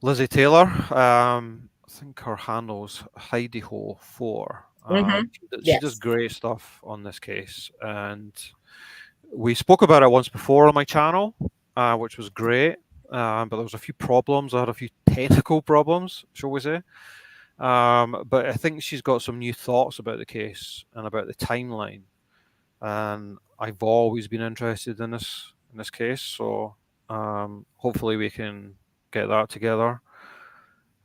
Lizzie Taylor. I think her handle's Heidi Ho 4. She does Yes. great stuff on this case, and we spoke about it once before on my channel, which was great. But there was a few problems. I had a few technical problems, shall we say? But I think she's got some new thoughts about the case and about the timeline. And I've always been interested in this case, so hopefully we can get that together.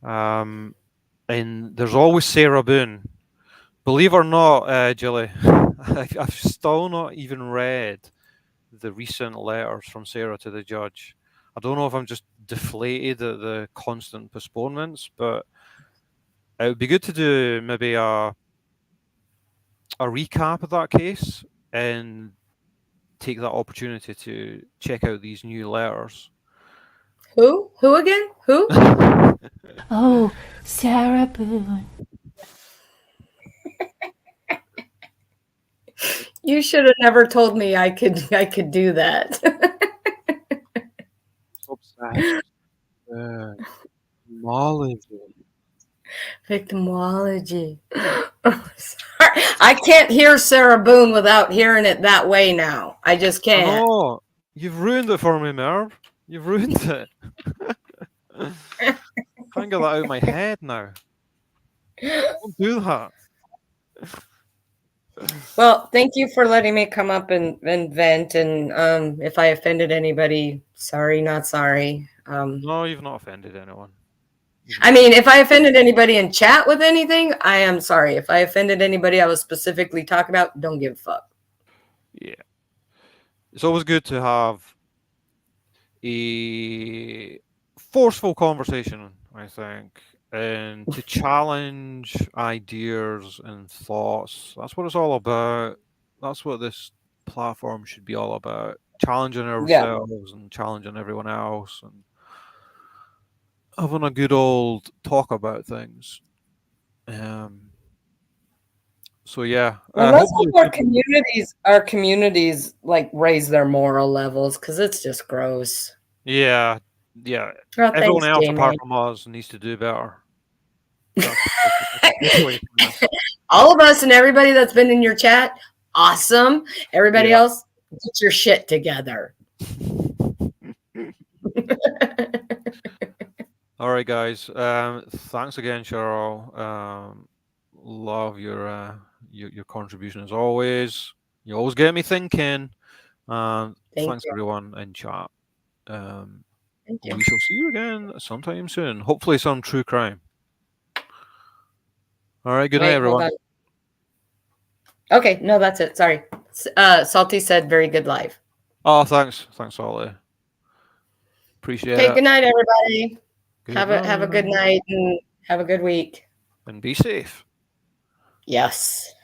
And there's always Sarah Boone. Believe it or not, Jilly, I've still not even read the recent letters from Sarah to the judge. I don't know if I'm just deflated at the constant postponements, but it would be good to do maybe a recap of that case and take that opportunity to check out these new letters. Who again? Who? Oh, Sarah Boone. You should have never told me I could do that. Victimology. Sorry. I can't hear Sarah Boone without hearing it that way now. I just can't. Oh, you've ruined it for me, Merv. You've ruined it. Can't get that out of my head now. Don't do that. Well, thank you for letting me come up and vent. And if I offended anybody, sorry, not sorry. No, you've not offended anyone. I mean, if I offended anybody in chat with anything, I am sorry. If I offended anybody I was specifically talking about, don't give a fuck. Yeah. It's always good to have a forceful conversation, I think, and to challenge ideas and thoughts. That's what it's all about. That's what this platform should be all about. Challenging Yeah. ourselves and challenging everyone else and having a good old talk about things. So yeah, And let's hopefully hope our communities like raise their moral levels, because it's just gross. yeah. Oh, Everyone thanks, else apart Jamie. from us needs to do better. That's the takeaway from this. All of us and everybody that's been in your chat, awesome. Everybody Yeah. else, get your shit together. All right, guys. Thanks again, Cheryl. Love your contribution as always. You always get me thinking. And Thank thanks you. everyone in chat. Um, Thank you. we shall see you again sometime soon. Hopefully, some true crime. All right. Good night, Wait, everyone. hold on. Okay, no, that's it. Sorry. Salty said very good live. Oh, thanks, Ollie. Appreciate Okay, it. good night, everybody. Good Have a good night. night and have a good week. And be safe. Yes.